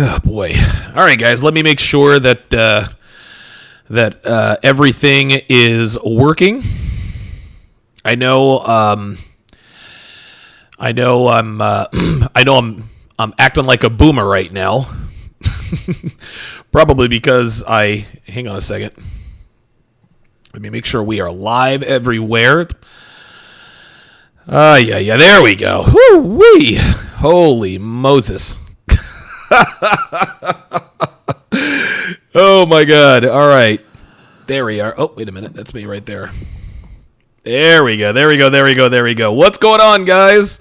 Oh boy. All right, guys. Let me make sure that everything is working. I know. I know. I'm acting like a boomer right now. Probably because hang on a second. Let me make sure we are live everywhere. Yeah. There we go. Woo-wee. Holy Moses. Oh my God. All right. There we are. Oh, wait a minute. That's me right there. There we go. What's going on, guys?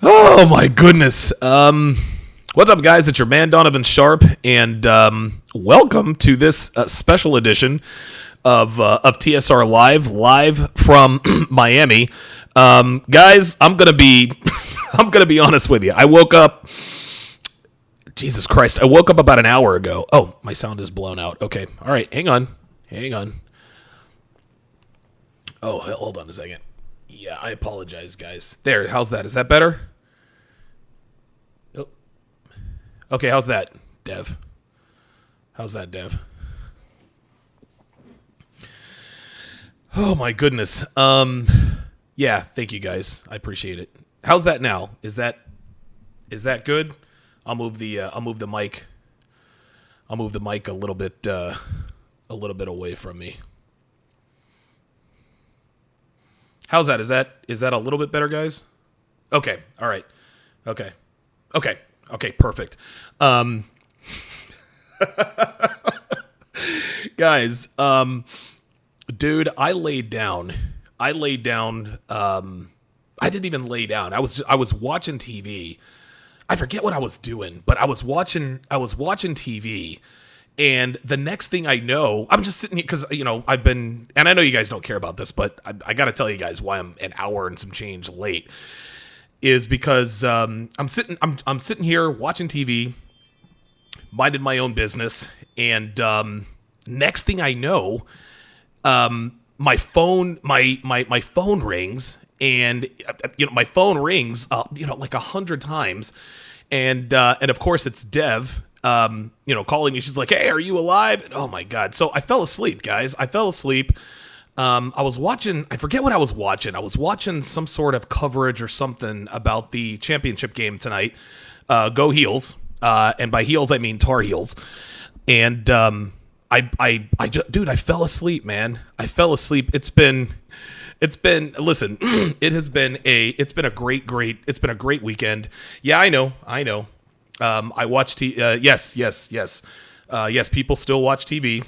Oh my goodness. What's up, guys? It's your man, Donovan Sharpe, and welcome to this special edition of TSR live from Miami. Guys, I'm gonna be honest with you. I woke up. Jesus Christ! I woke up about an hour ago. Oh, my sound is blown out. Okay, all right. Hang on. Oh, hold on a second. Yeah, I apologize, guys. There. How's that? Is that better? Oh. Okay. How's that, Dev? Oh my goodness. Yeah, thank you guys. I appreciate it. How's that now? Is that good? I'll move the mic. I'll move the mic a little bit away from me. How's that? Is that a little bit better, guys? Okay. All right. Okay. Perfect. Guys, dude, I laid down. I didn't even lay down. I was watching TV. I forget what I was doing, but I was watching TV, and the next thing I know, I'm just sitting here because I've been, and I know you guys don't care about this, but I got to tell you guys why I'm an hour and some change late is because I'm sitting here watching TV, minding my own business, and next thing I know, my phone rings. And my phone rings, like 100 times, and of course it's Dev, calling me. She's like, "Hey, are you alive?" And, oh my God! So I fell asleep, guys. I was watching. I forget what I was watching. I was watching some sort of coverage or something about the championship game tonight. Go Heels! And by heels I mean Tar Heels. And dude, I fell asleep, man. I fell asleep. It's been listen, it's been a great weekend. Yeah, I know. I watch yes, people still watch TV.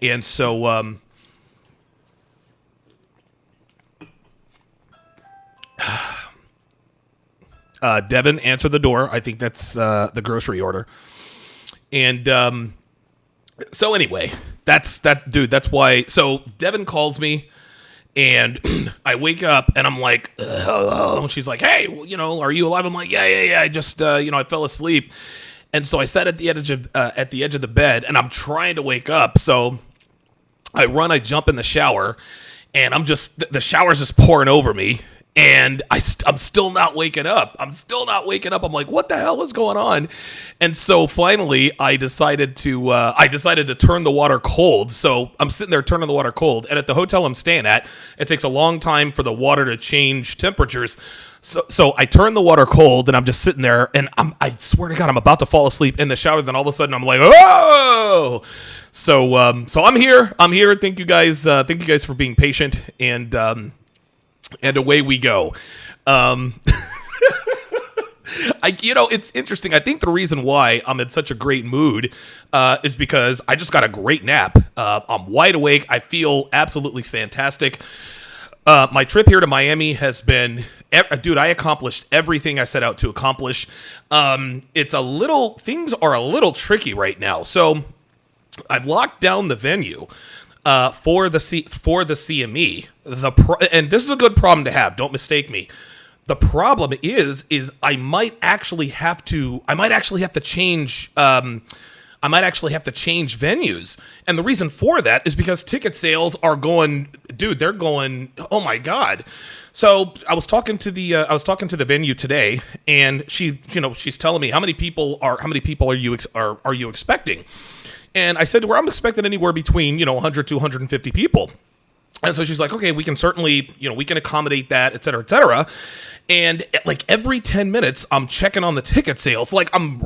And so Devin, answer the door. I think that's the grocery order. And so anyway, that's why. So Devin calls me. And I wake up and I'm like, hello. And she's like, hey, are you alive? I'm like, yeah. I just, I fell asleep. And so I sat at the edge of the bed and I'm trying to wake up. So I jump in the shower and the shower's just pouring over me. And I'm still not waking up. I'm like, what the hell is going on? And so finally, I decided to turn the water cold. So I'm sitting there turning the water cold. And at the hotel I'm staying at, it takes a long time for the water to change temperatures. So I turn the water cold, and I'm just sitting there, and I swear to God, I'm about to fall asleep in the shower. Then all of a sudden, I'm like, oh! So I'm here. Thank you guys for being patient, and away we go. It's interesting. I think the reason why I'm in such a great mood is because I just got a great nap. I'm wide awake. I feel absolutely fantastic. My trip here to Miami has been, dude, I accomplished everything I set out to accomplish. Things are a little tricky right now. So I've locked down the venue. For the CME, and this is a good problem to have. Don't mistake me. The problem is I might actually have to change I might actually have to change venues. And the reason for that is because ticket sales are going, dude, they're going, oh my God. So I was talking to the venue today, and she's telling me how many people are you expecting? And I said to her, I'm expecting anywhere between 100 to 150 people. And so she's like, okay, we can certainly, we can accommodate that, et cetera, et cetera. And like every 10 minutes, I'm checking on the ticket sales. Like I'm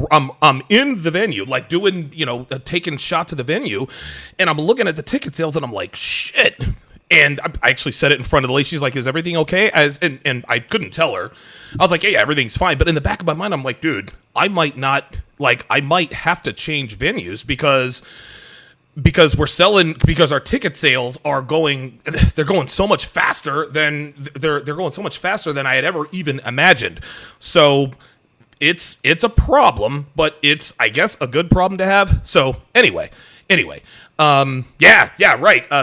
in the venue, like doing, taking shots of the venue, and I'm looking at the ticket sales, and I'm like, shit. And I actually said it in front of the lady. She's like, is everything okay? And I couldn't tell her. I was like, yeah, everything's fine. But in the back of my mind, I'm like, dude, I might have to change venues because our ticket sales are going so much faster than I had ever even imagined. So it's a problem, but it's, I guess, a good problem to have. So anyway, right.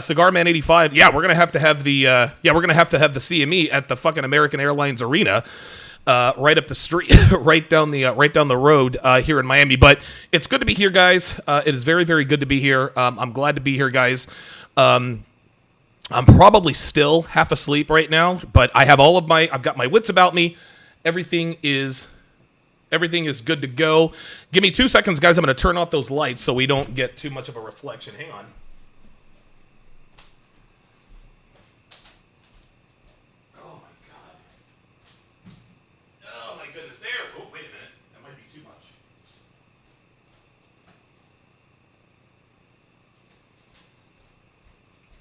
Cigar Man 85. Yeah, we're gonna have to have the CME at the fucking American Airlines Arena. Right up the street, right down the road here in Miami. But it's good to be here, guys. It is very, very good to be here. I'm glad to be here, guys. I'm probably still half asleep right now, but I've got my wits about me. Everything is good to go. Give me 2 seconds, guys. I'm going to turn off those lights so we don't get too much of a reflection. Hang on.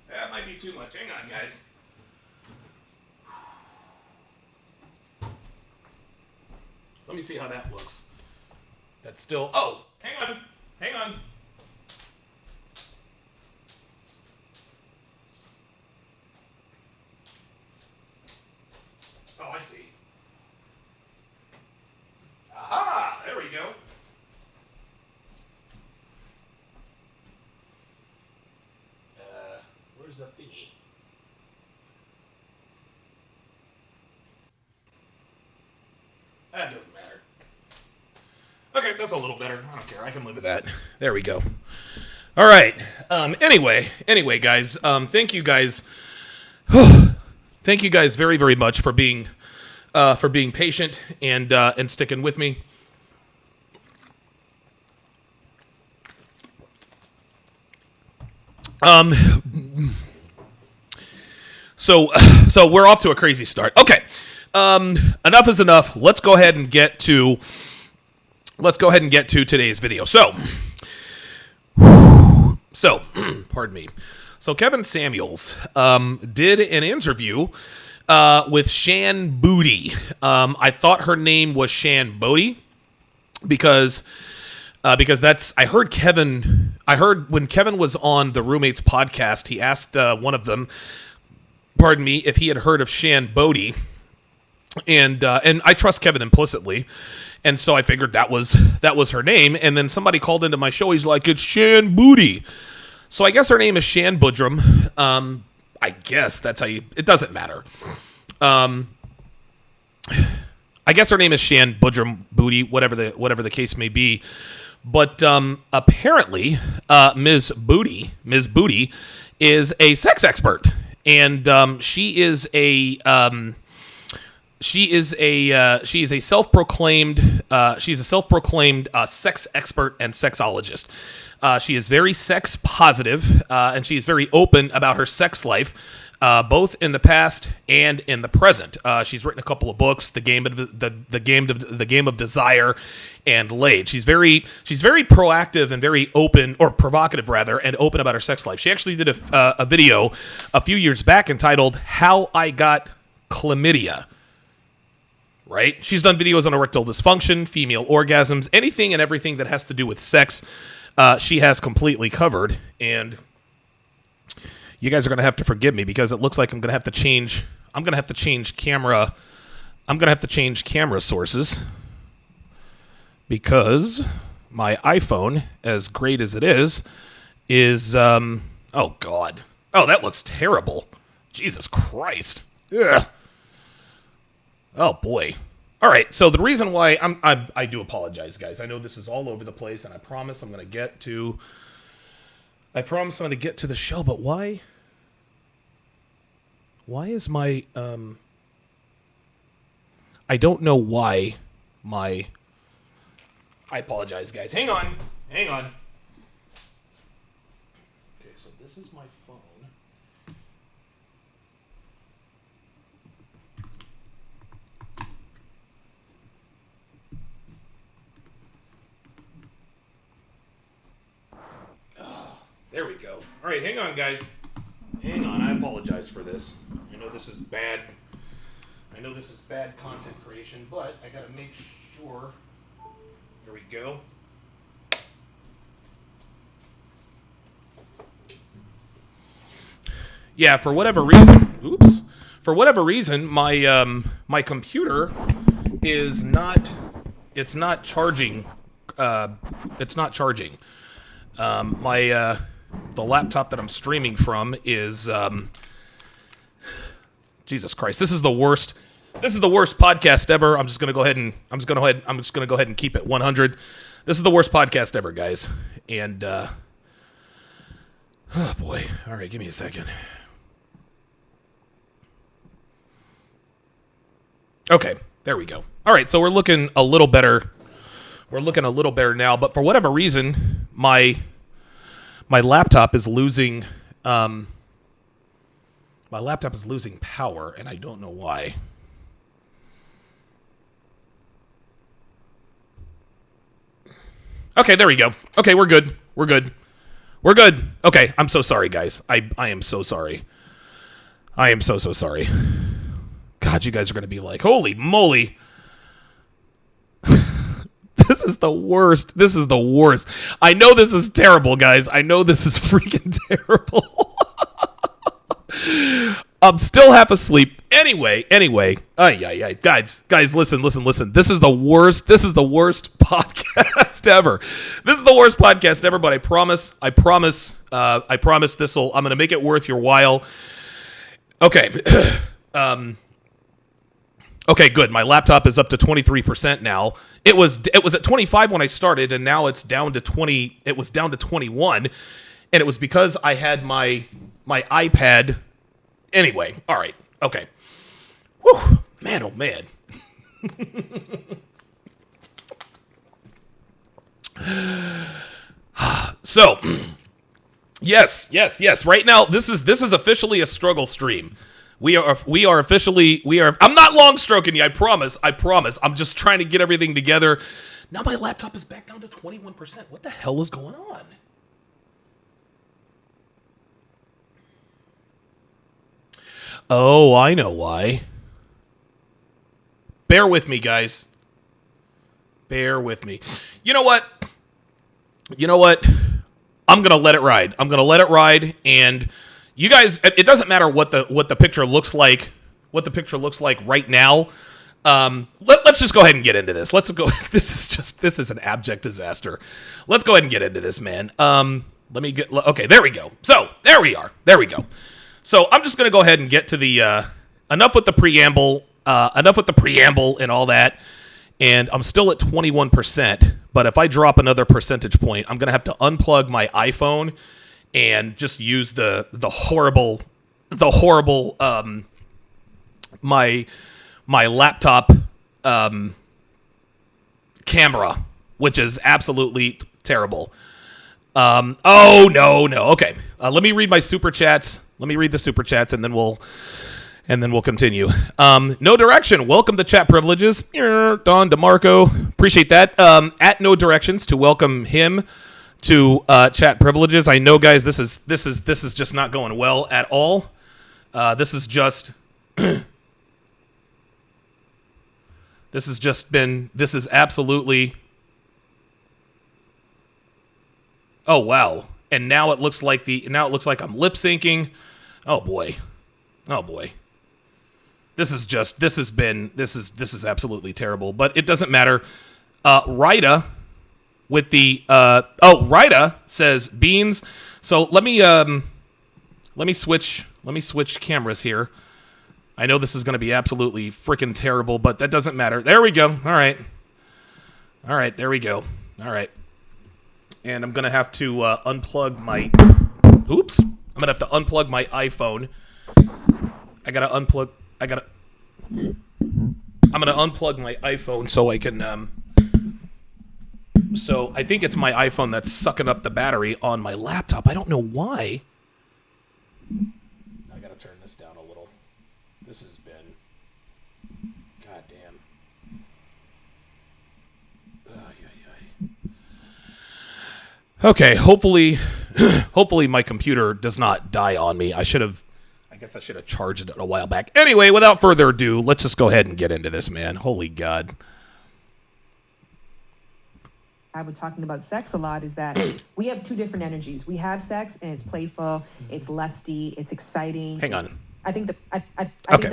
That might be too much. Hang on, guys. Let me see how that looks. That's still... Oh, hang on. Oh, I see. Aha! There we go. Where's the thingy? That doesn't matter. Okay, that's a little better. I don't care. I can live with that. There we go. All right. Anyway, guys. Thank you guys. Thank you guys very, very much for being patient and sticking with me. So we're off to a crazy start. Okay. Enough is enough. Let's go ahead and get to today's video. So, pardon me. So Kevin Samuels did an interview with Shan Booty. I thought her name was Shan Bodie because that's, I heard when Kevin was on the Roommates podcast, he asked one of them, pardon me, if he had heard of Shan Bodie, and I trust Kevin implicitly, and so I figured that was her name, and then somebody called into my show, he's like, it's Shan Booty, so I guess her name is Shan Budrum. I guess that's how it doesn't matter. I guess her name is Shan Budrum Booty, whatever the case may be. But apparently, Ms. Booty is a sex expert, and she is a self-proclaimed sex expert and sexologist. She is very sex positive, and she is very open about her sex life, both in the past and in the present. She's written a couple of books, The Game of Desire, and Laid. She's very proactive and very open, or provocative rather, and open about her sex life. She actually did a video a few years back entitled "How I Got Chlamydia." Right? She's done videos on erectile dysfunction, female orgasms, anything and everything that has to do with sex. She has completely covered, and you guys are going to have to forgive me because it looks like I'm going to have to change camera sources because my iPhone, as great as it is oh God. Oh, that looks terrible. Jesus Christ. Ugh. Oh boy. All right, so the reason why I do apologize, guys. I know this is all over the place, and I promise I'm going to get to the show, but why? Why is my I don't know why my. I apologize, guys. Hang on. Okay, so this is my phone. There we go. All right, hang on, guys. Hang on. I apologize for this. I know this is bad. Content creation, but I gotta make sure. There we go. Yeah, for whatever reason, my computer is not. It's not charging. It's not charging. The laptop that I'm streaming from is Jesus Christ. This is the worst podcast ever. I'm just going to go ahead and keep it 100. This is the worst podcast ever, guys. And oh boy. All right, give me a second. Okay, there we go. All right, so we're looking a little better. We're looking a little better now, but for whatever reason, my laptop is losing power, and I don't know why. Okay, there we go. Okay, we're good. Okay, I'm so sorry, guys. I am so sorry. I am so sorry. God, you guys are going to be like, holy moly. This is the worst. I know this is terrible, guys. I know this is freaking terrible. I'm still half asleep. Anyway. Guys, listen. This is the worst podcast ever. But I promise I'm going to make it worth your while. Okay. Okay, good. My laptop is up to 23% now. It was at 25 when I started, and now it's down to 20. It was down to 21, and it was because I had my iPad. Anyway, all right, okay. Whew, man, oh man. So, yes. Right now, this is officially a struggle stream. We are officially. I'm not long stroking you. I promise. I'm just trying to get everything together. Now my laptop is back down to 21%. What the hell is going on? Oh, I know why. Bear with me, guys. Bear with me. You know what? I'm gonna let it ride. And you guys, it doesn't matter what the picture looks like. What the picture looks like right now. Let's just go ahead and get into this. Let's go. This is an abject disaster. Let's go ahead and get into this, man. Let me get. Okay, there we go. So there we are. There we go. So I'm just gonna go ahead and get to the enough with the preamble. Enough with the preamble and all that. And I'm still at 21%. But if I drop another percentage point, I'm gonna have to unplug my iPhone and just use the horrible my laptop camera, which is absolutely terrible. Oh no. Okay. Let me read my super chats. Let me read the super chats, and then we'll continue. No Direction, welcome to Chat Privileges. Don DeMarco, appreciate that. At No Directions to welcome him to Chat Privileges. I know, guys, this is just not going well at all. This is absolutely. Oh wow! And now it looks like I'm lip syncing. Oh boy. This is absolutely terrible. But it doesn't matter. Rita with the Rita says beans. So let me switch cameras here. I know this is going to be absolutely freaking terrible, but that doesn't matter. There we go. All right. All right, there we go. All right. And I'm going to have to unplug my... Oops. I'm going to have to unplug my iPhone. I got to unplug... I'm going to unplug my iPhone so I can... So I think it's my iPhone that's sucking up the battery on my laptop. I don't know why. I got to turn this down a little. This has been... Goddamn. Okay, hopefully my computer does not die on me. I guess I should have charged it a while back. Anyway, without further ado, let's just go ahead and get into this, man. Holy God. I was talking about sex a lot is that we have two different energies. We have sex and it's playful, it's lusty, it's exciting. Hang on. I think the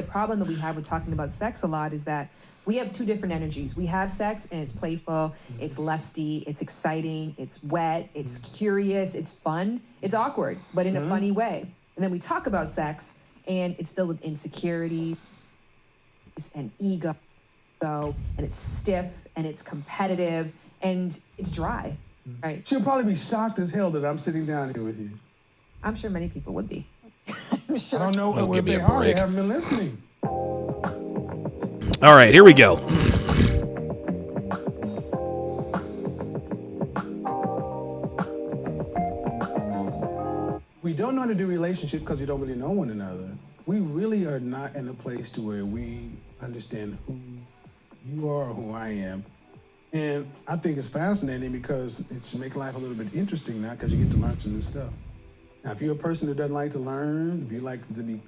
problem that we have with talking about sex a lot is that we have two different energies. We have sex and it's playful, it's lusty, it's exciting, it's wet, it's curious, it's fun, it's awkward, but in a funny way. And then we talk about sex and it's filled with insecurity and ego, and it's stiff and it's competitive and it's dry, right? She'll probably be shocked as hell that I'm sitting down here with you. I'm sure many people would be. I'm sure. I don't know what they are. They haven't been listening. All right, here we go. We don't know how to do relationship because we don't really know one another. We really are not in a place to where we understand who you are or who I am. And I think it's fascinating because it's making life a little bit interesting now because you get to learn some new stuff. Now, if you're a person who doesn't like to learn, if you like to be,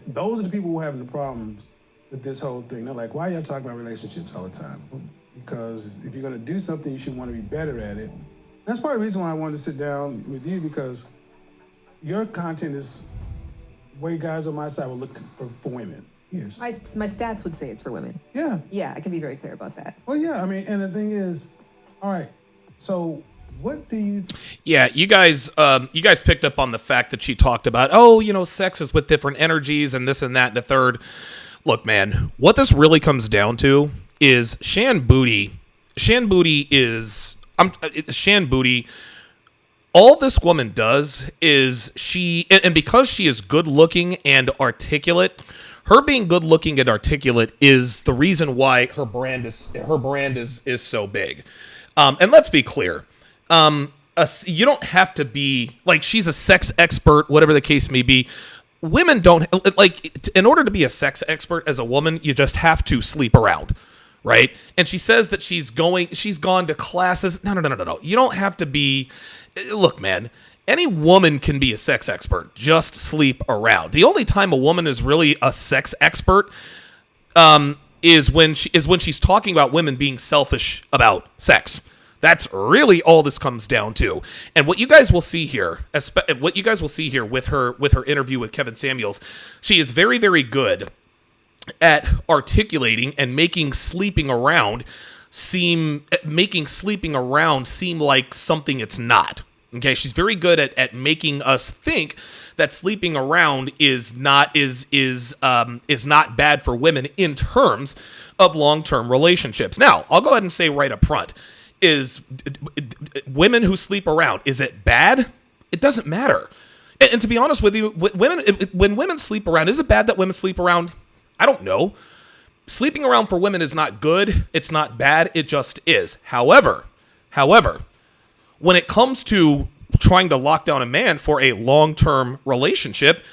those are the people who are having the problems with this whole thing. They're like, why are y'all talking about relationships all the time? Because if you're going to do something, you should want to be better at it. That's part of the reason why I wanted to sit down with you, because your content is way guys on my side will look for women. Yes. My stats would say it's for women. Yeah. Yeah, I can be very clear about that. Well, yeah, I mean, and the thing is, all right, so what do you... Yeah, you guys picked up on the fact that she talked about, sex is with different energies and this and that and the third. Look, man, what this really comes down to is Shan Booty is... Shan Booty... All this woman does is and because she is good looking and articulate, her being good looking and articulate is the reason why her brand is so big. And let's be clear, you don't have to be like, she's a sex expert, whatever the case may be. Women don't in order to be a sex expert as a woman, you just have to sleep around. Right? And she says that she's gone to classes. No. You don't have to be... Look, man, any woman can be a sex expert. Just sleep around. The only time a woman is really a sex expert is when she's talking about women being selfish about sex. That's really all this comes down to. And what you guys will see here, with her interview with Kevin Samuels, she is very, very good at articulating and making sleeping around seem like something it's not. Okay, she's very good at making us think that sleeping around is not bad for women in terms of long-term relationships. Now, I'll go ahead and say right up front, is women who sleep around, is it bad? It doesn't matter. And to be honest with you, when women sleep around, is it bad that women sleep around? I don't know. Sleeping around for women is not good. It's not bad. It just is. However, when it comes to trying to lock down a man for a long-term relationship,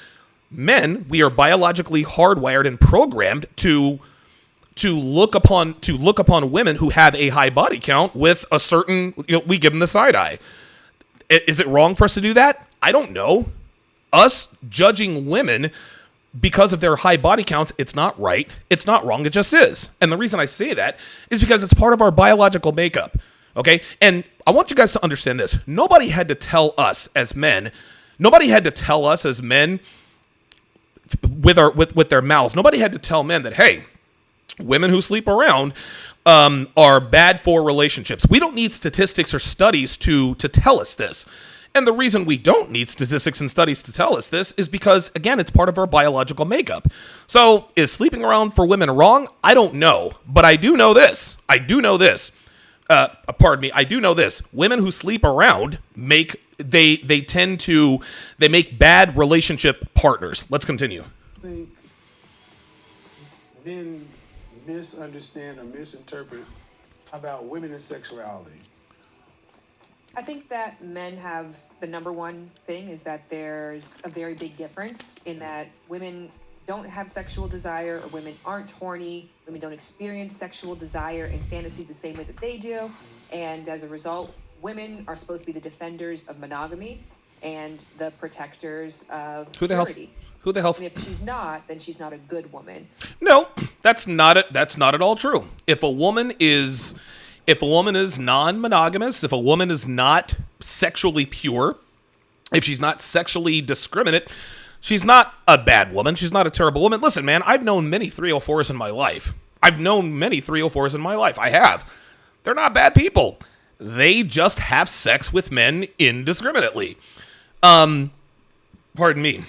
men, we are biologically hardwired and programmed to look upon women who have a high body count with a certain, we give them the side eye. Is it wrong for us to do that? I don't know. Us judging women because of their high body counts, it's not right. It's not wrong. It just is. And the reason I say that is because it's part of our biological makeup. Okay? And I want you guys to understand this. Nobody had to tell us as men with their mouths. Nobody had to tell men that, hey, women who sleep around are bad for relationships. We don't need statistics or studies to tell us this. And the reason we don't need statistics and studies to tell us this is because, again, it's part of our biological makeup. So is sleeping around for women wrong? I don't know. But I do know this. I do know this. Women who sleep around make bad relationship partners. Let's continue. I think men misunderstand or misinterpret about women and sexuality. I think that men have the number one thing is that there's a very big difference in that women don't have sexual desire, or women aren't horny. Women don't experience sexual desire and fantasies the same way that they do. And as a result, women are supposed to be the defenders of monogamy and the protectors of purity. Who the hell? And if she's not, then she's not a good woman. No, that's not it. That's not at all true. If a woman is non-monogamous, if a woman is not sexually pure, if she's not sexually discriminate, she's not a bad woman. She's not a terrible woman. Listen, man, I've known many 304s in my life. I have. They're not bad people. They just have sex with men indiscriminately. Pardon me.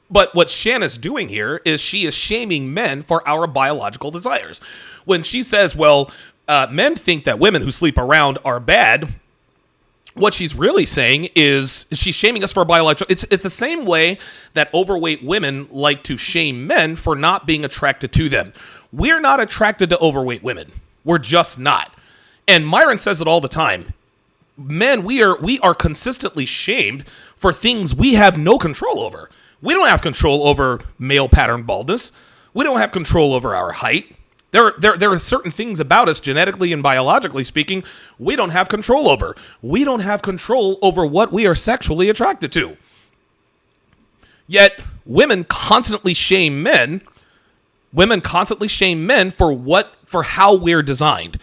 But what Shanna's doing here is she is shaming men for our biological desires. When she says, well, men think that women who sleep around are bad, what she's really saying is she's shaming us for biological. It's the same way that overweight women like to shame men for not being attracted to them. We're not attracted to overweight women. We're just not. And Myron says it all the time. Men, we are consistently shamed for things we have no control over. We don't have control over male pattern baldness. We don't have control over our height. There are certain things about us, genetically and biologically speaking, we don't have control over. We don't have control over what we are sexually attracted to. Yet, women constantly shame men. Women constantly shame men for how we're designed.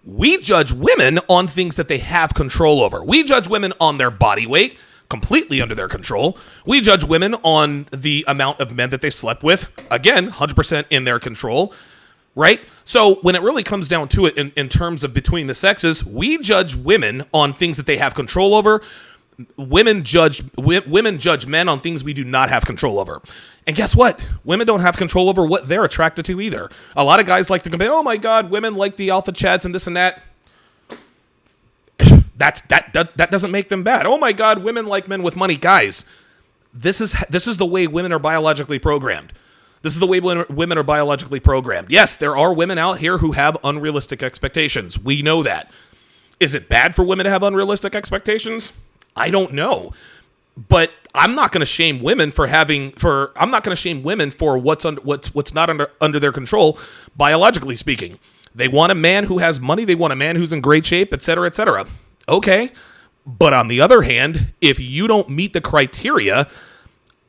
We judge women on things that they have control over. We judge women on their body weight, completely under their control. We judge women on the amount of men that they slept with, again, 100% in their control, right? So when it really comes down to it in terms of between the sexes, we judge women on things that they have control over. Women judge men on things we do not have control over. And guess what? Women don't have control over what they're attracted to either. A lot of guys like to complain, oh my God, women like the alpha chads and this and that. That doesn't make them bad. Oh my God, women like men with money. Guys, this is the way women are biologically programmed. This is the way women are biologically programmed. Yes, there are women out here who have unrealistic expectations. We know that. Is it bad for women to have unrealistic expectations? I don't know. But I'm not going to shame women for what's not under their control, biologically speaking. They want a man who has money. They want a man who's in great shape, et cetera, et cetera. Okay. But on the other hand, if you don't meet the criteria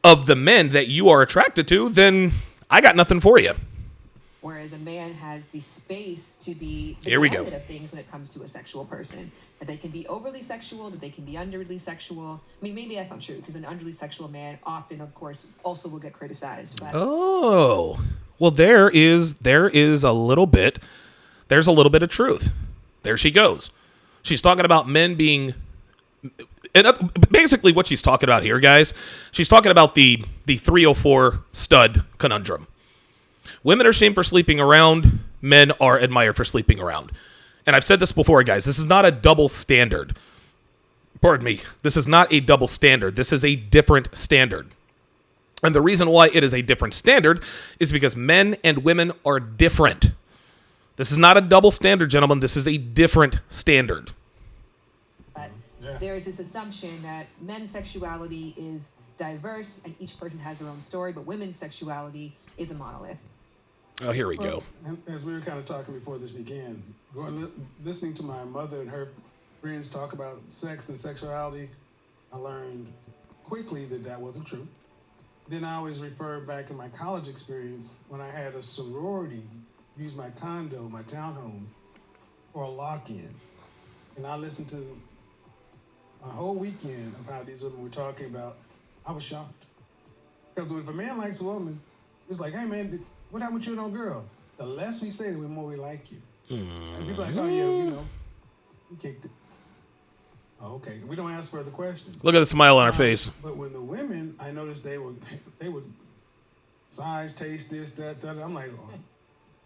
of the men that you are attracted to, then I got nothing for you. Whereas a man has the space to be the Here we go. gamut of things when it comes to a sexual person. That they can be overly sexual, that they can be underly sexual. I mean, maybe that's not true, because an underly sexual man often, of course, also will get criticized. But oh, well, there's a little bit of truth. There she goes. She's talking about men being, and basically what she's talking about here, guys, she's talking about the 304 stud conundrum. Women are shamed for sleeping around. Men are admired for sleeping around. And I've said this before, guys. This is not a double standard. Pardon me. This is not a double standard. This is a different standard. And the reason why it is a different standard is because men and women are different. This is not a double standard, gentlemen. This is a different standard. But there is this assumption that men's sexuality is diverse and each person has their own story, but women's sexuality is a monolith. Oh, here we go. As we were kind of talking before this began, listening to my mother and her friends talk about sex and sexuality, I learned quickly that wasn't true. Then I always refer back in my college experience when I had a sorority use my condo, my townhome, for a lock-in. And I listened to a whole weekend of how these women were talking about. I was shocked. Because if a man likes a woman, it's like, hey man, what happened with you and old girl? The less we say, the more we like you. And people are like, oh yeah, you kicked it. Oh, okay, we don't ask further questions. Look at the smile on her face. But when the women, I noticed they would size, taste this, that. I'm like,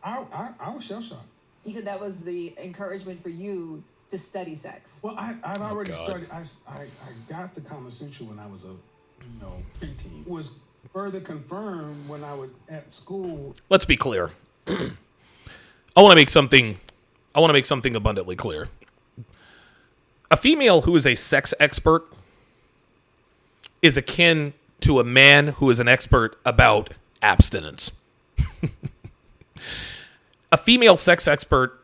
oh, I was shell shocked. You said that was the encouragement for you to study sex. Well, I'd already started. I got the Kama Sutra when I was a preteen. It was further confirmed when I was at school. Let's be clear. I want to make something abundantly clear. A female who is a sex expert is akin to a man who is an expert about abstinence. A female sex expert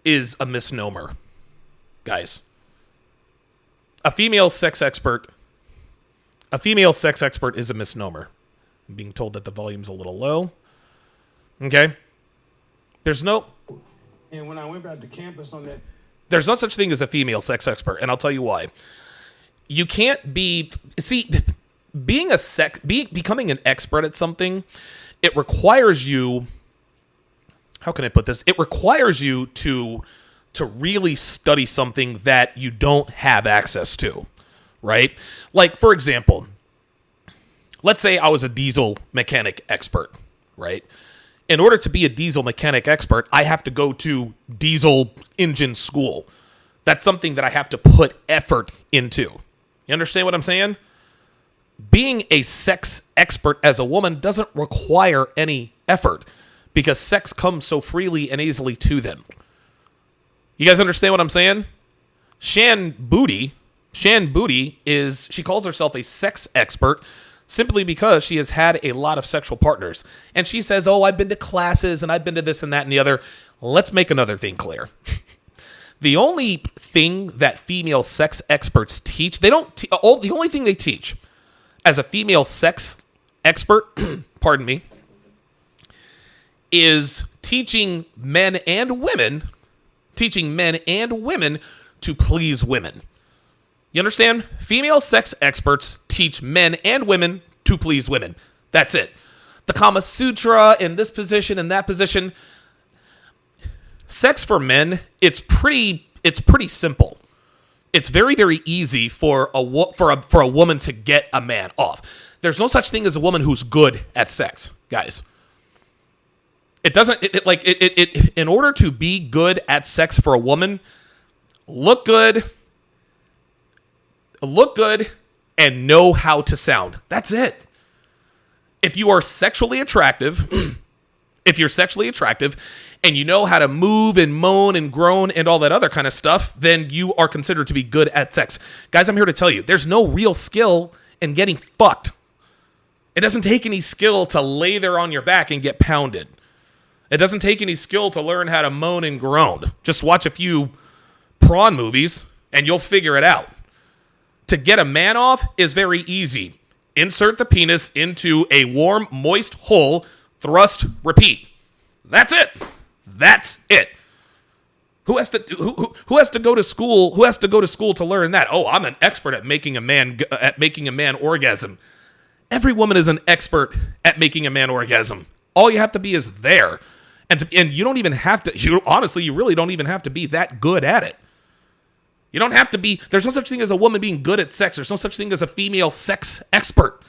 is a misnomer, guys. A female sex expert is a misnomer. I'm being told that the volume's a little low. Okay? And when I went back to campus on that, there's no such thing as a female sex expert, and I'll tell you why. You can't becoming an expert at something, it requires you, how can I put this? It requires you to really study something that you don't have access to, right? Like, for example, let's say I was a diesel mechanic expert, right? In order to be a diesel mechanic expert, I have to go to diesel engine school. That's something that I have to put effort into. You understand what I'm saying? Being a sex expert as a woman doesn't require any effort because sex comes so freely and easily to them. You guys understand what I'm saying? Shan Booty she calls herself a sex expert simply because she has had a lot of sexual partners. And she says, oh, I've been to classes and I've been to this and that and the other. Let's make another thing clear. The only thing that female sex experts teach, the only thing they teach as a female sex expert, pardon me, is teaching men and women to please women. You understand? Female sex experts teach men and women to please women. That's it. The Kama Sutra in this position and that position. Sex for men, it's pretty simple. It's very, very easy for a woman to get a man off. There's no such thing as a woman who's good at sex, guys. In order to be good at sex for a woman, look good, and know how to sound. That's it. If you are sexually attractive, and you know how to move and moan and groan and all that other kind of stuff, then you are considered to be good at sex. Guys, I'm here to tell you, there's no real skill in getting fucked. It doesn't take any skill to lay there on your back and get pounded. It doesn't take any skill to learn how to moan and groan. Just watch a few prawn movies and you'll figure it out. To get a man off is very easy. Insert the penis into a warm, moist hole, thrust, repeat. That's it. That's it. Who has to go to school? Who has to go to school to learn that? Oh, I'm an expert at making a man orgasm. Every woman is an expert at making a man orgasm. All you have to be is there. And you don't even have to, you really don't even have to be that good at it. You don't have to be, there's no such thing as a woman being good at sex. There's no such thing as a female sex expert.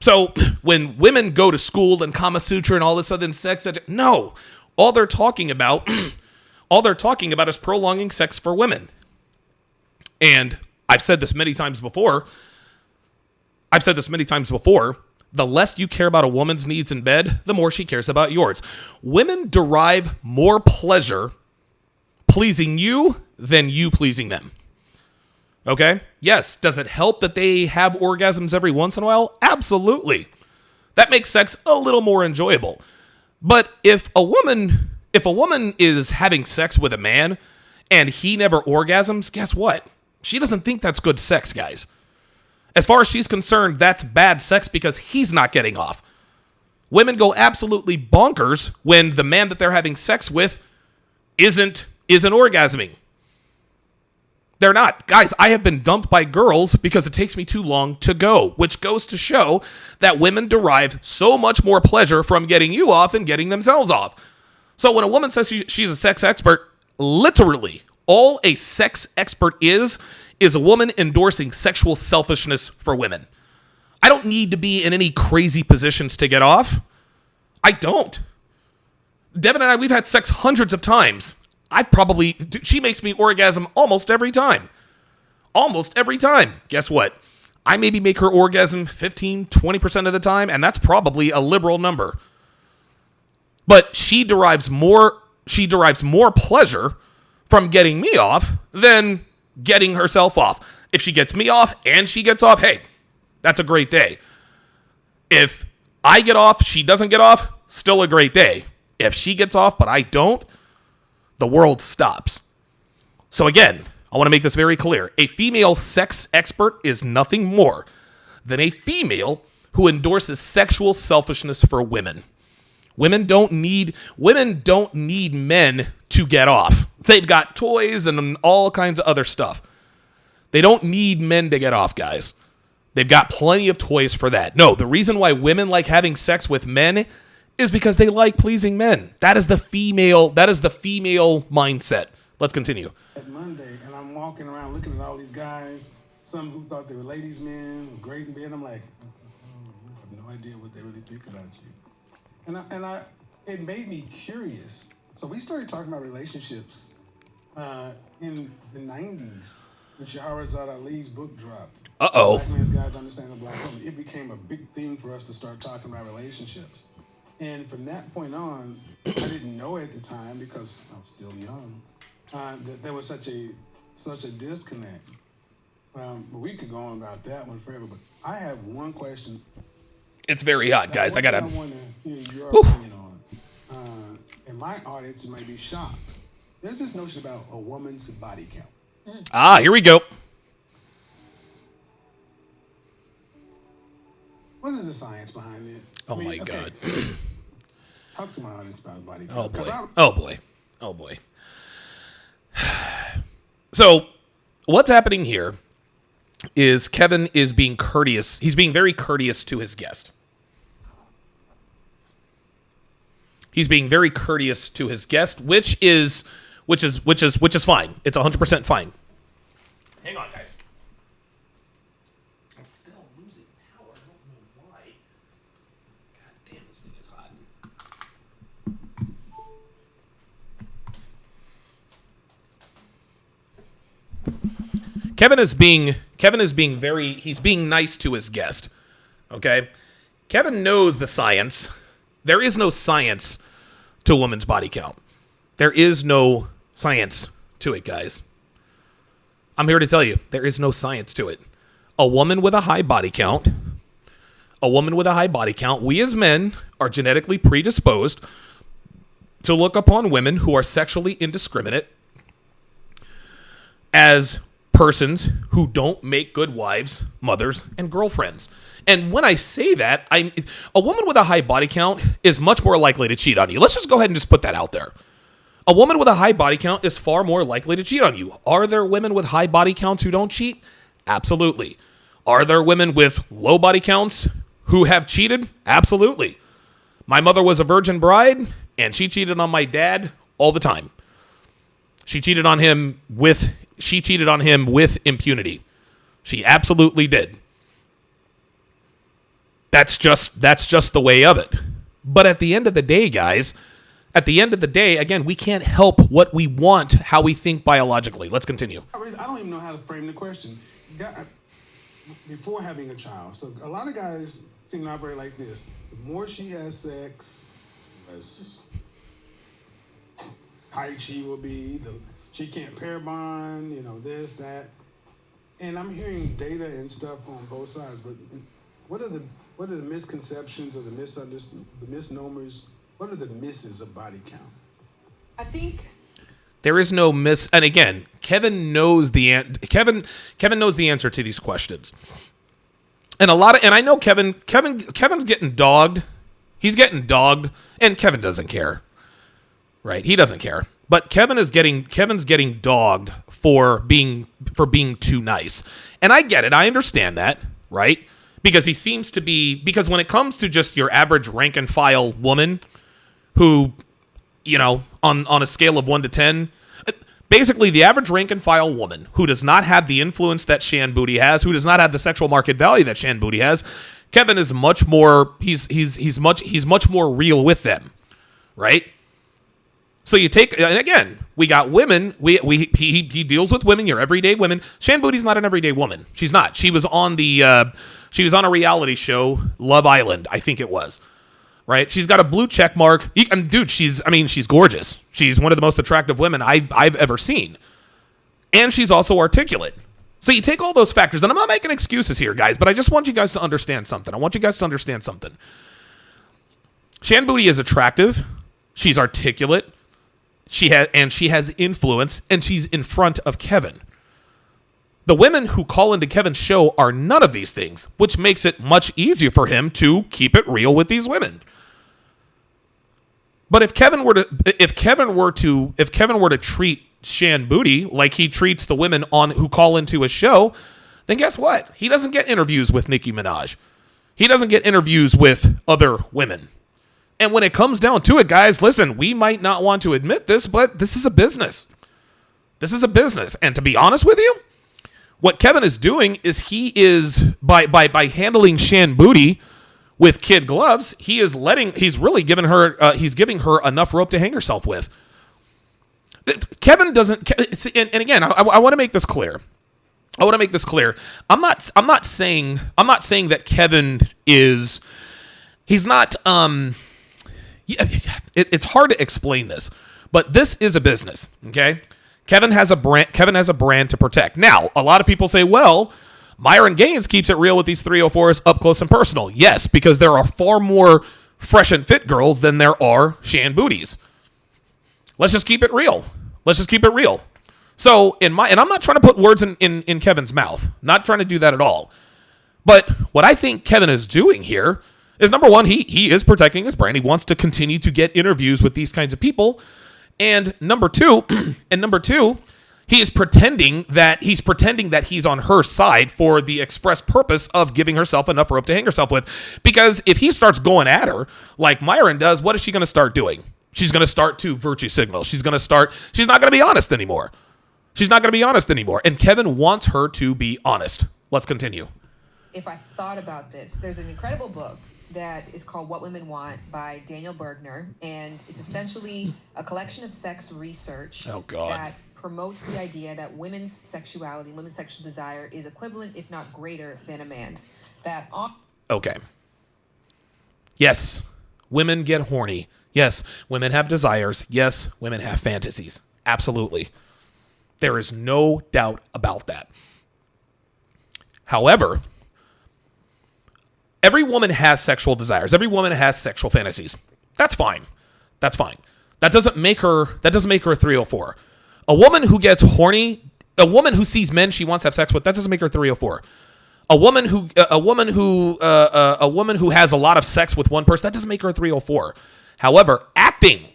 So when women go to school and Kama Sutra and all this other sex, no, all they're talking about is prolonging sex for women. And I've said this many times before. The less you care about a woman's needs in bed, the more she cares about yours. Women derive more pleasure pleasing you than you pleasing them. Okay? Yes, does it help that they have orgasms every once in a while? Absolutely. That makes sex a little more enjoyable. But if a woman is having sex with a man and he never orgasms, guess what? She doesn't think that's good sex, guys. As far as she's concerned, that's bad sex because he's not getting off. Women go absolutely bonkers when the man that they're having sex with isn't orgasming. They're not. Guys, I have been dumped by girls because it takes me too long to go, which goes to show that women derive so much more pleasure from getting you off and getting themselves off. So when a woman says she's a sex expert, literally, All a sex expert is a woman endorsing sexual selfishness for women. I don't need to be in any crazy positions to get off. I don't. Devin and I, we've had sex hundreds of times. She makes me orgasm almost every time. Almost every time. Guess what? I maybe make her orgasm 15, 20% of the time, and that's probably a liberal number. But she derives more pleasure from getting me off than getting herself off. If she gets me off and she gets off, hey, that's a great day. If I get off, she doesn't get off, still a great day. If she gets off but I don't, the world stops. So again, I want to make this very clear. A female sex expert is nothing more than a female who endorses sexual selfishness for women. Women don't need men to get off. They've got toys and all kinds of other stuff. They don't need men to get off, guys. They've got plenty of toys for that. No, the reason why women like having sex with men is because they like pleasing men. That is the female mindset. Let's continue. At Monday, and I'm walking around looking at all these guys, some who thought they were ladies' men, were great in bed. I'm like, I have no idea what they really think about you. And it made me curious. So we started talking about relationships in the 90s when Shahrazad Ali's book dropped. Uh-oh. Black Man's Guide to Understand the Black Woman. It became a big thing for us to start talking about relationships. And from that point on, I didn't know at the time because I was still young, that there was such a disconnect. But we could go on about that one forever. But I have one question. It's very hot, guys. I want to hear your opinion on. And my audience might be shocked. There's this notion about a woman's body count. Here we go. What is the science behind it? My God. Talk to my audience about body Oh count. boy. Oh boy. So, what's happening here is Kevin is being courteous. He's being very courteous to his guest. He's being very courteous to his guest, which is fine. It's 100% fine. Hang on, guys. I'm still losing power. I don't know why. God damn, this thing is hot. Kevin is being nice to his guest. Okay? Kevin knows the science. There is no science to a woman's body count. There is no science to it, guys. I'm here to tell you, there is no science to it. A woman with a high body count, we as men are genetically predisposed to look upon women who are sexually indiscriminate as persons who don't make good wives, mothers, and girlfriends. And when I say that, a woman with a high body count is much more likely to cheat on you. Let's just go ahead and just put that out there. A woman with a high body count is far more likely to cheat on you. Are there women with high body counts who don't cheat? Absolutely. Are there women with low body counts who have cheated? Absolutely. My mother was a virgin bride, and she cheated on my dad all the time. She cheated on him with impunity. She absolutely did. That's just the way of it. But at the end of the day, guys, again, we can't help what we want, how we think biologically. Let's continue. I don't even know how to frame the question. Before having a child, so a lot of guys seem to operate like this. The more she has sex, the less tight she will be. She can't pair bond, this, that. And I'm hearing data and stuff on both sides, but what are the misconceptions or the misnomers? What are the misses of body count? I think there is no miss. And again, Kevin knows the knows the answer to these questions. And I know Kevin's getting dogged. He's getting dogged, and Kevin doesn't care. Right? He doesn't care. But Kevin's getting dogged for being too nice. And I get it. I understand that, right? Because because when it comes to just your average rank and file woman who, on a scale of 1 to 10, Basically, the average rank and file woman who does not have the influence that Shan Booty has, who does not have the sexual market value that Shan Booty has, Kevin is much more. He's much more real with them, right? So you take, and again, we got women. He deals with women, your everyday women. Shan Booty's not an everyday woman. She's not. She was on a reality show, Love Island, I think it was. Right? She's got a blue check mark. And dude, she's gorgeous. She's one of the most attractive women I've ever seen. And she's also articulate. So you take all those factors, and I'm not making excuses here, guys, but I just want you guys to understand something. Shan Booty is attractive. She's articulate. She has influence, and she's in front of Kevin. The women who call into Kevin's show are none of these things, which makes it much easier for him to keep it real with these women. But if Kevin were to treat Shan Booty like he treats the women who call into his show, then guess what? He doesn't get interviews with Nicki Minaj. He doesn't get interviews with other women. And when it comes down to it, guys, listen, we might not want to admit this, but this is a business. This is a business. And to be honest with you, what Kevin is doing is he is, by handling Shan Booty with kid gloves, he's giving her enough rope to hang herself with. Kevin doesn't, and again, I want to make this clear. I'm not saying that Kevin is, he's not, it's hard to explain this, but this is a business, okay? Kevin has a brand to protect. Now, a lot of people say, well, Myron Gaines keeps it real with these 304s up close and personal. Yes, because there are far more fresh and fit girls than there are Shan Booties. Let's just keep it real. So, and I'm not trying to put words in Kevin's mouth. Not trying to do that at all. But what I think Kevin is doing here is, number one, he is protecting his brand. He wants to continue to get interviews with these kinds of people. And number two, he is pretending that he's on her side for the express purpose of giving herself enough rope to hang herself with. Because if he starts going at her like Myron does, what is she going to start doing? She's going to start to virtue signal. She's not going to be honest anymore. And Kevin wants her to be honest. Let's continue. If I thought about this, there's an incredible book that is called What Women Want by Daniel Bergner, and it's essentially a collection of sex research that promotes the idea that women's sexuality, women's sexual desire is equivalent, if not greater, than a man's. Okay. Yes, women get horny. Yes, women have desires. Yes, women have fantasies. Absolutely. There is no doubt about that. However, every woman has sexual desires. Every woman has sexual fantasies. That's fine. That doesn't make her a 304. A woman who gets horny, a woman who sees men she wants to have sex with, that doesn't make her 304. A woman who has a lot of sex with one person, that doesn't make her a 304. However, acting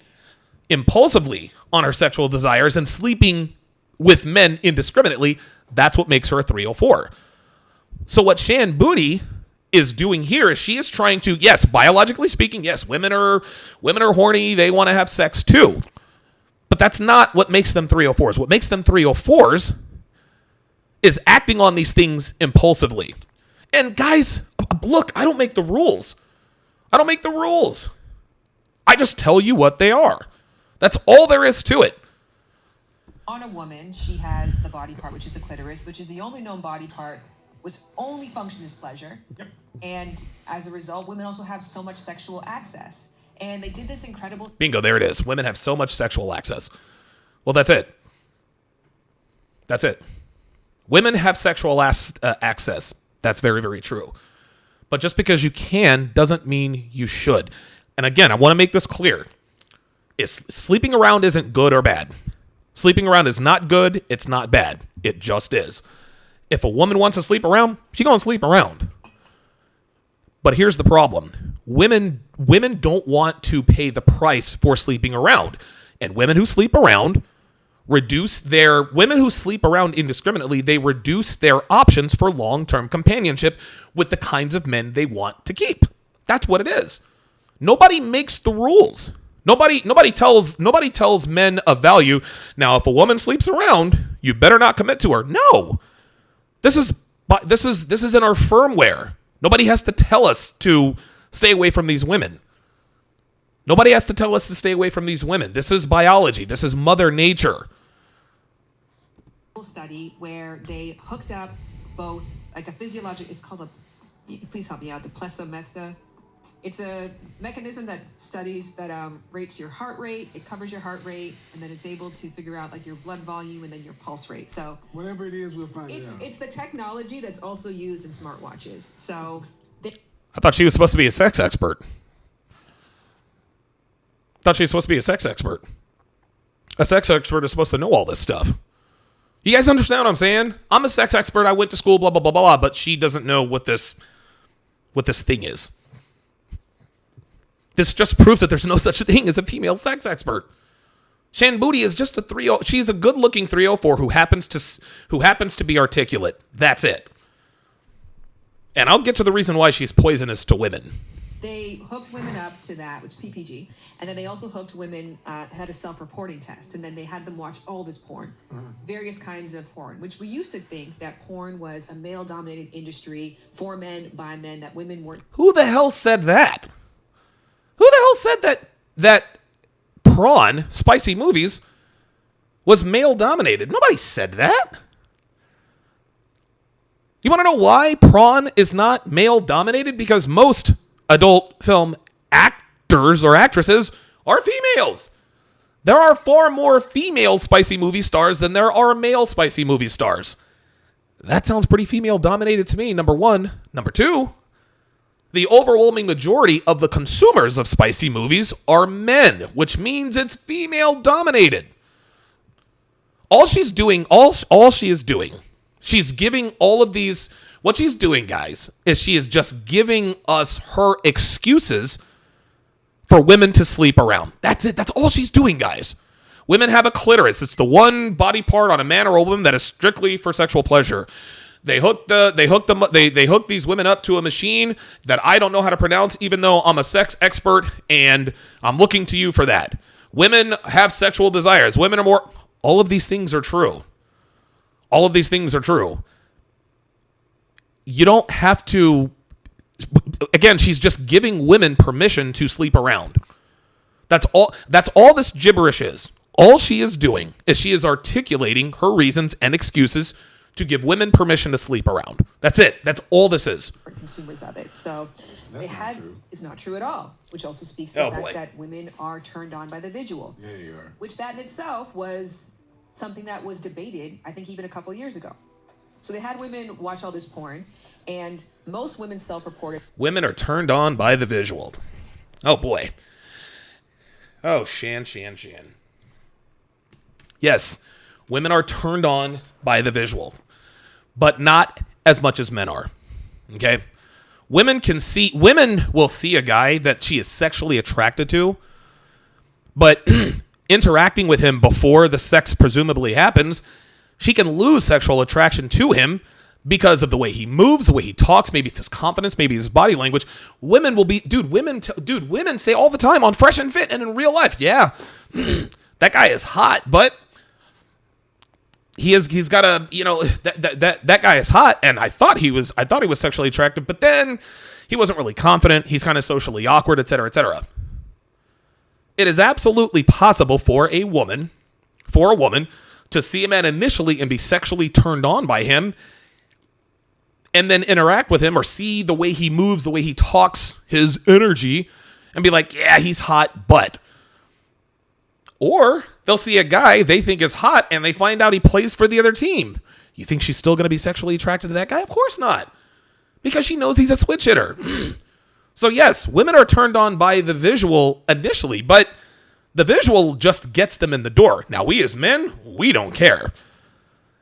impulsively on her sexual desires and sleeping with men indiscriminately, that's what makes her a 304. So what Shan Booty is doing here is she is trying to, yes, biologically speaking, yes, women are horny, they want to have sex too. But that's not what makes them 304s. What makes them 304s is acting on these things impulsively. And guys, look, I don't make the rules. I just tell you what they are. That's all there is to it. On a woman, she has the body part, which is the clitoris, which is the only known body part which only function is pleasure. Yep. And as a result, women also have so much sexual access. And they did this incredible... Bingo, there it is. Women have so much sexual access. Well, that's it. Women have sexual access. That's very, very true. But just because you can doesn't mean you should. And again, I want to make this clear. Sleeping around isn't good or bad. Sleeping around is not good. It's not bad. It just is. If a woman wants to sleep around, she's going to sleep around. But here's the problem. Women don't want to pay the price for sleeping around. And women who sleep around women who sleep around indiscriminately, they reduce their options for long-term companionship with the kinds of men they want to keep. That's what it is. Nobody makes the rules. Nobody tells men of value. Now, if a woman sleeps around, you better not commit to her. No. This is in our firmware. Nobody has to tell us to stay away from these women. Nobody has to tell us to stay away from these women. This is biology. This is Mother Nature. Study where they hooked up both like a physiologic, it's called please help me out, the plesiomesta. It's a mechanism that studies that rates your heart rate, it covers your heart rate, and then it's able to figure out like your blood volume and then your pulse rate. So whatever it is, we'll find it out. It's the technology that's also used in smartwatches. So I thought she was supposed to be a sex expert. A sex expert is supposed to know all this stuff. You guys understand what I'm saying? I'm a sex expert. I went to school, blah, blah, blah, blah, blah, but she doesn't know what this thing is. This just proves that there's no such thing as a female sex expert. Shan Boody is just a 304. She's a good-looking 304 who happens to be articulate. That's it. And I'll get to the reason why she's poisonous to women. They hooked women up to that, which is PPG, and then they also hooked women, had a self-reporting test, and then they had them watch all this porn, various kinds of porn, which we used to think that porn was a male-dominated industry for men, by men, that women weren't. Who the hell said that? Who the hell said that prawn, spicy movies, was male-dominated? Nobody said that. You want to know why prawn is not male-dominated? Because most adult film actors or actresses are females. There are far more female spicy movie stars than there are male spicy movie stars. That sounds pretty female-dominated to me, number one. Number two, the overwhelming majority of the consumers of spicy movies are men, which means it's female-dominated. All she is doing, she's giving all of these. What she's doing, guys, is she is just giving us her excuses for women to sleep around. That's it. That's all she's doing, guys. Women have a clitoris. It's the one body part on a man or a woman that is strictly for sexual pleasure. They hook these women up to a machine that I don't know how to pronounce, even though I'm a sex expert and I'm looking to you for that. Women have sexual desires. Women are more. All of these things are true. All of these things are true. You don't have to. Again, she's just giving women permission to sleep around. That's all this gibberish is. All she is doing is she is articulating her reasons and excuses to give women permission to sleep around. That's it. That's all this is. Consumers of it. So it's not true at all, which also speaks to the fact that women are turned on by the visual. Yeah, you are. Which that in itself was something that was debated, I think, even a couple of years ago. So they had women watch all this porn, and most women self-reported. Women are turned on by the visual. Oh, boy. Oh, Shan. Yes, women are turned on by the visual, but not as much as men are. Okay? Women will see a guy that she is sexually attracted to, but interacting with him before the sex presumably happens, she can lose sexual attraction to him because of the way he moves, the way he talks, maybe it's his confidence, maybe his body language. Women will be, women say all the time on Fresh and Fit and in real life, yeah, that guy is hot, but he's got a, that guy is hot, and I thought he was sexually attractive, but then he wasn't really confident, he's kind of socially awkward, etc., etc. It is absolutely possible for a woman to see a man initially and be sexually turned on by him, and then interact with him or see the way he moves, the way he talks, his energy, and be like, yeah, he's hot, but. Or they'll see a guy they think is hot and they find out he plays for the other team. You think she's still going to be sexually attracted to that guy? Of course not. Because she knows he's a switch hitter. So yes, women are turned on by the visual initially, but the visual just gets them in the door. Now, we as men, we don't care.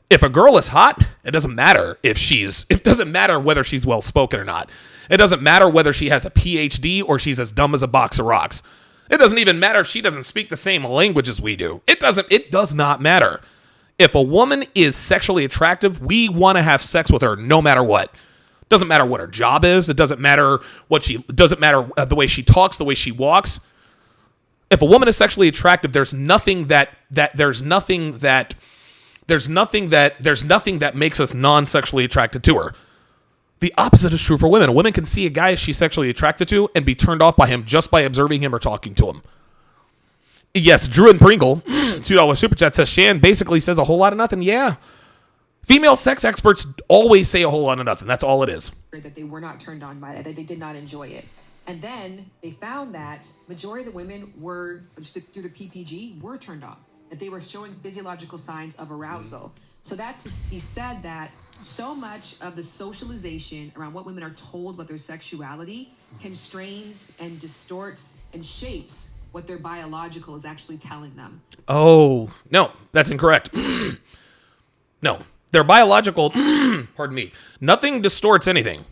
If a girl is hot, it doesn't matter it doesn't matter whether she's well-spoken or not. It doesn't matter whether she has a PhD or she's as dumb as a box of rocks. It doesn't even matter if she doesn't speak the same language as we do. It does not matter. If a woman is sexually attractive, we want to have sex with her no matter what. Doesn't matter what her job is. It doesn't matter the way she talks, the way she walks. If a woman is sexually attractive, there's nothing that makes us non-sexually attracted to her. The opposite is true for women. A woman can see a guy she's sexually attracted to and be turned off by him just by observing him or talking to him. Yes, Drew and Pringle, $2 super chat, says Shan basically says a whole lot of nothing. Yeah. Female sex experts always say a whole lot of nothing. That's all it is. That they were not turned on by it, that they did not enjoy it. And then they found that majority of the women were, through the PPG, were turned on, that they were showing physiological signs of arousal. So that's to be said that so much of the socialization around what women are told about their sexuality constrains and distorts and shapes what their biological is actually telling them. Oh, no, that's incorrect. No, their biological, pardon me, nothing distorts anything.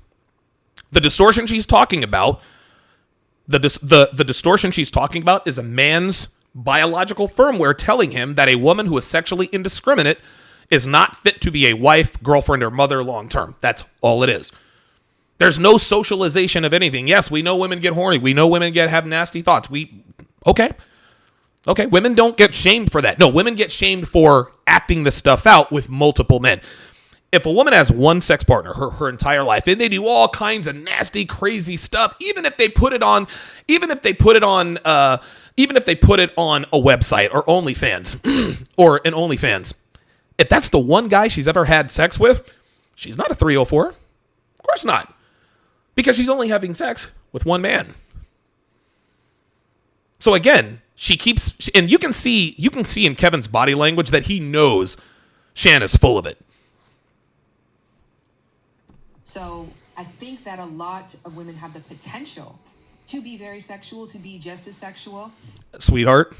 The distortion she's talking about, the distortion she's talking about is a man's biological firmware telling him that a woman who is sexually indiscriminate is not fit to be a wife, girlfriend, or mother long term. That's all it is. There's no socialization of anything. Yes, we know women get horny. We know women have nasty thoughts. Okay, women don't get shamed for that. No, women get shamed for acting this stuff out with multiple men. If a woman has one sex partner her entire life and they do all kinds of nasty, crazy stuff, even if they put it on a website or OnlyFans or an OnlyFans, if that's the one guy she's ever had sex with, she's not a 304. Of course not. Because she's only having sex with one man. So again, she keeps, and you can see in Kevin's body language that he knows Shan is full of it. So I think that a lot of women have the potential to be very sexual, to be just as sexual. Sweetheart,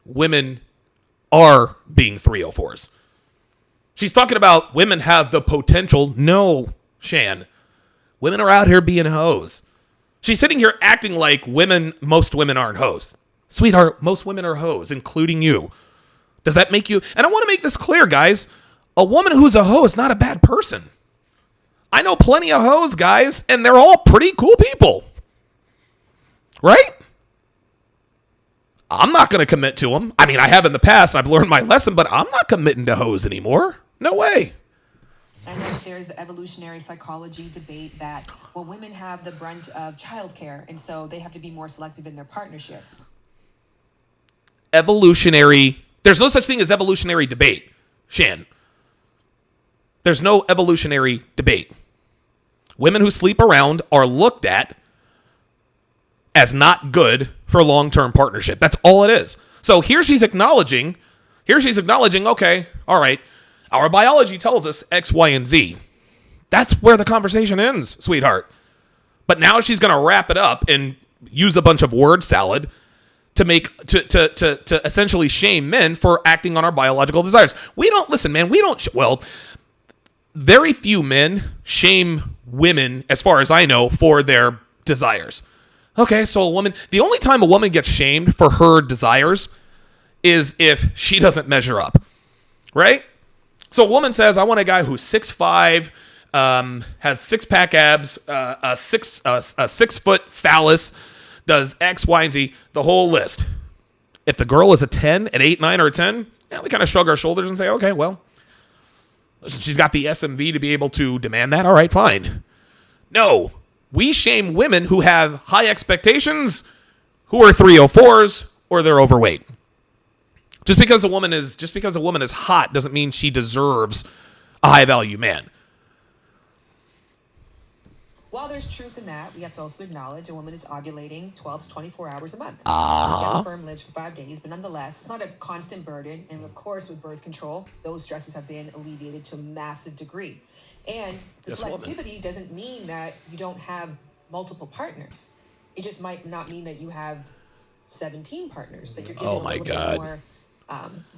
women are being 304s. She's talking about women have the potential. No, Shan. Women are out here being hoes. She's sitting here acting like most women aren't hoes. Sweetheart, most women are hoes, including you. Does that make you... And I want to make this clear, guys. A woman who's a hoe is not a bad person. I know plenty of hoes, guys, and they're all pretty cool people. Right? I'm not going to commit to them. I mean, I have in the past, and I've learned my lesson, but I'm not committing to hoes anymore. No way. And then there's the evolutionary psychology debate that, well, women have the brunt of childcare, and so they have to be more selective in their partnership. Evolutionary. There's no such thing as evolutionary debate, Shan. There's no evolutionary debate. Women who sleep around are looked at as not good for long-term partnership. That's all it is. So here she's acknowledging, okay, all right, our biology tells us X, Y, and Z. That's where the conversation ends, sweetheart. But now she's going to wrap it up and use a bunch of word salad to essentially shame men for acting on our biological desires. Very few men shame women, as far as I know, for their desires. Okay, so the only time a woman gets shamed for her desires is if she doesn't measure up, right? So a woman says, I want a guy who's 6'5", has six-pack abs, a 6-foot phallus, does X, Y, and Z, the whole list. If the girl is a 10, an 8, 9, or a 10, we kind of shrug our shoulders and say, okay, well, she's got the SMV to be able to demand that. All right, fine. No, we shame women who have high expectations, who are 304s, or they're overweight. Just because a woman is hot doesn't mean she deserves a high-value man. While there's truth in that, we have to also acknowledge a woman is ovulating 12 to 24 hours a month. Yes, sperm lives for 5 days, but nonetheless, it's not a constant burden. And of course, with birth control, those stresses have been alleviated to a massive degree. And the selectivity doesn't mean that you don't have multiple partners. It just might not mean that you have 17 partners, that you're giving a little bit more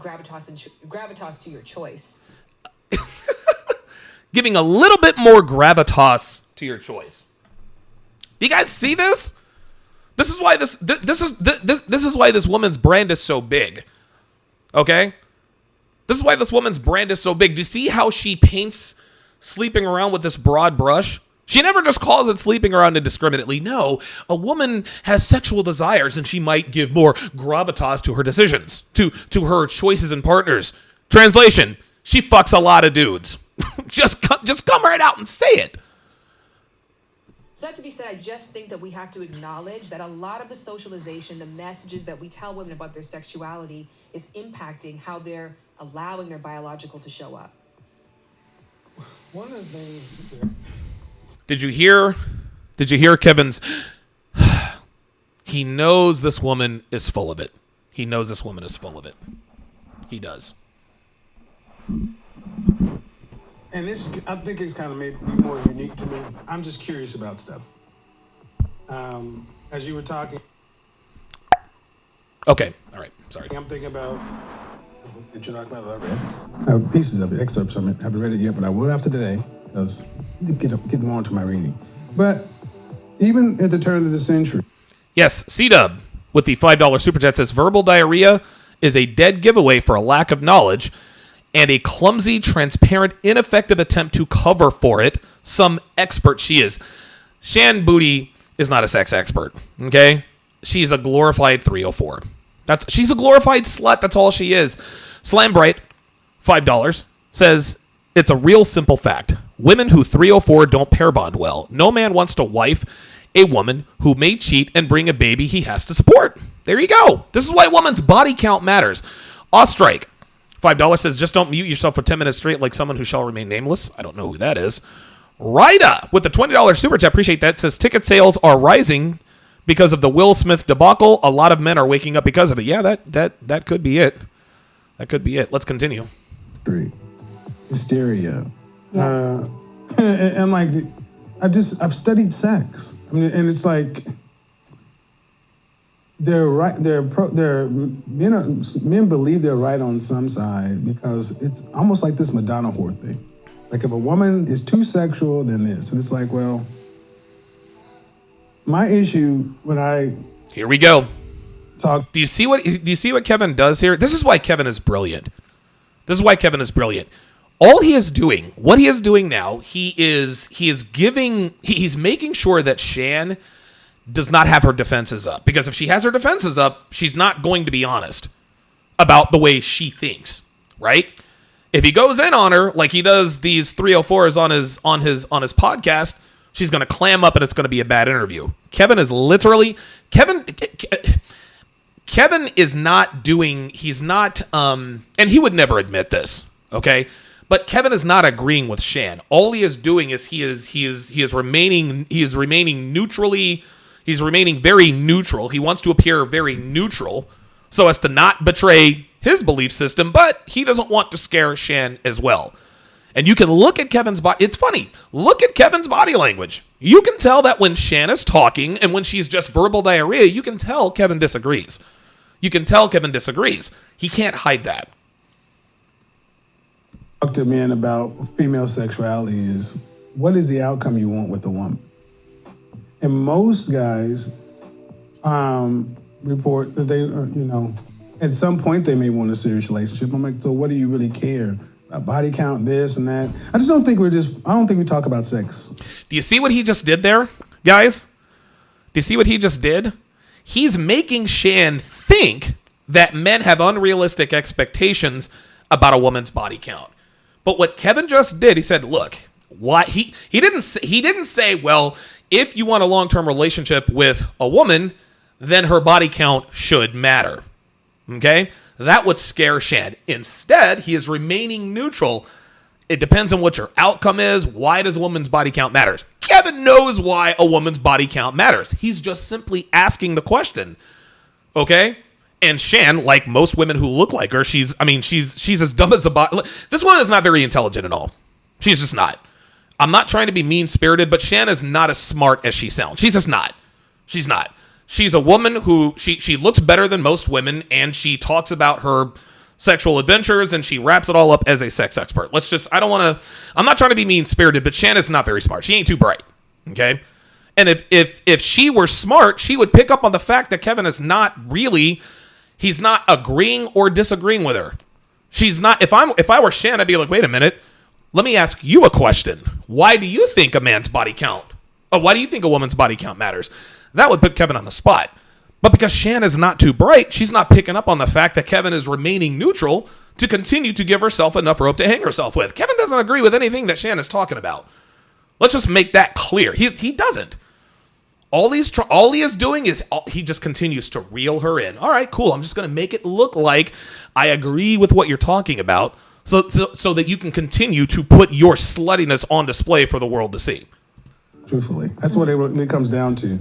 gravitas to your choice. Giving a little bit more gravitas to your choice. Do you guys see this? This is why this is why this woman's brand is so big. Okay? This is why this woman's brand is so big. Do you see how she paints sleeping around with this broad brush? She never just calls it sleeping around indiscriminately. No, a woman has sexual desires and she might give more gravitas to her decisions, to her choices and partners. Translation, she fucks a lot of dudes. just come right out and say it. So that to be said, I just think that we have to acknowledge that a lot of the socialization, the messages that we tell women about their sexuality is impacting how they're allowing their biological to show up. One of the things Did you hear Kevin's? He knows this woman is full of it. He knows this woman is full of it. He does. And this, I think it's kind of maybe more unique to me. I'm just curious about stuff. As you were talking. Okay. All right. Sorry. I'm thinking about the book that you're talking about that I read. I have pieces of it, excerpts from it. I haven't read it yet, but I will after today because I need to get more into my reading. But even at the turn of the century. Yes, C-Dub with the $5 super chat says verbal diarrhea is a dead giveaway for a lack of knowledge and a clumsy, transparent, ineffective attempt to cover for it. Some expert she is. Shan Booty is not a sex expert, okay? She's a glorified 304. She's a glorified slut. That's all she is. Slambright, $5, says, it's a real simple fact. Women who 304 don't pair bond well. No man wants to wife a woman who may cheat and bring a baby he has to support. There you go. This is why a woman's body count matters. Ostrike, $5 says, just don't mute yourself for 10 minutes straight like someone who shall remain nameless. I don't know who that is. Rida with the $20 super chat, appreciate that, says ticket sales are rising because of the Will Smith debacle. A lot of men are waking up because of it. Yeah, that could be it. That could be it. Let's continue. Hysteria. Yes. And like, I've studied sex. I mean, and it's like they're right. Men believe they're right on some side because it's almost like this Madonna whore thing. Like if a woman is too sexual, then this, and it's like, well, my issue when I here we go. Talk. Do you see what Kevin does here? This is why Kevin is brilliant. All he is doing, what he is doing now, he's making sure that Shan does not have her defenses up. Because if she has her defenses up, she's not going to be honest about the way she thinks, right? If he goes in on her like he does these 304s on his podcast, she's going to clam up and it's going to be a bad interview. Kevin is not doing, he's not, and he would never admit this, okay? But Kevin is not agreeing with Shan. All he is doing is he is remaining very neutral. He wants to appear very neutral so as to not betray his belief system, but he doesn't want to scare Shan as well. And you can look at Kevin's body. It's funny. Look at Kevin's body language. You can tell that when Shan is talking and when she's just verbal diarrhea, you can tell Kevin disagrees. He can't hide that. Talk to men about female sexuality is what is the outcome you want with a woman? And most guys report that they are, at some point they may want a serious relationship. I'm like, so what do you really care? Body count, this and that. I don't think we talk about sex. Do you see what he just did there, guys? Do you see what he just did? He's making Shan think that men have unrealistic expectations about a woman's body count. But what Kevin just did, he said, look, why he didn't say, well, if you want a long-term relationship with a woman, then her body count should matter. Okay? That would scare Shan. Instead, he is remaining neutral. It depends on what your outcome is. Why does a woman's body count matter? Kevin knows why a woman's body count matters. He's just simply asking the question. Okay? And Shan, like most women who look like her, she's as dumb as a bot. This woman is not very intelligent at all. She's just not. I'm not trying to be mean-spirited, but Shan is not as smart as she sounds. She's just not. She's not. She's a woman who, she looks better than most women, and she talks about her sexual adventures, and she wraps it all up as a sex expert. I'm not trying to be mean-spirited, but Shan is not very smart. She ain't too bright, okay? And if she were smart, she would pick up on the fact that Kevin is not really, he's not agreeing or disagreeing with her. She's not, if I were Shan, I'd be like, wait a minute, Let me ask you a question. Why do you think a man's body count? Why do you think a woman's body count matters? That would put Kevin on the spot. But because Shan is not too bright, she's not picking up on the fact that Kevin is remaining neutral to continue to give herself enough rope to hang herself with. Kevin doesn't agree with anything that Shan is talking about. Let's just make that clear. He doesn't. All he is doing is he just continues to reel her in. All right, cool. I'm just going to make it look like I agree with what you're talking about so that you can continue to put your sluttiness on display for the world to see. Truthfully. That's what it comes down to.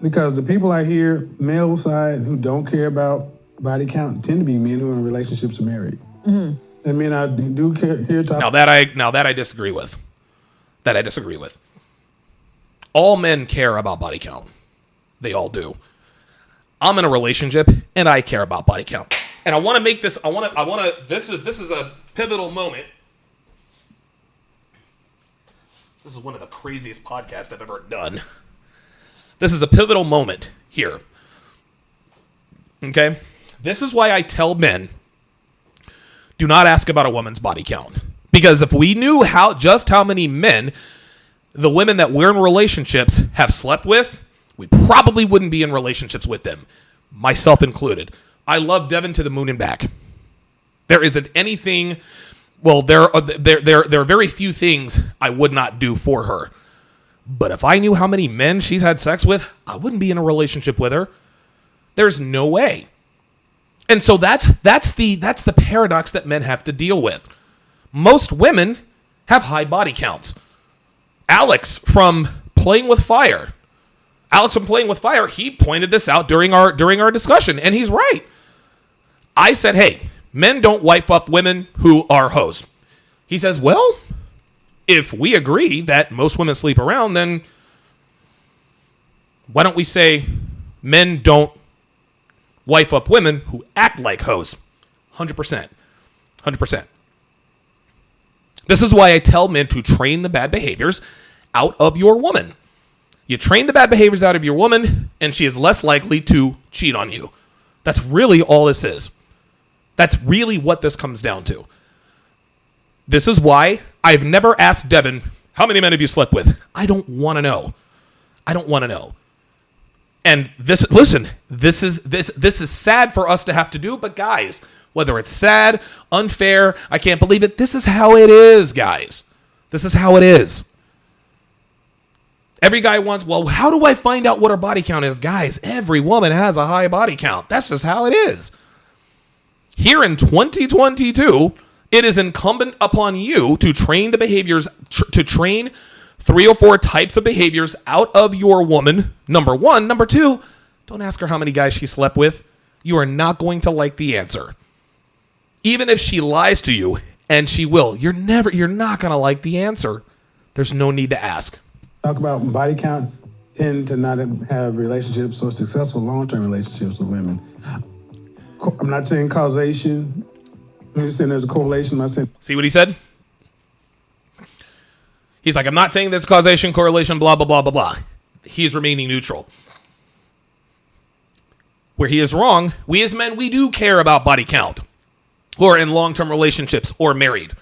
Because the people I hear, male side, who don't care about body count tend to be men who are in relationships and married. Mm-hmm. And men I do hear talk. Now that I disagree with. That I disagree with. All men care about body count. They all do. I'm in a relationship and I care about body count. And I want to make this. This is a pivotal moment. This is one of the craziest podcasts I've ever done. This is a pivotal moment here. Okay? This is why I tell men, do not ask about a woman's body count. Because if we knew just how many men the women that we're in relationships have slept with, we probably wouldn't be in relationships with them, myself included. I love Devin to the moon and back. There isn't anything. Well, there are very few things I would not do for her. But if I knew how many men she's had sex with, I wouldn't be in a relationship with her. There's no way. And so that's the paradox that men have to deal with. Most women have high body counts. Alex from Playing with Fire, he pointed this out during our discussion, and he's right. I said, hey, men don't wife up women who are hoes. He says, well, if we agree that most women sleep around, then why don't we say men don't wife up women who act like hoes? 100%. 100%. This is why I tell men to train the bad behaviors out of your woman. You train the bad behaviors out of your woman, and she is less likely to cheat on you. That's really all this is. That's really what this comes down to. This is why I've never asked Devin, how many men have you slept with? I don't want to know. I don't want to know. And this is sad for us to have to do, but guys, whether it's sad, unfair, I can't believe it, this is how it is, guys. This is how it is. Every guy wants, well, how do I find out what her body count is? Guys, every woman has a high body count. That's just how it is. Here in 2022, it is incumbent upon you to train the behaviors, to train 3 or 4 types of behaviors out of your woman. Number 1. Number 2, don't ask her how many guys she slept with. You are not going to like the answer. Even if she lies to you, and she will, you're not going to like the answer. There's no need to ask. Talk about body count, tend to not have relationships or successful long-term relationships with women. I'm not saying causation. I'm just saying there's a correlation. I'm not saying. See what he said? He's like, I'm not saying there's causation, correlation, blah, blah, blah, blah, blah. He's remaining neutral. Where he is wrong, we as men, we do care about body count, or in long-term relationships, or married.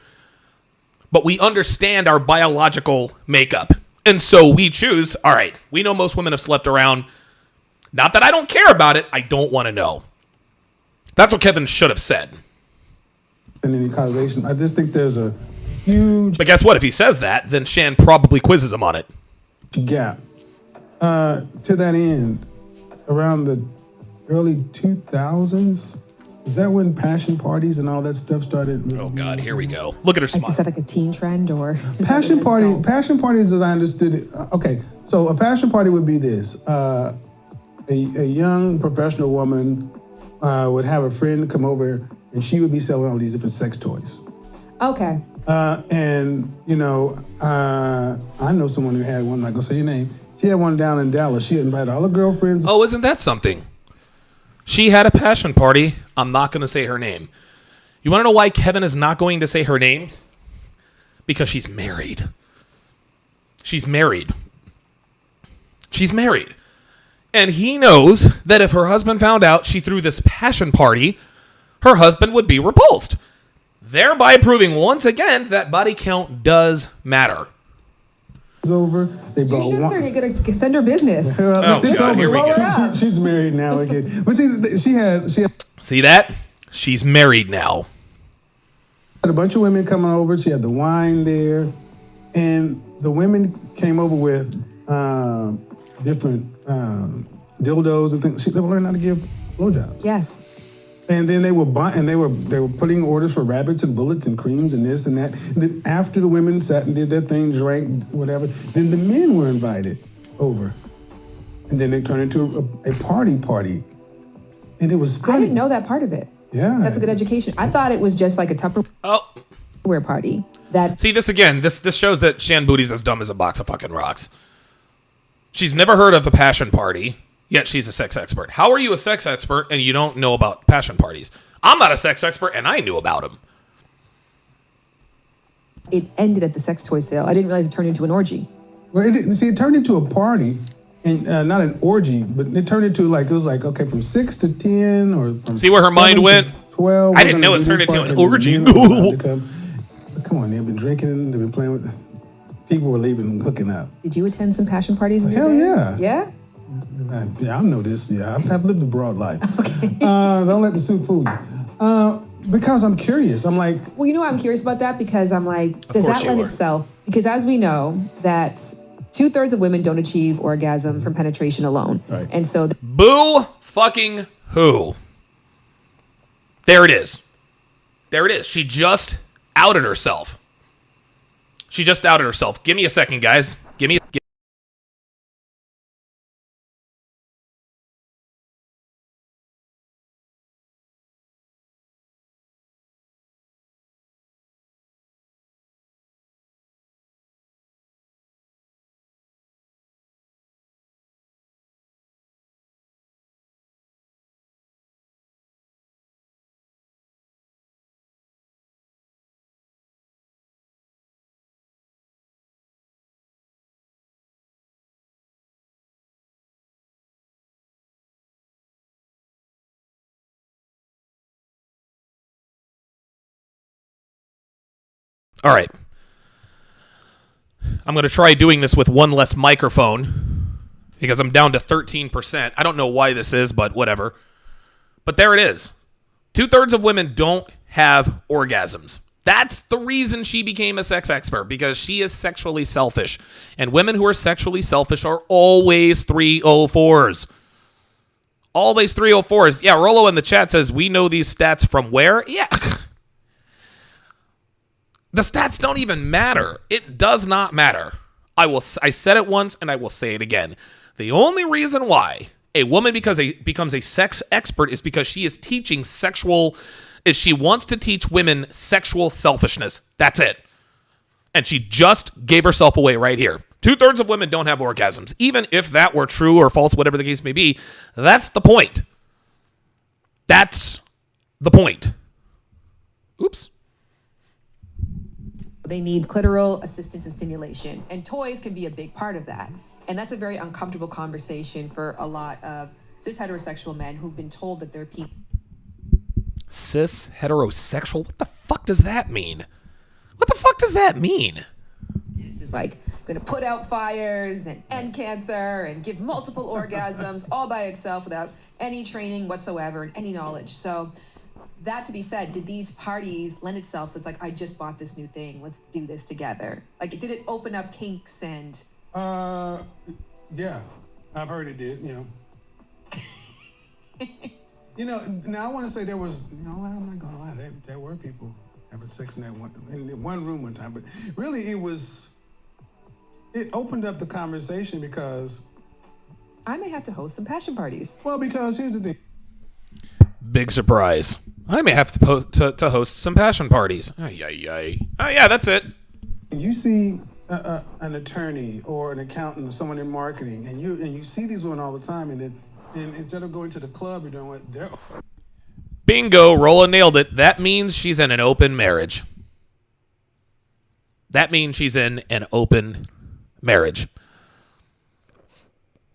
But we understand our biological makeup. And so we choose, all right, we know most women have slept around. Not that I don't care about it, I don't want to know. That's what Kevin should have said. And any causation, I just think there's a huge... But guess what? If he says that, then Shan probably quizzes him on it. Gap. To that end, around the early 2000s, is that when passion parties and all that stuff started? Oh God, here we go. Look at her smile. Is that like a teen trend or? Passion parties, as I understood it. Okay, so a passion party would be this: a young professional woman would have a friend come over, and she would be selling all these different sex toys. Okay. And you know, I know someone who had one. I'm not gonna say your name. She had one down in Dallas. She invited all her girlfriends. Oh, isn't that something? She had a passion party. I'm not going to say her name. You want to know why Kevin is not going to say her name? Because she's married. She's married. She's married. And he knows that if her husband found out she threw this passion party, her husband would be repulsed. thereby proving once again that body count does matter. Over. They You brought should one. say you're gonna send her business. Oh, God, here we go. She's married now again. But see, she had See that? She's married now. a bunch of women coming over. She had the wine there, and the women came over with different dildos and things. They were learning how to give blowjobs. Yes. And then they were they were putting orders for rabbits and bullets and creams and this and that. And then after the women sat and did their thing, drank, whatever, then the men were invited over. And then they turned into a party. And it was funny. I didn't know that part of it. Yeah. That's a good education. I thought it was just like a Oh, Tupperware party. That see this again. This shows that Shan Booty's as dumb as a box of fucking rocks. She's never heard of the passion party, yet she's a sex expert. How are you a sex expert and you don't know about passion parties? I'm not a sex expert and I knew about them. it ended at the sex toy sale. I didn't realize it turned into an orgy. Well, it turned into a party, and not an orgy, but it turned into it was like, okay, from 6 to 10 or from See where her mind 7 to went? 12. I didn't know it turned into an orgy. Come on, they've been drinking, they've been playing with, people were leaving and hooking up. Did you attend some passion parties in your Hell day? yeah. Yeah? Yeah, I know this. Yeah, I've lived a broad life. Okay. Don't let the suit fool you. Because I'm curious. I'm like, Well, you know why I'm curious about that? Because I'm like, does course that you lend are. itself? Because as we know, that 2/3 of women don't achieve orgasm from penetration alone. Right. And so Boo fucking who? There it is. There it is. She just outed herself. She just outed herself. Give me a second, guys. Give me. All right. I'm going to try doing this with one less microphone because I'm down to 13%. I don't know why this is, but whatever. But there it is. 2/3 of women don't have orgasms. That's the reason she became a sex expert, because she is sexually selfish. And women who are sexually selfish are always 304s. Always 304s. Yeah, Rolo in the chat says, we know these stats from where? Yeah. The stats don't even matter. It does not matter. I said it once and I will say it again. The only reason why a woman becomes a sex expert is because she is teaching she wants to teach women sexual selfishness. That's it. And she just gave herself away right here. 2/3 of women don't have orgasms. Even if that were true or false, whatever the case may be, that's the point. That's the point. Oops. they need clitoral assistance and stimulation. And toys can be a big part of that. And that's a very uncomfortable conversation for a lot of cis heterosexual men who've been told that their people. Cis heterosexual? What the fuck does that mean? What the fuck does that mean? This is like going to put out fires and end cancer and give multiple orgasms all by itself without any training whatsoever and any knowledge. So that to be said, did these parties lend itself? So it's like, I just bought this new thing. Let's do this together. Like, did it open up kinks and? Yeah, I've heard it did, Now I want to say there was, I'm not gonna lie, there were people having sex in one room one time, but really it opened up the conversation because I may have to host some passion parties. Well, because here's the thing. Big surprise. I may have to host some passion parties. Ay, ay, ay. Oh, yeah, that's it. You see an attorney or an accountant or someone in marketing, and you see these women all the time, and instead of going to the club, you're doing what they're. Bingo, Rolla nailed it. That means she's in an open marriage. That means she's in an open marriage.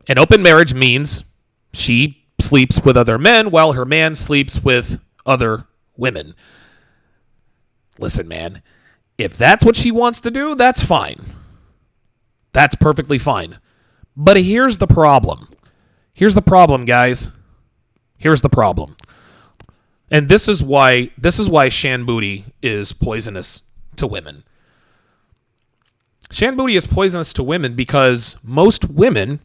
An open marriage means she sleeps with other men while her man sleeps with other women. Listen, man, if that's what she wants to do, that's fine. That's perfectly fine. But here's the problem. Here's the problem, guys. Here's the problem. And this is why Shan Booty is poisonous to women. Shan Booty is poisonous to women because most women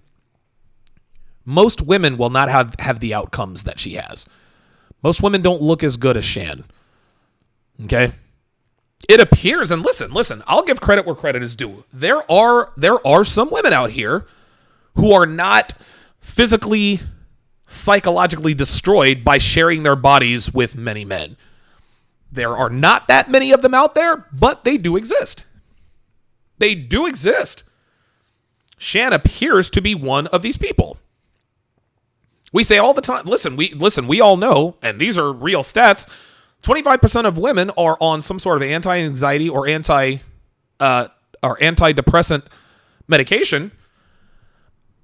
will not have the outcomes that she has. Most women don't look as good as Shan. Okay? It appears, and listen, I'll give credit where credit is due. There are some women out here who are not physically, psychologically destroyed by sharing their bodies with many men. There are not that many of them out there, but they do exist. They do exist. Shan appears to be one of these people. We say all the time, listen, we all know, and these are real stats, 25% of women are on some sort of anti-anxiety or antidepressant medication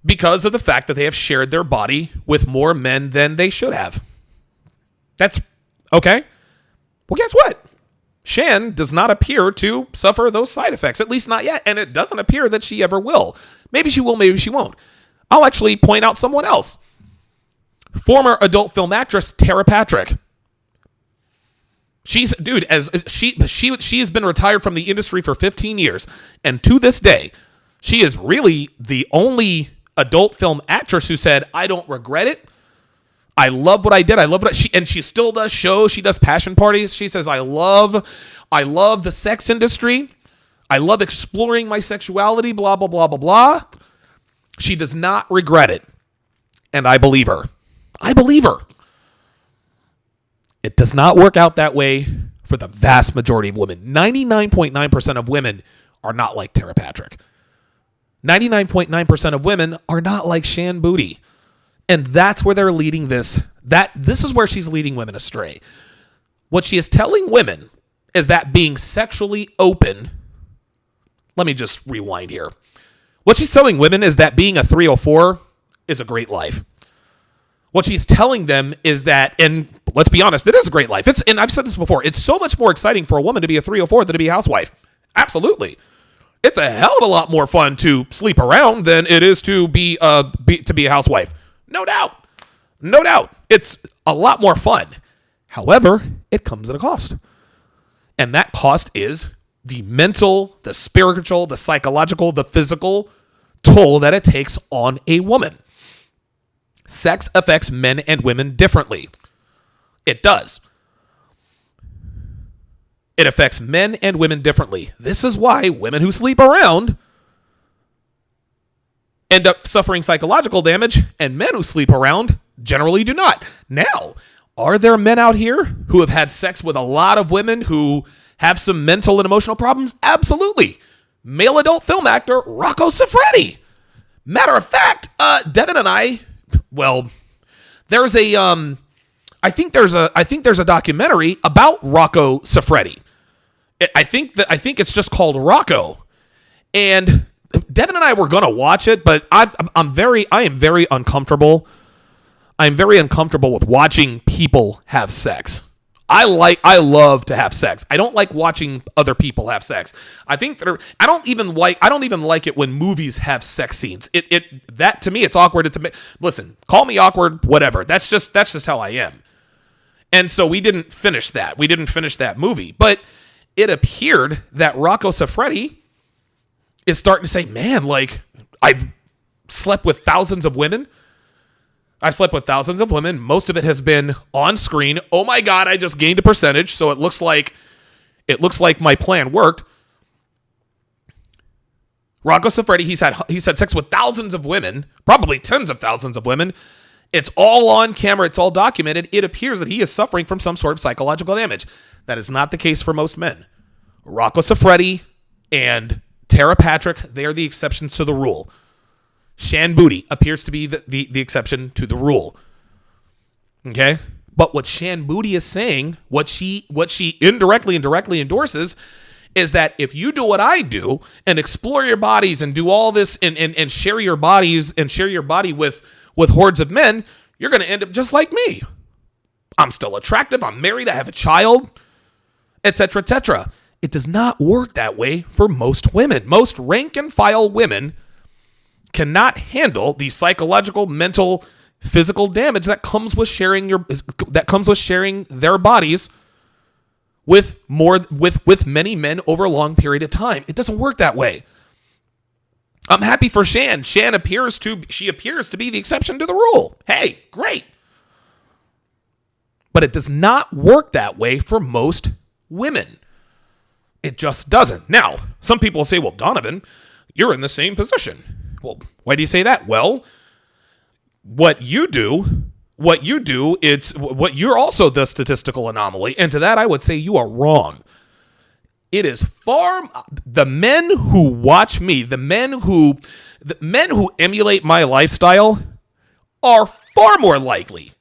because of the fact that they have shared their body with more men than they should have. That's okay. Well, guess what? Shan does not appear to suffer those side effects, at least not yet, and it doesn't appear that she ever will. Maybe she will, maybe she won't. I'll actually point out someone else. Former adult film actress Tara Patrick. She has been retired from the industry for 15 years, and to this day, she is really the only adult film actress who said, "I don't regret it. I love what I did. I love what and she still does shows. She does passion parties. She says, I love the sex industry. I love exploring my sexuality, blah, blah, blah, blah, blah." She does not regret it. And I believe her. It does not work out that way for the vast majority of women. 99.9% of women are not like Tara Patrick. 99.9% of women are not like Shan Booty. And that's where they're leading this. This is where she's leading women astray. What she is telling women is that being sexually open. Let me just rewind here. What she's telling women is that being a 304 is a great life. What she's telling them is that, and let's be honest, it is a great life. And I've said this before, it's so much more exciting for a woman to be a 304 than to be a housewife. Absolutely. It's a hell of a lot more fun to sleep around than it is to be a housewife. No doubt. It's a lot more fun. However, it comes at a cost. And that cost is the mental, the spiritual, the psychological, the physical toll that it takes on a woman. Sex affects men and women differently. It does. It affects men and women differently. This is why women who sleep around end up suffering psychological damage, and men who sleep around generally do not. Now, are there men out here who have had sex with a lot of women who have some mental and emotional problems? Absolutely. Male adult film actor Rocco Siffredi. Matter of fact, Devin and I, well, there's a I think there's a documentary about Rocco Siffredi. I think it's just called Rocco. And Devin and I were gonna watch it, but I am very uncomfortable. I'm very uncomfortable with watching people have sex. I love to have sex. I don't like watching other people have sex. I don't even like it when movies have sex scenes. That to me it's awkward. Listen, call me awkward, whatever. That's just how I am. And so we didn't finish that. We didn't finish that movie, but it appeared that Rocco Siffredi is starting to say, man, like, I've slept with thousands of women. Most of it has been on screen. Oh my God, I just gained a percentage, so it looks like my plan worked. Rocco Siffredi, he's had sex with thousands of women, probably tens of thousands of women. It's all on camera. It's all documented. It appears that he is suffering from some sort of psychological damage. That is not the case for most men. Rocco Siffredi and Tara Patrick, they are the exceptions to the rule. Shan Booty appears to be the exception to the rule. Okay? But what Shan Booty is saying, what she indirectly and directly endorses, is that if you do what I do and explore your bodies and do all this and share your bodies and share your body with hordes of men, you're going to end up just like me. I'm still attractive. I'm married. I have a child. etc., etc. It does not work that way for most women. Most rank and file women cannot handle the psychological, mental, physical damage that comes with sharing their bodies with many men over a long period of time. It doesn't work that way. I'm happy for Shan. Shan appears to be the exception to the rule. Hey, great. But it does not work that way for most women. It just doesn't. Now, some people will say, well, Donovan, you're in the same position. Well, why do you say that? Well, what you do, you're also the statistical anomaly. And to that, I would say you are wrong. It is the men who watch me, the men who emulate my lifestyle are far more likely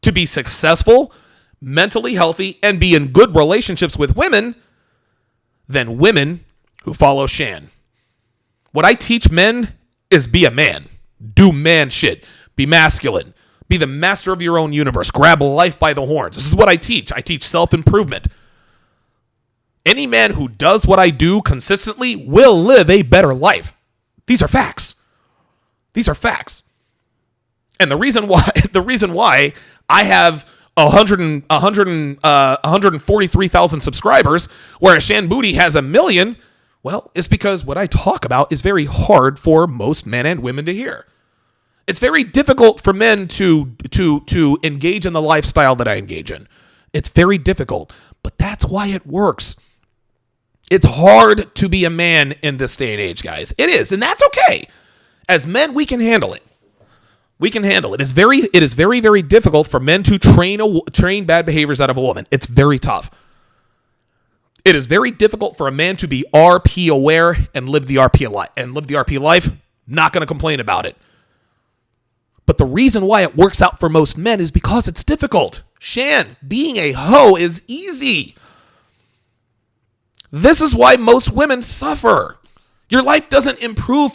to be successful, mentally healthy, and be in good relationships with women than women who follow Shan. What I teach men is be a man. Do man shit. Be masculine. Be the master of your own universe. Grab life by the horns. This is what I teach. I teach self-improvement. Any man who does what I do consistently will live a better life. These are facts. These are facts. And the reason why I have 143,000 subscribers, whereas Shan Booty has 1 million, well, it's because what I talk about is very hard for most men and women to hear. It's very difficult for men to engage in the lifestyle that I engage in. It's very difficult, but that's why it works. It's hard to be a man in this day and age, guys. It is, and that's okay. As men, we can handle it. We can handle it. It is very, very difficult for men to train bad behaviors out of a woman. It's very tough. It is very difficult for a man to be RP aware and live the RP life. Not going to complain about it. But the reason why it works out for most men is because it's difficult. Shan, being a hoe is easy. This is why most women suffer. Your life does not improve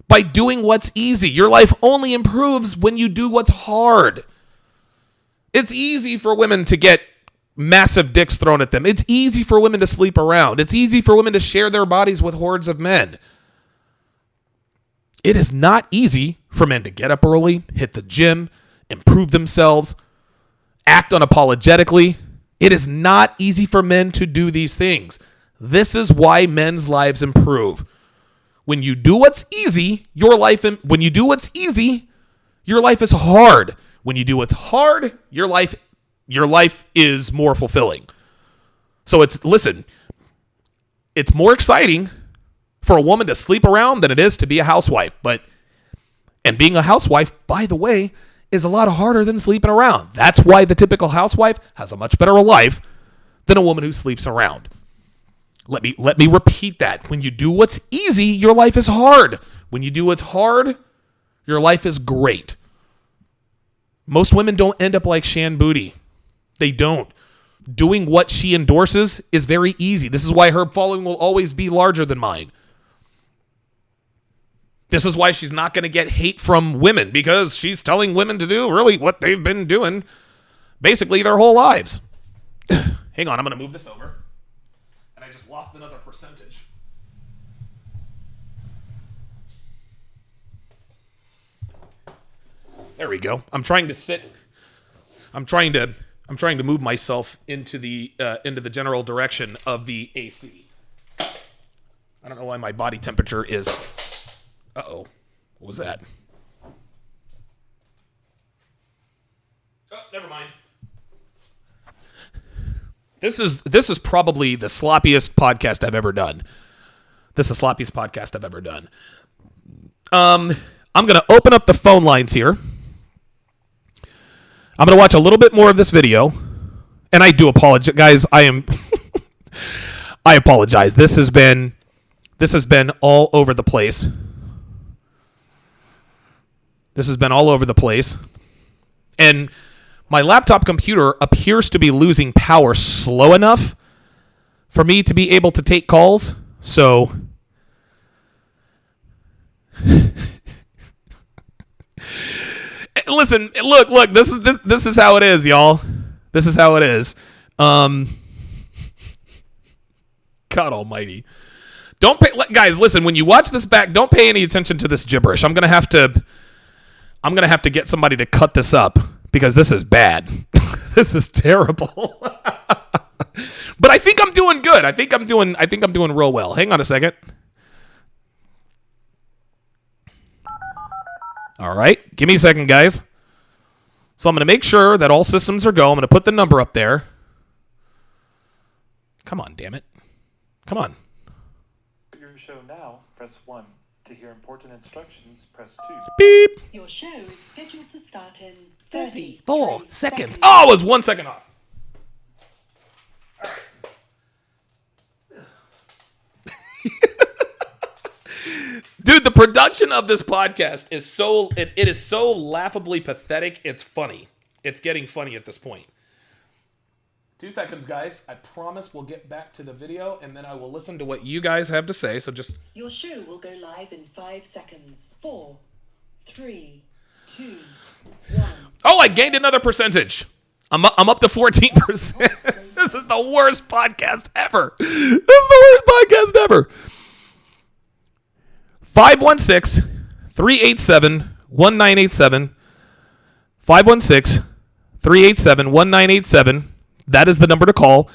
by doing what's easy. Your life only improves when you do what's hard. It's easy for women to get massive dicks thrown at them. It's easy for women to sleep around. It's easy for women to share their bodies with hordes of men. It is not easy for men to get up early, hit the gym, improve themselves, act unapologetically. It is not easy for men to do these things. This is why men's lives improve. When you do what's easy, your life is hard. When you do what's hard, your life is more fulfilling. So it's more exciting for a woman to sleep around than it is to be a housewife. And being a housewife, by the way, is a lot harder than sleeping around. That's why the typical housewife has a much better life than a woman who sleeps around. Let me repeat that. When you do what's easy, your life is hard. When you do what's hard, your life is great. Most women don't end up like Shan Booty. They don't. Doing what she endorses is very easy. This is why her following will always be larger than mine. This is why she's not going to get hate from women, because she's telling women to do really what they've been doing basically their whole lives. Hang on, I'm going to move this over. And I just lost another percentage. There we go. I'm trying to move myself into the general direction of the AC. I don't know why my body temperature is. Uh-oh. What was that? Oh, never mind. This is probably the sloppiest podcast I've ever done. I'm going to open up the phone lines here. I'm going to watch a little bit more of this video. And I do apologize, guys. I apologize. This has been all over the place. And my laptop computer appears to be losing power slow enough for me to be able to take calls. So listen, look, this is how it is, y'all. This is how it is. God almighty. Don't pay, guys, listen, when you watch this back, don't pay any attention to this gibberish. I'm going to have to get somebody to cut this up because this is bad. This is terrible. But I think I'm doing good. I think I'm doing real well. Hang on a second. All right. Give me a second, guys. So I'm going to make sure that all systems are go. I'm going to put the number up there. Come on, damn it. Come on. Your show now, press 1. To hear important instructions, press 2. Beep. Your show is scheduled to start in 34 seconds. Oh, it was 1 second off. All right. Dude, the production of this podcast is it is so laughably pathetic. It's funny. It's getting funny at this point. 2 seconds, guys. I promise we'll get back to the video, and then I will listen to what you guys have to say. So just... Your show will go live in 5 seconds. 4, 3, 2, 1. Oh, I gained another percentage. I'm up to 14%. This is the worst podcast ever. 516-387-1987. 516-387-1987. That is the number to call.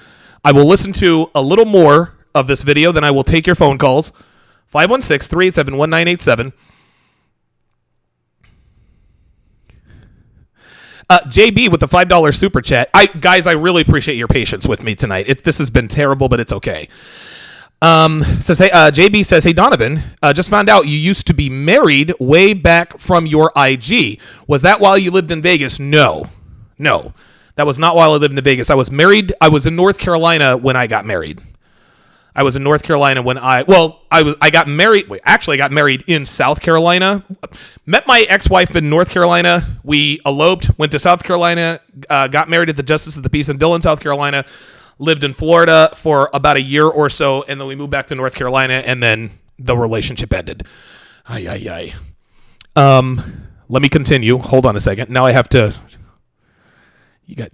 I will listen to a little more of this video, then I will take your phone calls. 516-387-1987. JB with the $5 super chat. Guys, I really appreciate your patience with me tonight. This has been terrible, but it's okay. JB says, hey, Donovan, just found out you used to be married way back from your IG. Was that while you lived in Vegas? No. That was not while I lived in Vegas. I was married. I was in North Carolina when I got married. I was in North Carolina when I got married. Wait, actually, I got married in South Carolina. Met my ex-wife in North Carolina. We eloped, went to South Carolina, got married at the Justice of the Peace in Dillon, South Carolina, lived in Florida for about a year or so, and then we moved back to North Carolina, and then the relationship ended. Let me continue. Hold on a second. Now I have to...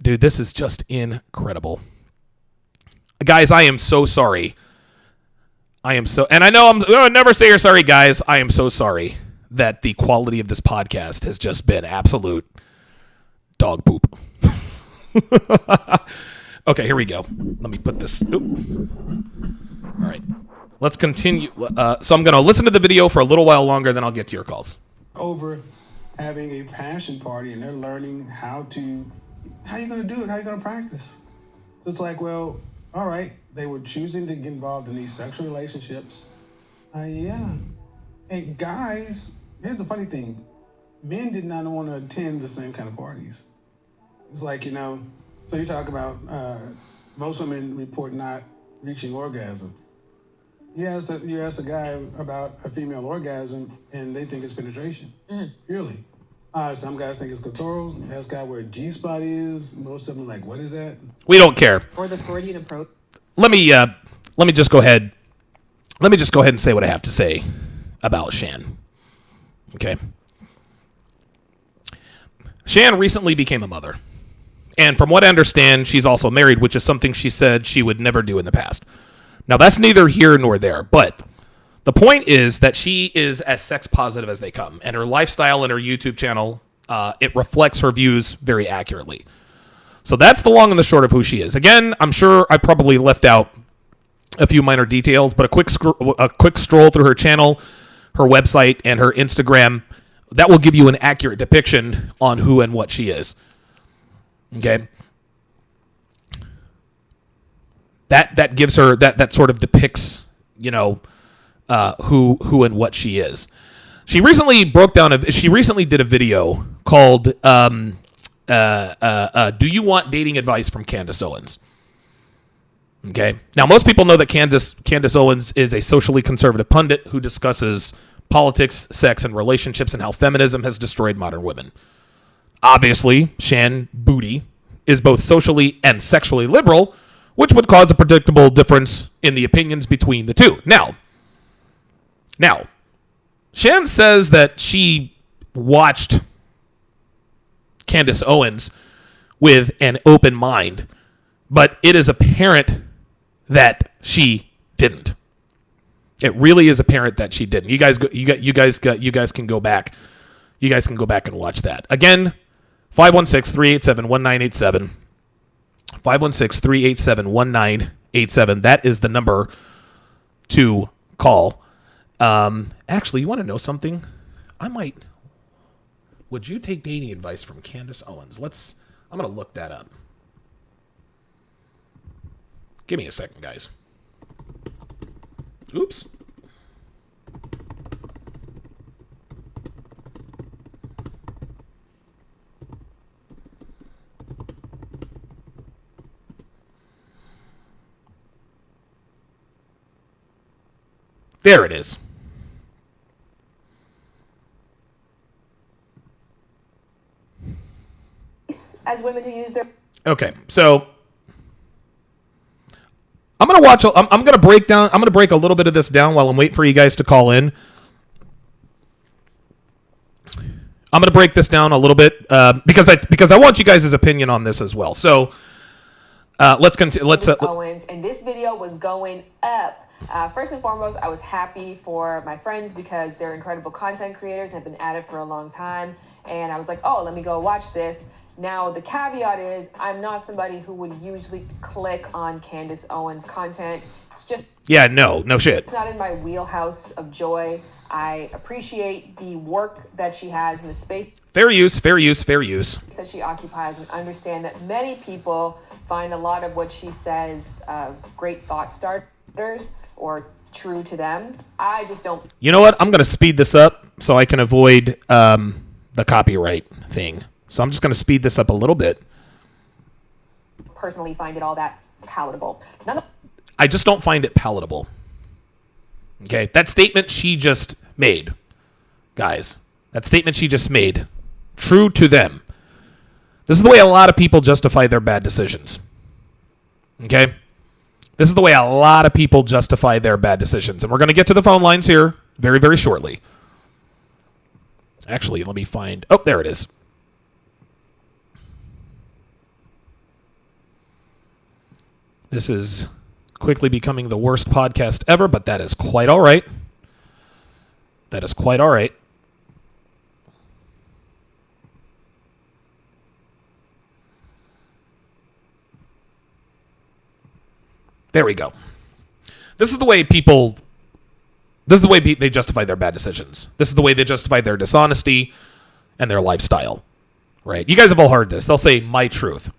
Dude, this is just incredible. Guys, I am so sorry. And I know I'm never say you're sorry, guys. I am so sorry that the quality of this podcast has just been absolute dog poop. Okay, here we go. Let me put this. Oop. All right. Let's continue. So I'm going to listen to the video for a little while longer, then I'll get to your calls. Over having a passion party, and they're learning how you going to do it, how you going to practice. So it's like, well, all right, they were choosing to get involved in these sexual relationships. Yeah. And guys, here's the funny thing. Men did not want to attend the same kind of parties. It's like, so you talk about most women report not reaching orgasm. You ask a guy about a female orgasm, and they think it's penetration. Really. Some guys think it's clitoral. Ask guy where G-spot is. Most of them are like, what is that? We don't care. Or the Freudian approach. Let me just go ahead and say what I have to say about Shan. Okay. Shan recently became a mother. And from what I understand, she's also married, which is something she said she would never do in the past. Now, that's neither here nor there, but the point is that she is as sex positive as they come, and her lifestyle and her YouTube channel, it reflects her views very accurately. So that's the long and the short of who she is. Again, I'm sure I probably left out a few minor details, but a quick stroll through her channel, her website, and her Instagram, that will give you an accurate depiction on who and what she is. Okay? That gives her, that sort of depicts, who and what she is. She recently did a video called Do You Want Dating Advice from Candace Owens? Okay. Now, most people know that Candace Owens is a socially conservative pundit who discusses politics, sex, and relationships and how feminism has destroyed modern women. Obviously, Shan Booty is both socially and sexually liberal, which would cause a predictable difference in the opinions between the two. Now, Shan says that she watched Candace Owens with an open mind, but it is apparent that she didn't. It really is apparent that she didn't. You guys can go back. You guys can go back and watch that. Again, 516-387-1987. 516-387-1987. That is the number to call. Actually, you want to know something? Would you take dating advice from Candace Owens? I'm going to look that up. Give me a second, guys. Oops. There it is. As women who use their... Okay, so I'm gonna break a little bit of this down while I'm waiting for you guys to call in. I'm gonna break this down a little bit because I want you guys' opinion on this as well. So let's continue. Owens, and this video was going up. First and foremost, I was happy for my friends because they're incredible content creators and have been at it for a long time. And I was like, oh, let me go watch this. Now, the caveat is I'm not somebody who would usually click on Candace Owens' content. It's just... Yeah, no shit. It's not in my wheelhouse of joy. I appreciate the work that she has in the space. Fair use. That she occupies, and understand that many people find a lot of what she says great thought starters or true to them. I just don't. You know what? I'm going to speed this up so I can avoid the copyright thing. So I'm just going to speed this up a little bit. Personally find it all that palatable. I just don't find it palatable. Okay? That statement she just made, guys, true to them. This is the way a lot of people justify their bad decisions. Okay? This is the way a lot of people justify their bad decisions. And we're going to get to the phone lines here very, very shortly. Actually, let me find... Oh, there it is. This is quickly becoming the worst podcast ever, but that is quite all right. There we go. This is the way they justify their bad decisions. This is the way they justify their dishonesty and their lifestyle. Right? You guys have all heard this. They'll say, my truth.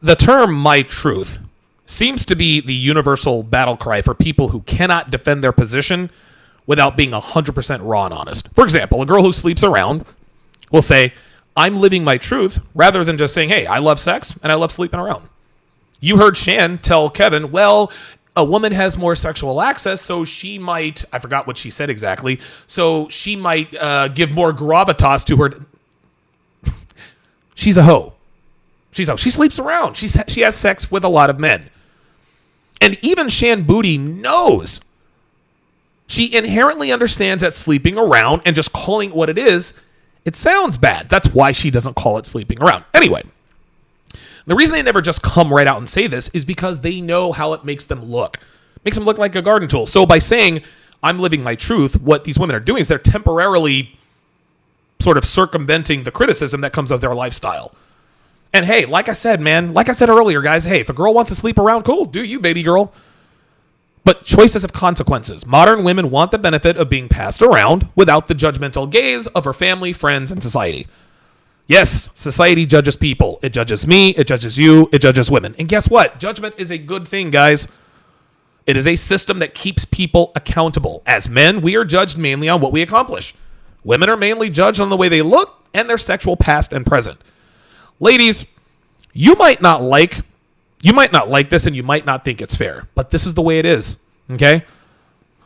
The term my truth seems to be the universal battle cry for people who cannot defend their position without being 100% raw and honest. For example, a girl who sleeps around will say, I'm living my truth, rather than just saying, hey, I love sex and I love sleeping around. You heard Shan tell Kevin, well, a woman has more sexual access, so she might, I forgot what she said exactly, so she might give more gravitas to her. She's a hoe. She sleeps around. She has sex with a lot of men. And even Shan Booty knows. She inherently understands that sleeping around and just calling it what it is, it sounds bad. That's why she doesn't call it sleeping around. Anyway, the reason they never just come right out and say this is because they know how it makes them look. It makes them look like a garden tool. So by saying, I'm living my truth, what these women are doing is they're temporarily sort of circumventing the criticism that comes of their lifestyle. And hey, like I said earlier, guys, hey, if a girl wants to sleep around, cool, do you, baby girl. But choices have consequences. Modern women want the benefit of being passed around without the judgmental gaze of her family, friends, and society. Yes, society judges people. It judges me, it judges you, it judges women. And guess what? Judgment is a good thing, guys. It is a system that keeps people accountable. As men, we are judged mainly on what we accomplish. Women are mainly judged on the way they look and their sexual past and present. Ladies, you might not like this and you might not think it's fair, but this is the way it is, okay?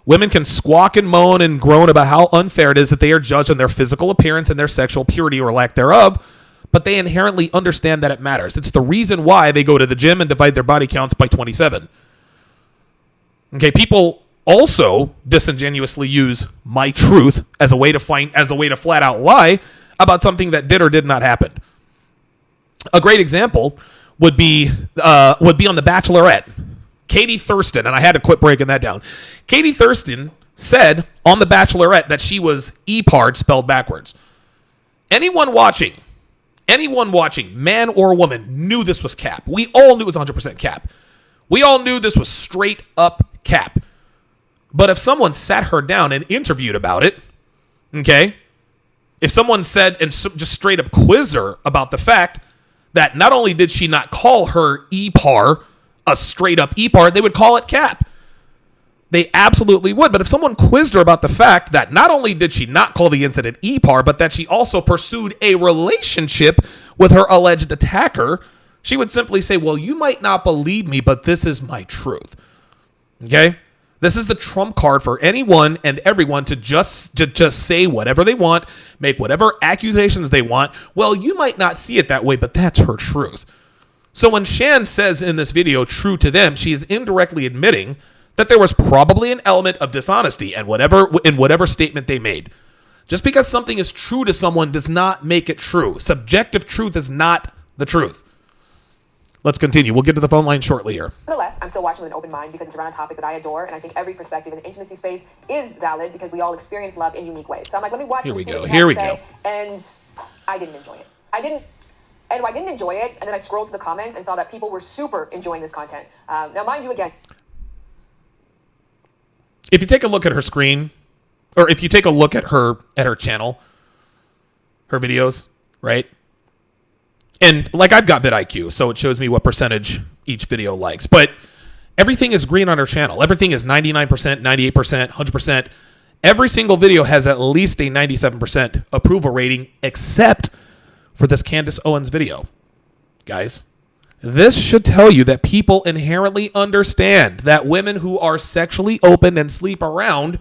Women can squawk and moan and groan about how unfair it is that they are judged on their physical appearance and their sexual purity or lack thereof, but they inherently understand that it matters. It's the reason why they go to the gym and divide their body counts by 27. Okay, people also disingenuously use my truth as a way to flat out lie about something that did or did not happen. A great example would be on The Bachelorette. Katie Thurston, and I had to quit breaking that down. Katie Thurston said on The Bachelorette that she was E-Part spelled backwards. Anyone watching, man or woman, knew this was cap. We all knew it was 100% cap. We all knew this was straight up cap. But if someone sat her down and interviewed about it, okay, if someone said and just straight up quizzed her about the fact that not only did she not call her E-Par a straight up E-Par, they would call it cap. They absolutely would. But if someone quizzed her about the fact that not only did she not call the incident E-Par, but that she also pursued a relationship with her alleged attacker, she would simply say, well, you might not believe me, but this is my truth. Okay? This is the trump card for anyone and everyone to just say whatever they want, make whatever accusations they want. Well, you might not see it that way, but that's her truth. So when Shan says in this video, true to them, she is indirectly admitting that there was probably an element of dishonesty in whatever statement they made. Just because something is true to someone does not make it true. Subjective truth is not the truth. Let's continue. We'll get to the phone line shortly here. Nonetheless, I'm still watching with an open mind because it's around a topic that I adore, and I think every perspective in the intimacy space is valid because we all experience love in unique ways. So I'm like, let me watch. Here we go. And I didn't enjoy it. I didn't enjoy it, and then I scrolled to the comments and saw that people were super enjoying this content. Now, mind you, again, if you take a look at her screen, or if you take a look at her channel, her videos, right? And like I've got vidIQ, so it shows me what percentage each video likes. But everything is green on her channel. Everything is 99%, 98%, 100%. Every single video has at least a 97% approval rating, except for this Candace Owens video. Guys, this should tell you that people inherently understand that women who are sexually open and sleep around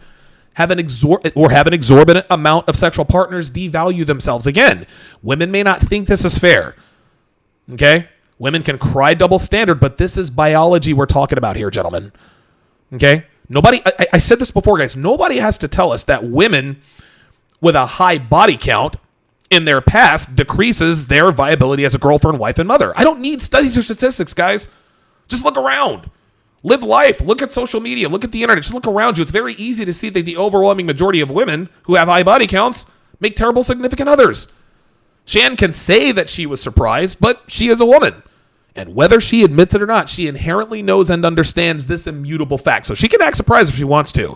have an exorbitant amount of sexual partners devalue themselves. Again, women may not think this is fair. Okay? Women can cry double standard, but this is biology we're talking about here, gentlemen. Okay? I said this before, guys. Nobody has to tell us that women with a high body count in their past decreases their viability as a girlfriend, wife, and mother. I don't need studies or statistics, guys. Just look around. Live life. Look at social media. Look at the internet. Just look around you. It's very easy to see that the overwhelming majority of women who have high body counts make terrible significant others. Shan can say that she was surprised, but she is a woman. And whether she admits it or not, she inherently knows and understands this immutable fact. So she can act surprised if she wants to.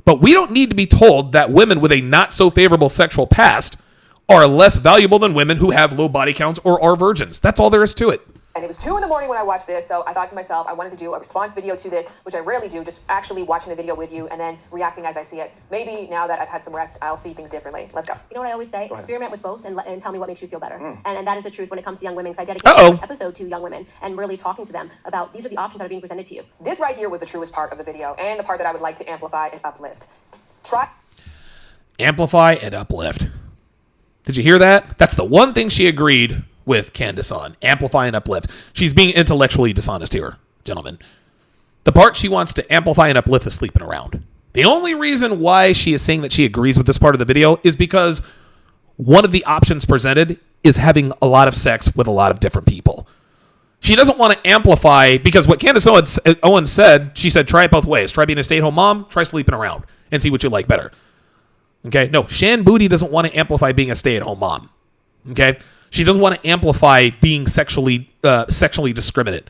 But we don't need to be told that women with a not so favorable sexual past are less valuable than women who have low body counts or are virgins. That's all there is to it. And it was 2 a.m. when I watched this, so I thought to myself, I wanted to do a response video to this, which I rarely do, just actually watching the video with you and then reacting as I see it. Maybe now that I've had some rest, I'll see things differently. Let's go. You know what I always say? Experiment with both and tell me what makes you feel better. And that is the truth when it comes to young women, because I dedicated this episode to young women and really talking to them about these are the options that are being presented to you. This right here was the truest part of the video and the part that I would like to amplify and uplift. Amplify and uplift. Did you hear that? That's the one thing she agreed with Candace on. Amplify and uplift. She's being intellectually dishonest here, gentlemen. The part she wants to amplify and uplift is sleeping around. The only reason why she is saying that she agrees with this part of the video is because one of the options presented is having a lot of sex with a lot of different people. She doesn't want to amplify, because what Candace Owens said, she said, try it both ways. Try being a stay-at-home mom, try sleeping around, and see what you like better. Okay? No, Shan Booty doesn't want to amplify being a stay-at-home mom. Okay? She doesn't want to amplify being sexually discriminate,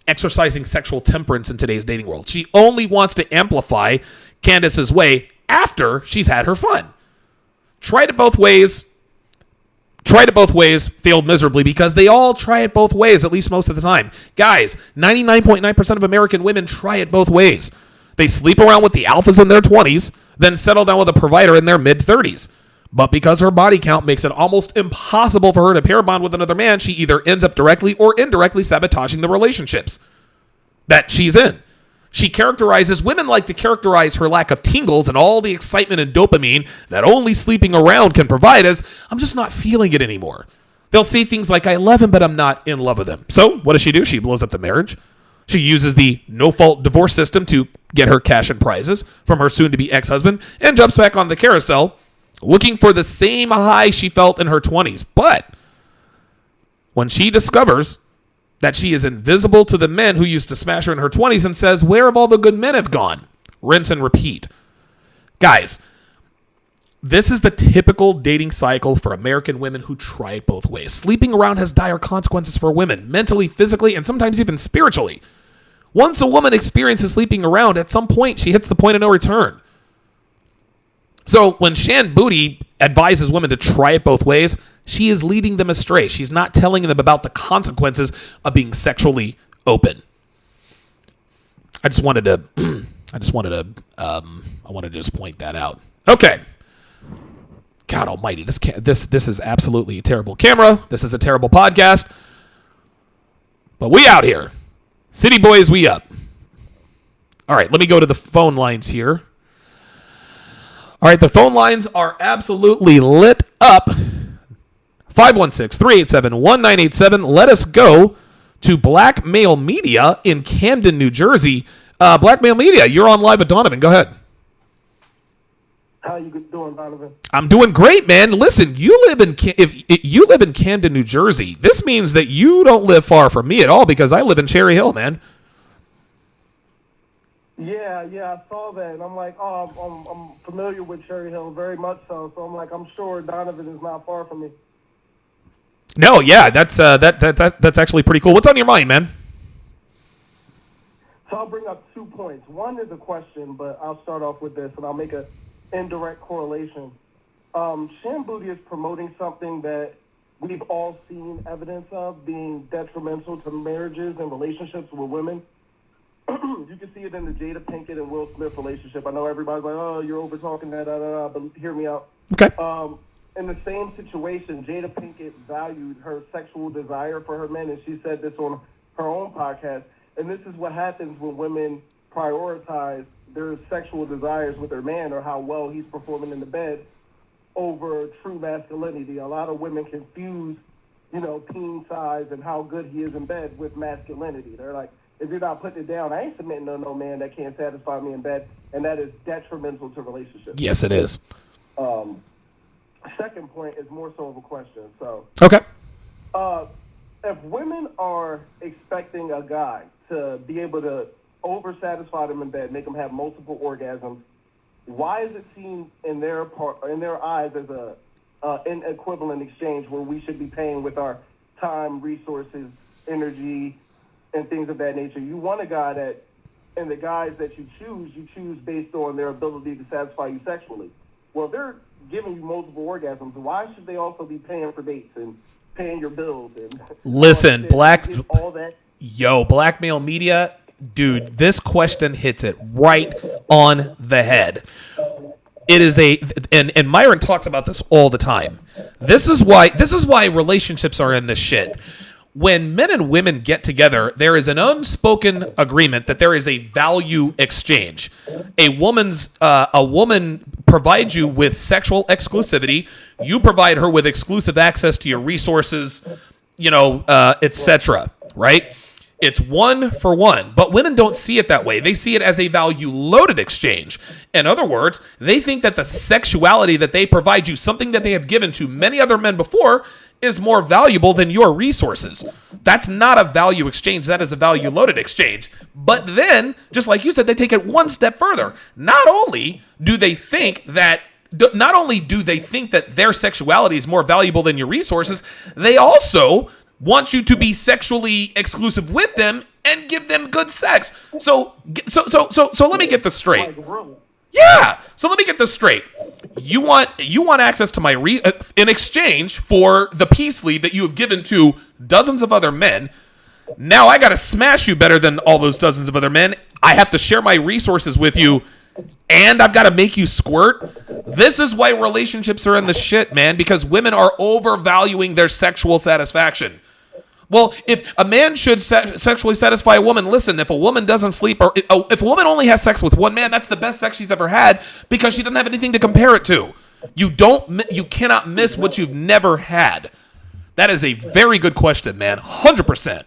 exercising sexual temperance in today's dating world. She only wants to amplify Candace's way after she's had her fun. Tried it both ways, failed miserably, because they all try it both ways, at least most of the time. Guys, 99.9% of American women try it both ways. They sleep around with the alphas in their 20s, then settle down with a provider in their mid-30s. But because her body count makes it almost impossible for her to pair bond with another man, she either ends up directly or indirectly sabotaging the relationships that she's in. Women like to characterize her lack of tingles and all the excitement and dopamine that only sleeping around can provide as, I'm just not feeling it anymore. They'll say things like, I love him, but I'm not in love with him. So what does she do? She blows up the marriage. She uses the no-fault divorce system to get her cash and prizes from her soon-to-be ex-husband and jumps back on the carousel looking for the same high she felt in her 20s. But when she discovers that she is invisible to the men who used to smash her in her 20s and says, where have all the good men have gone? Rinse and repeat. Guys, this is the typical dating cycle for American women who try it both ways. Sleeping around has dire consequences for women, mentally, physically, and sometimes even spiritually. Once a woman experiences sleeping around, at some point, she hits the point of no return. So when Shan Boody advises women to try it both ways, she is leading them astray. She's not telling them about the consequences of being sexually open. I wanted to just point that out. Okay. God almighty, this is absolutely a terrible camera. This is a terrible podcast. But we out here. City boys, we up. All right, let me go to the phone lines here. All right, the phone lines are absolutely lit up. 516-387-1987. Let us go to Black Male Media in Camden, New Jersey. Black Male Media, you're on live with Donovan. Go ahead. How you doing, Donovan? I'm doing great, man. Listen, you live in Camden, New Jersey. This means that you don't live far from me at all because I live in Cherry Hill, man. Yeah, I saw that, and I'm like, I'm familiar with Cherry Hill very much so. So I'm like, I'm sure Donovan is not far from me. No, yeah, that's actually pretty cool. What's on your mind, man? So I'll bring up 2 points. One is a question, but I'll start off with this, and I'll make a indirect correlation. Shan Boody is promoting something that we've all seen evidence of being detrimental to marriages and relationships with women. You can see it in the Jada Pinkett and Will Smith relationship. I know everybody's like, oh, you're over talking that, but hear me out. Okay. In the same situation, Jada Pinkett valued her sexual desire for her men, and she said this on her own podcast. And this is what happens when women prioritize their sexual desires with their man or how well he's performing in the bed over true masculinity. A lot of women confuse, peen size and how good he is in bed with masculinity. They're like, if you're not putting it down, I ain't submitting to no man that can't satisfy me in bed, and that is detrimental to relationships. Yes, it is. Second point is more so of a question. So, okay. If women are expecting a guy to be able to over-satisfy them in bed, make them have multiple orgasms, why is it seen in their eyes as an equivalent exchange where we should be paying with our time, resources, energy, and things of that nature? You want a guy that, and the guys that you choose based on their ability to satisfy you sexually. Well, they're giving you multiple orgasms. Why should they also be paying for dates and paying your bills? And listen, Black Male Media, dude, this question hits it right on the head. It is and Myron talks about this all the time. This is why relationships are in this shit. When men and women get together, there is an unspoken agreement that there is a value exchange. A woman provides you with sexual exclusivity. You provide her with exclusive access to your resources, etc. Right? It's one for one. But women don't see it that way. They see it as a value-loaded exchange. In other words, they think that the sexuality that they provide you, something that they have given to many other men before, is more valuable than your resources. That's not a value exchange. That is a value-loaded exchange. But then, just like you said, they take it one step further. Not only do they think that their sexuality is more valuable than your resources, they also want you to be sexually exclusive with them and give them good sex. So let me get this straight. Yeah. So let me get this straight. You want access to my in exchange for the peace leave that you have given to dozens of other men. Now I got to smash you better than all those dozens of other men. I have to share my resources with you, and I've got to make you squirt. This is why relationships are in the shit, man, because women are overvaluing their sexual satisfaction. Well, if a man should sexually satisfy a woman, listen, if a woman doesn't sleep, or if a woman only has sex with one man, that's the best sex she's ever had because she doesn't have anything to compare it to. You cannot miss what you've never had. That is a very good question, man. 100%.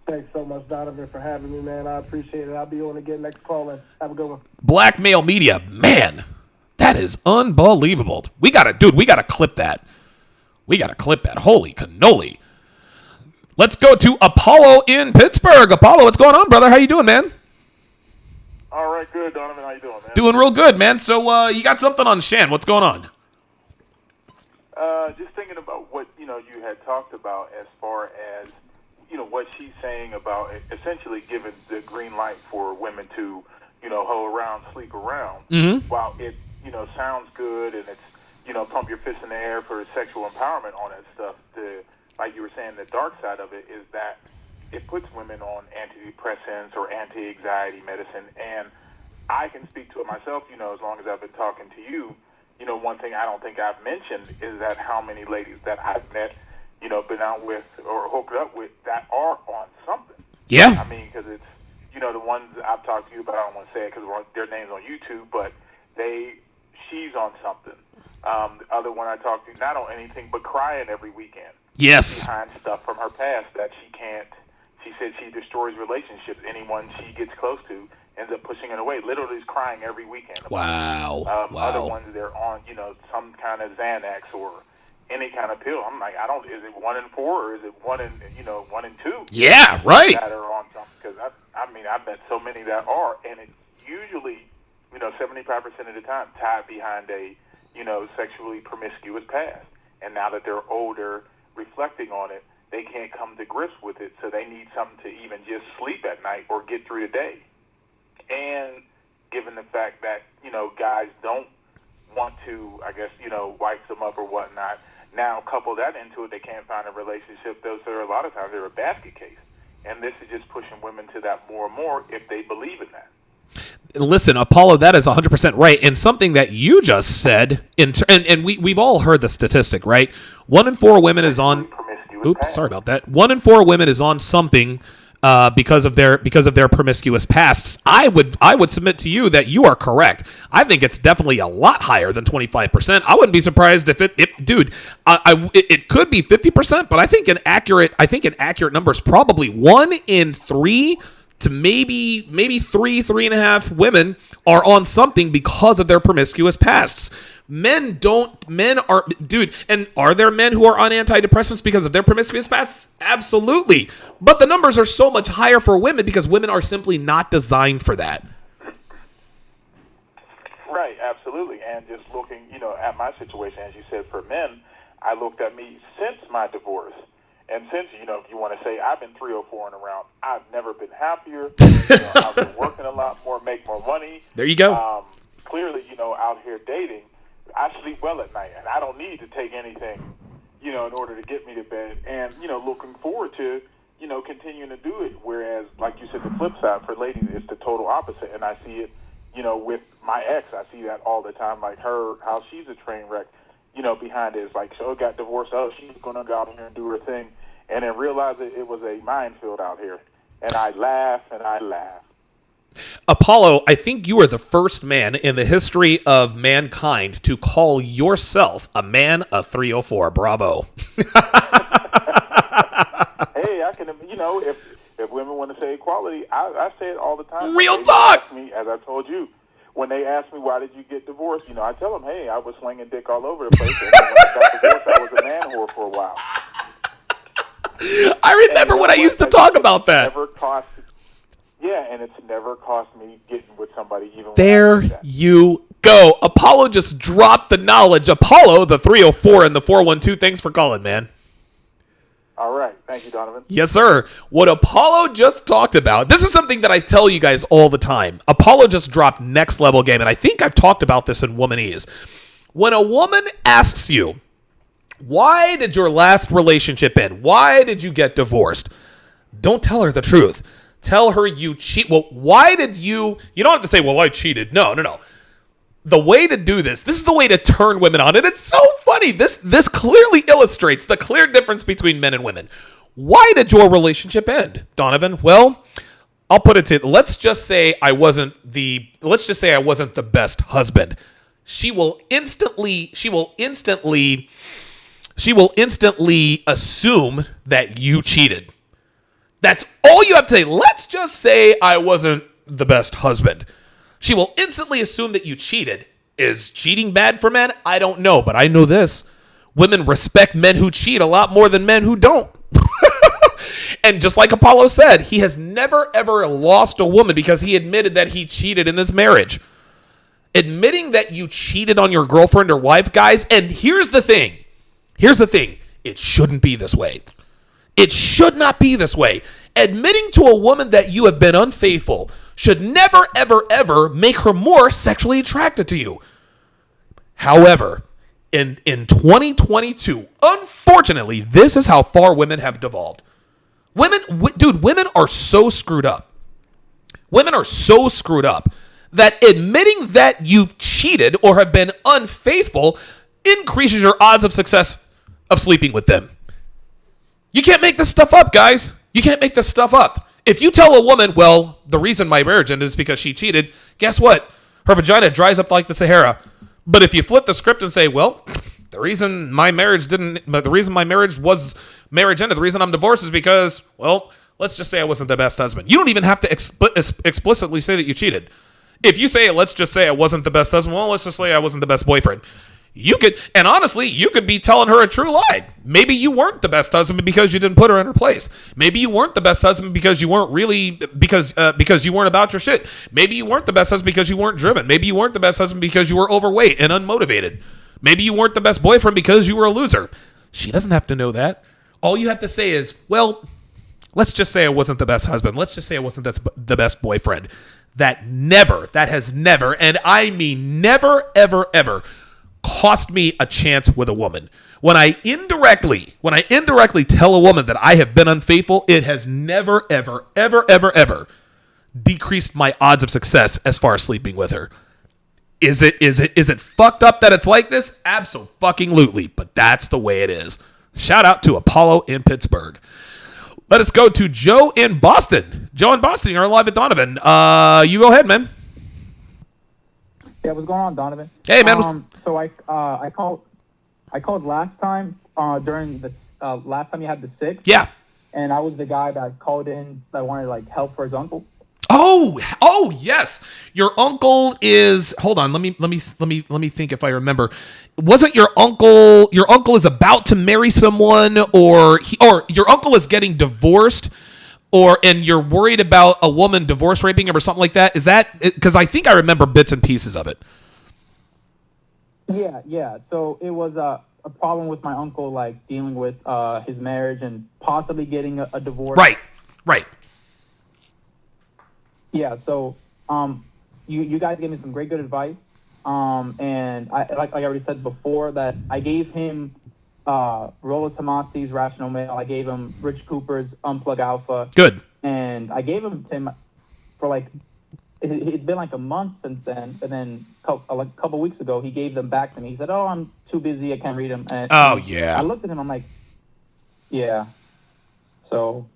Thanks so much, Donovan, for having me, man. I appreciate it. I'll be on again next call. Have a good one. Black Male Media, man, that is unbelievable. We gotta clip that. We got to clip that. Holy cannoli. Let's go to Apollo in Pittsburgh. Apollo, what's going on, brother? How you doing, man? All right, good, Donovan. How you doing, man? Doing real good, man. So you got something on Shan. What's going on? Just thinking about what, you had talked about as far as, what she's saying about essentially giving the green light for women to, hoe around, sleep around. Mm-hmm. While it, sounds good and it's, pump your fist in the air for sexual empowerment on that stuff, like you were saying, the dark side of it is that it puts women on antidepressants or anti-anxiety medicine. And I can speak to it myself, as long as I've been talking to you. One thing I don't think I've mentioned is that how many ladies that I've met, been out with or hooked up with that are on something. Yeah. I mean, because it's, the ones I've talked to you about, I don't want to say it because their name's on YouTube, but she's on something. The other one I talked to, not on anything but crying every weekend. Yes. Behind stuff from her past that she said she destroys relationships. Anyone she gets close to ends up pushing it away. Literally is crying every weekend. Wow. Other ones, they're on, some kind of Xanax or any kind of pill. I'm like, is it 1 in 4 or is it 1 in 2? Yeah, right. That are on something. Because, I've met so many that are, and it's usually, 75% of the time tied behind a, sexually promiscuous past. And now that they're older, reflecting on it, they can't come to grips with it, so they need something to even just sleep at night or get through the day. And given the fact that, guys don't want to, I guess, wife them up or whatnot, now couple that into it, they can't find a relationship. Those are a lot of times they're a basket case. And this is just pushing women to that more and more if they believe in that. Listen, Apollo, that is 100% right. And something that you just said, and we've all heard the statistic, right? 1 in 4 women is on. Oops, sorry about that. 1 in 4 women is on something because of their promiscuous pasts. I would submit to you that you are correct. I think it's definitely a lot higher than 25%. I wouldn't be surprised if it could be 50%, but I think an accurate number is probably 1 in 3 to maybe 3.5 women are on something because of their promiscuous pasts. And are there men who are on antidepressants because of their promiscuous pasts? Absolutely. But the numbers are so much higher for women because women are simply not designed for that. Right, absolutely. And just looking, at my situation, as you said, for men, I looked at me since my divorce. And since, if you want to say I've been 304 and around, I've never been happier. I've been working a lot more, make more money. There you go. Clearly, out here dating, I sleep well at night, and I don't need to take anything, in order to get me to bed. And, looking forward to, continuing to do it. Whereas, like you said, the flip side for ladies is the total opposite. And I see it, with my ex. I see that all the time, like her, how she's a train wreck. Behind it is like, so got divorced. Oh, she's going to go out here and do her thing. And then realize it was a minefield out here. And I laugh and I laugh. Apollo, I think you are the first man in the history of mankind to call yourself a man of 304. Bravo. Hey, I can, if women want to say equality, I say it all the time. Real talk. Me, as I told you. When they ask me, why did you get divorced? I tell them, hey, I was slinging dick all over the place. And when I got divorced, I was a man whore for a while. I remember when I used to talk about that. And it's never cost me getting with somebody even. There you go. Apollo just dropped the knowledge. Apollo, the 304 and the 412, thanks for calling, man. All right. Thank you, Donovan. Yes, sir. What Apollo just talked about, this is something that I tell you guys all the time. Apollo just dropped next level game, and I think I've talked about this in Womanese. When a woman asks you, why did your last relationship end? Why did you get divorced? Don't tell her the truth. Tell her you cheat. Well, why did you don't have to say, well, I cheated. No. The way to do this is the way to turn women on. And it's so funny. This clearly illustrates the clear difference between men and women. Why did your relationship end, Donovan? Well, I'll put it to, let's just say I wasn't the best husband. She will instantly assume that you cheated. That's all you have to say. Let's just say I wasn't the best husband. She will instantly assume that you cheated. Is cheating bad for men? I don't know, but I know this. Women respect men who cheat a lot more than men who don't. And just like Apollo said, he has never, ever lost a woman because he admitted that he cheated in his marriage. Admitting that you cheated on your girlfriend or wife, guys, and here's the thing. It shouldn't be this way. It should not be this way. Admitting to a woman that you have been unfaithful should never, ever, ever make her more sexually attracted to you. However, in 2022, unfortunately, this is how far women have devolved. Women are so screwed up. Women are so screwed up that admitting that you've cheated or have been unfaithful increases your odds of success of sleeping with them. You can't make this stuff up, guys. You can't make this stuff up. If you tell a woman, well, the reason my marriage ended is because she cheated, guess what? Her vagina dries up like the Sahara. But if you flip the script and say, well, the reason my marriage ended, the reason I'm divorced is because, well, let's just say I wasn't the best husband. You don't even have to explicitly say that you cheated. If you say, let's just say I wasn't the best husband, well, let's just say I wasn't the best boyfriend. You could be telling her a true lie. Maybe you weren't the best husband because you didn't put her in her place. Maybe you weren't the best husband because you weren't really, because you weren't about your shit. Maybe you weren't the best husband because you weren't driven. Maybe you weren't the best husband because you were overweight and unmotivated. Maybe you weren't the best boyfriend because you were a loser. She doesn't have to know that. All you have to say is, well, let's just say I wasn't the best husband. Let's just say I wasn't the best boyfriend. That has never, and I mean never, ever, ever cost me a chance with a woman. When I indirectly tell a woman that I have been unfaithful, it has never, ever, ever, ever, ever decreased my odds of success as far as sleeping with her. Is it fucked up that it's like this? Abso-fucking-lutely, but that's the way it is. Shout out to Apollo in Pittsburgh. Let us go to Joe in Boston. Joe in Boston, you're live at Donovan. You go ahead, man. Yeah, what's going on, Donovan? Hey, man. So I called last time during the last time you had the 6. Yeah. And I was the guy that called in that wanted help for his uncle. Oh, yes. Your uncle is. Hold on. Let me think if I remember. Wasn't your uncle? Your uncle is about to marry someone, or your uncle is getting divorced, and you're worried about a woman divorce raping him or something like that. Is that because I think I remember bits and pieces of it? Yeah. So it was a problem with my uncle, dealing with his marriage and possibly getting a divorce. Right. Yeah, so you guys gave me some good advice, and like I already said before, that I gave him Rollo Tomasi's Rational Male. I gave him Rich Cooper's Unplug Alpha. Good. And I gave him Tim for it's been a month since then, and then a couple weeks ago he gave them back to me. He said, "Oh, I'm too busy, I can't read them." And yeah. I looked at him, I'm like, yeah. So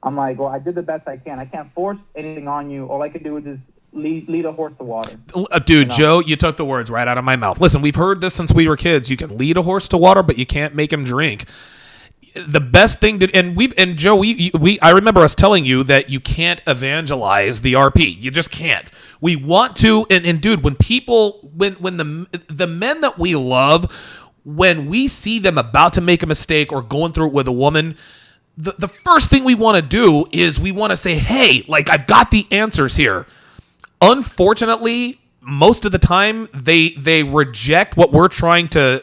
I'm like, well, I did the best I can. I can't force anything on you. All I can do is just lead a horse to water. Dude, Joe, you took the words right out of my mouth. Listen, we've heard this since we were kids. You can lead a horse to water, but you can't make him drink. The best thing to Joe, I remember us telling you that you can't evangelize the RP. You just can't. We want to, and dude, when the men that we love, when we see them about to make a mistake or going through it with a woman, the first thing we want to do is we want to say, hey, I've got the answers here. Unfortunately, most of the time they reject what we're trying to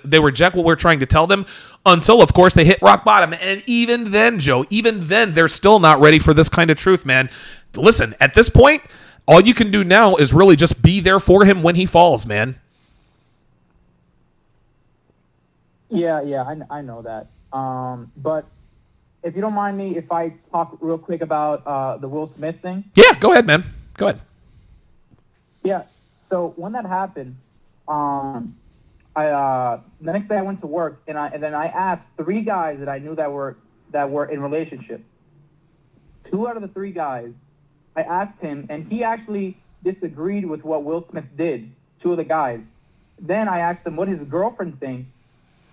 tell them until, of course, they hit rock bottom. And even then, Joe, they're still not ready for this kind of truth, man. Listen, at this point, all you can do now is really just be there for him when he falls, man. Yeah, I know that. But if you don't mind me, if I talk real quick about the Will Smith thing. Yeah, go ahead, man. Go ahead. Yeah. So when that happened, the next day I went to work and then I asked 3 guys that I knew that were in relationships. 2 out of the 3 guys, I asked him, and he actually disagreed with what Will Smith did. 2 of the guys. Then I asked him what his girlfriend thinks.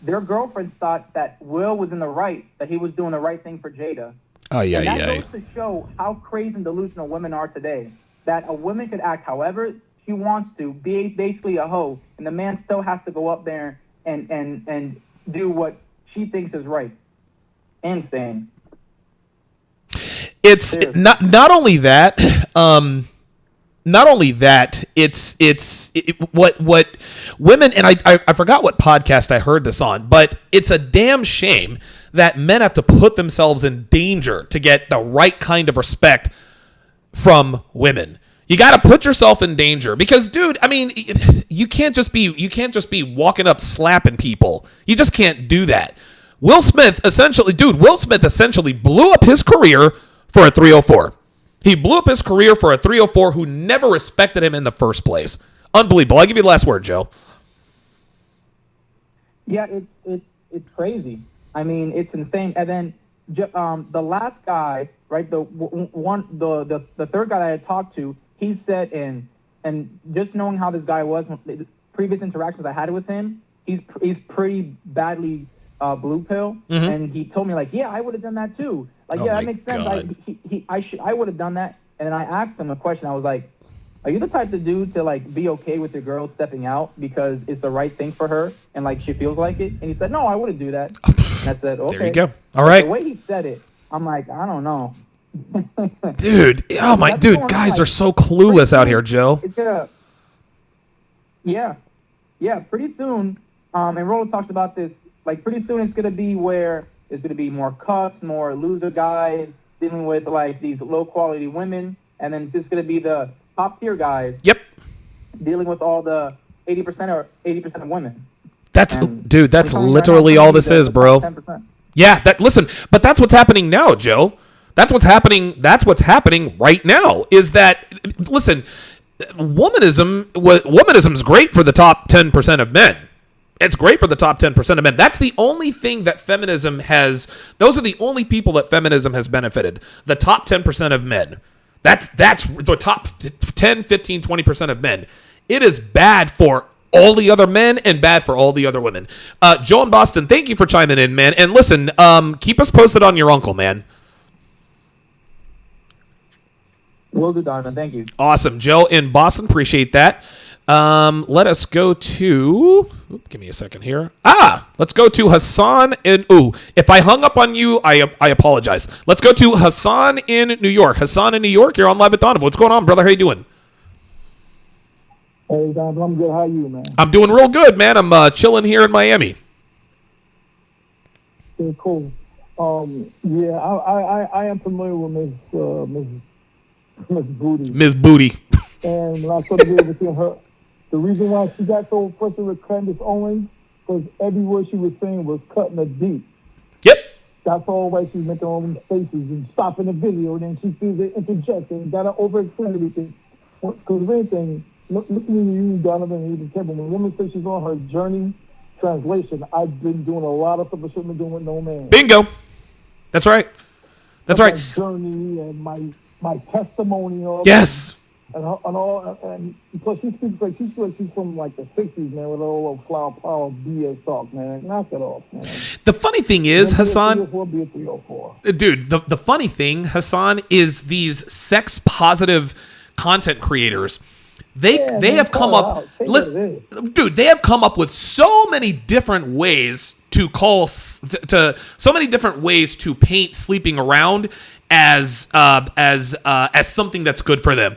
Their girlfriends thought that Will was in the right, that he was doing the right thing for Jada. And that goes to show how crazy and delusional women are today. That a woman could act however she wants to, be basically a hoe, and the man still has to go up there and do what she thinks is right and sane. It's not only that. Not only that, it's what women, and I forgot what podcast I heard this on, but it's a damn shame that men have to put themselves in danger to get the right kind of respect from women. You got to put yourself in danger because, dude, I mean, you can't just be walking up slapping people. You just can't do that. Will Smith essentially blew up his career for a 304. He blew up his career for a 304 who never respected him in the first place. Unbelievable. I'll give you the last word, Joe. Yeah, it's crazy. I mean, it's insane. And then the last guy, right? The third guy that I had talked to, he said, and just knowing how this guy was, the previous interactions I had with him, he's pretty badly blue pill, and he told me like, yeah, I would have done that too. Like, yeah, that makes sense. I would have done that. And then I asked him a question. I was like, are you the type of dude to like be okay with your girl stepping out because it's the right thing for her and like she feels like it? And he said, no, I wouldn't do that. And I said, okay. There you go. All right. The way he said it, I'm like, I don't know. Dude, oh my dude, guys are so clueless out here, Joe. It's gonna, yeah, pretty soon. And Rolo talks about this. Like pretty soon, it's gonna be where there's gonna be more cuffs, more loser guys dealing with like these low quality women, and then it's just gonna be the top tier guys. Yep. Dealing with all the 80% of women. That's literally all this is, bro. 10%. Yeah, but that's what's happening now, Joe. That's what's happening right now. Is that, listen, womanism is great for the top 10% of men. It's great for the top 10% of men. That's the only thing that feminism has. Those are the only people that feminism has benefited. The top 10% of men. That's the top 10, 15, 20% of men. It is bad for all the other men and bad for all the other women. Joe in Boston, thank you for chiming in, man. And listen, keep us posted on your uncle, man. Will do, Donovan. Thank you. Awesome. Joe in Boston, appreciate that. Let us go to... give me a second here. Let's go to Hassan in... if I hung up on you, I apologize. Let's go to Hassan in New York. Hassan in New York, you're on Live at Donovan. What's going on, brother? How you doing? Hey, Donovan, I'm good. How are you, man? I'm doing real good, man. I'm chilling here in Miami. Okay, cool. Yeah, I am familiar with Miss Booty. Miss Booty. And when I saw the video between her, the reason why she got so frustrated with Candace Owens, because every word she was saying was cutting her deep. Yep. That's all why she was making all these faces and stopping the video, and then she feels it interject and got to overexplain everything. Because of anything, looking at you, Donovan, and even Kevin, when women say she's on her journey, translation, I've been doing a lot of stuff I shouldn't be doing with no man. Bingo. That's right. That's right. My journey and my testimony and all yes. That. And plus she speaks like she's from like the 60s, man, with all the flower power BS talk, man. Knock it off, man. The funny thing is, Hassan, dude, the funny thing, Hassan, is these sex positive content creators. They have come up, dude. They have come up with so many different ways to so many different ways to paint sleeping around as something that's good for them.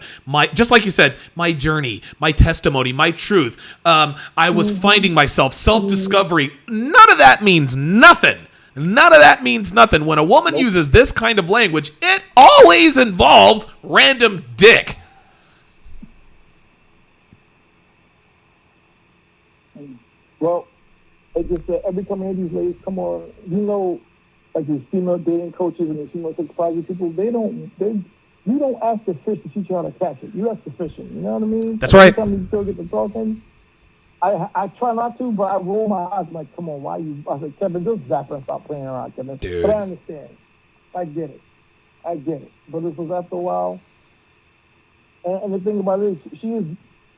Just like you said, my journey, my testimony, my truth. I was finding myself, self-discovery. None of that means nothing. None of that means nothing. When a woman uses this kind of language, it always involves random dick. Well, it's just that every time I hear these ladies come on, like these female dating coaches and these female sexuality people, you don't ask the fish to teach you how to catch it. You ask the fishing. You know what I mean? That's right. Every time you still get to talking, I try not to, but I roll my eyes like, come on, why you? I said, Kevin, just zap her and stop playing around, Kevin. Dude. But I understand. I get it. But this was after a while. And the thing about it is, she is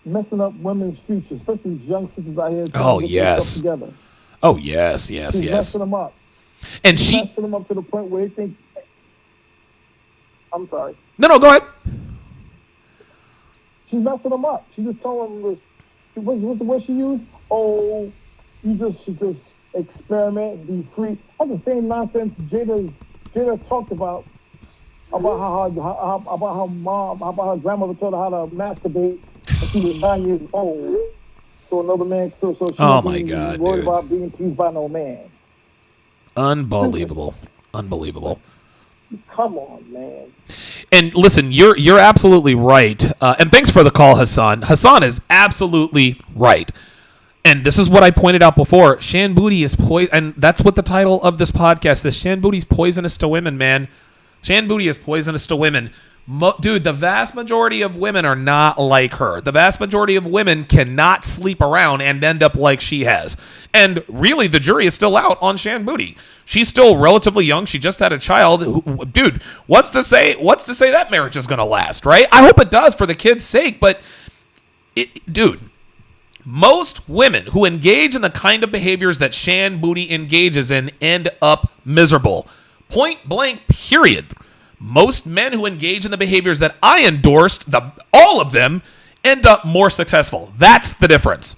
messing up women's future, especially these young sisters out here. Oh, yes. Together. Oh, yes. She's messing them up. And she's messing them up to the point where they think. I'm sorry. No, go ahead. She's messing them up. She's just telling them this. What's the word she used? Oh, she just experiment, be free. That's the same nonsense Jada talked about how her grandmother told her how to masturbate when she was 9 years old. So another man, so she Oh wasn't my God, worried dude. about being pleased by no man. Unbelievable. Come on, man. And listen, you're absolutely right. And thanks for the call, Hassan. Hassan is absolutely right. And this is what I pointed out before. Shan Booty is poison, and that's what the title of this podcast is. Shan Booty's poisonous to women, man. Shan Booty is poisonous to women. Dude, the vast majority of women are not like her. The vast majority of women cannot sleep around and end up like she has. And really, the jury is still out on Shan Booty. She's still relatively young. She just had a child. Dude, what's to say that marriage is going to last, right? I hope it does for the kid's sake, but dude, most women who engage in the kind of behaviors that Shan Booty engages in end up miserable. Point blank, period. Most men who engage in the behaviors that I endorsed, all of them, end up more successful. That's the difference.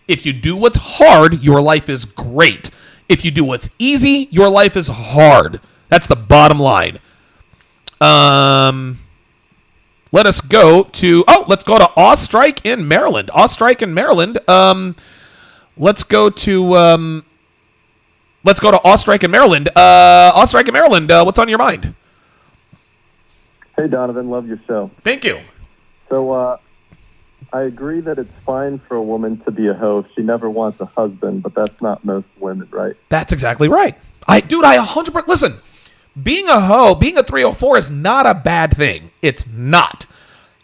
If you do what's hard, your life is great. If you do what's easy, your life is hard. That's the bottom line. Let's go to Ostrike in Maryland. Let's go to Ostrike in Maryland. Ostrike in Maryland, what's on your mind? Hey, Donovan, love your show. Thank you. So, I agree that it's fine for a woman to be a hoe if she never wants a husband, but that's not most women, right? That's exactly right. I 100%, listen, being a hoe, being a 304 is not a bad thing. It's not.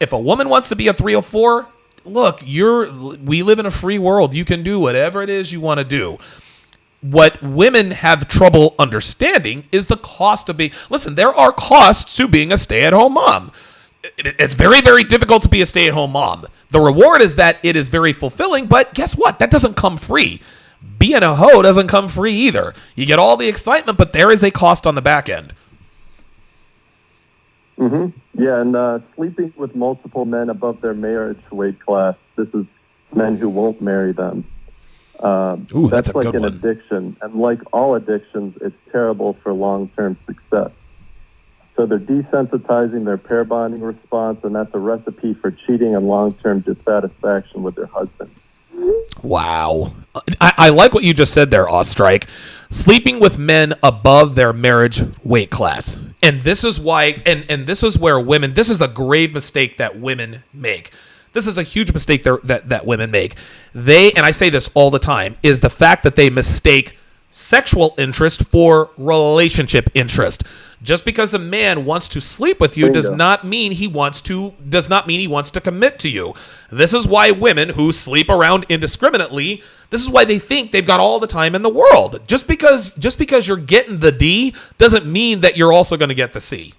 If a woman wants to be a 304, look, we live in a free world. You can do whatever it is you want to do. What women have trouble understanding is the cost of being... Listen, there are costs to being a stay-at-home mom. It's very, very difficult to be a stay-at-home mom. The reward is that it is very fulfilling, but guess what? That doesn't come free. Being a hoe doesn't come free either. You get all the excitement, but there is a cost on the back end. Mm-hmm. Yeah, and sleeping with multiple men above their marriage weight class, this is men who won't marry them. That's like an addiction. And like all addictions, it's terrible for long-term success. So they're desensitizing their pair bonding response, and that's a recipe for cheating and long-term dissatisfaction with their husband. Wow. I like what you just said there, Ostrike. Sleeping with men above their marriage weight class. And this is why, and this is where women, this is a grave mistake that women make. This is a huge mistake that women make. And I say this all the time, is the fact that they mistake sexual interest for relationship interest. Just because a man wants to sleep with you does not mean he wants to commit to you. This is why women who sleep around indiscriminately, this is why they think they've got all the time in the world. Just because you're getting the D doesn't mean that you're also going to get the C.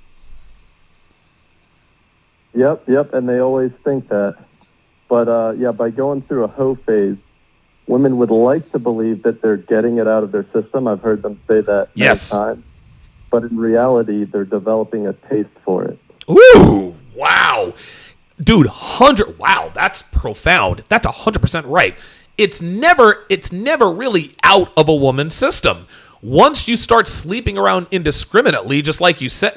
Yep, and they always think that. But by going through a hoe phase, women would like to believe that they're getting it out of their system. I've heard them say that many times. But in reality, they're developing a taste for it. Ooh, wow. Dude, wow, that's profound. That's 100% right. It's never really out of a woman's system. Once you start sleeping around indiscriminately, just like you said,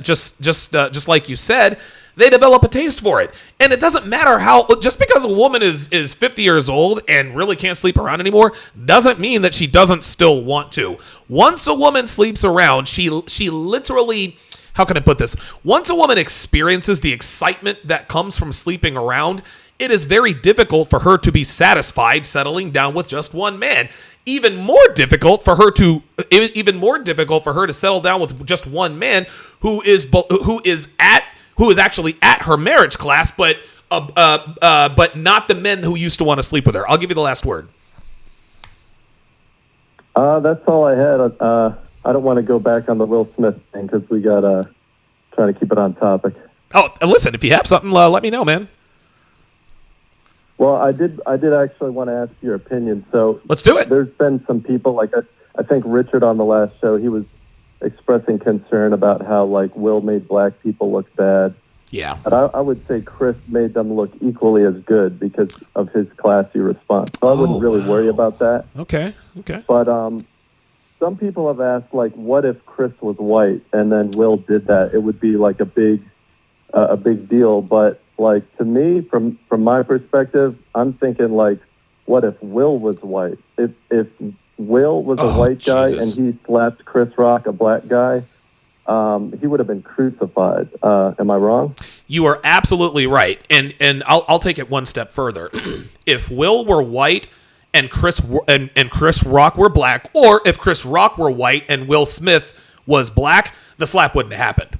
they develop a taste for it. And it doesn't matter just because a woman is 50 years old and really can't sleep around anymore, doesn't mean that she doesn't still want to. Once a woman sleeps around, she literally, how can I put this? Once a woman experiences the excitement that comes from sleeping around, it is very difficult for her to be satisfied settling down with just one man. Even more difficult for her to settle down with just one man who is actually at her marriage class, but not the men who used to want to sleep with her. I'll give you the last word. That's all I had. I don't want to go back on the Will Smith thing because we got trying to keep it on topic. Oh, listen, if you have something, let me know, man. Well, I did actually want to ask your opinion. So let's do it. There's been some people, like I think Richard on the last show, he was expressing concern about how Will made black people look bad. Yeah. But I would say Chris made them look equally as good because of his classy response. So I wouldn't really worry about that. Okay. But some people have asked, like, what if Chris was white and then Will did that? It would be like a big deal. But like, to me, from my perspective, I'm thinking like, what if Will was white? If Will was a white guy and he slapped Chris Rock, a black guy, he would have been crucified. Am I wrong? You are absolutely right. And I'll take it one step further. If Will were white and Chris Rock were black, or if Chris Rock were white and Will Smith was black, the slap wouldn't have happened.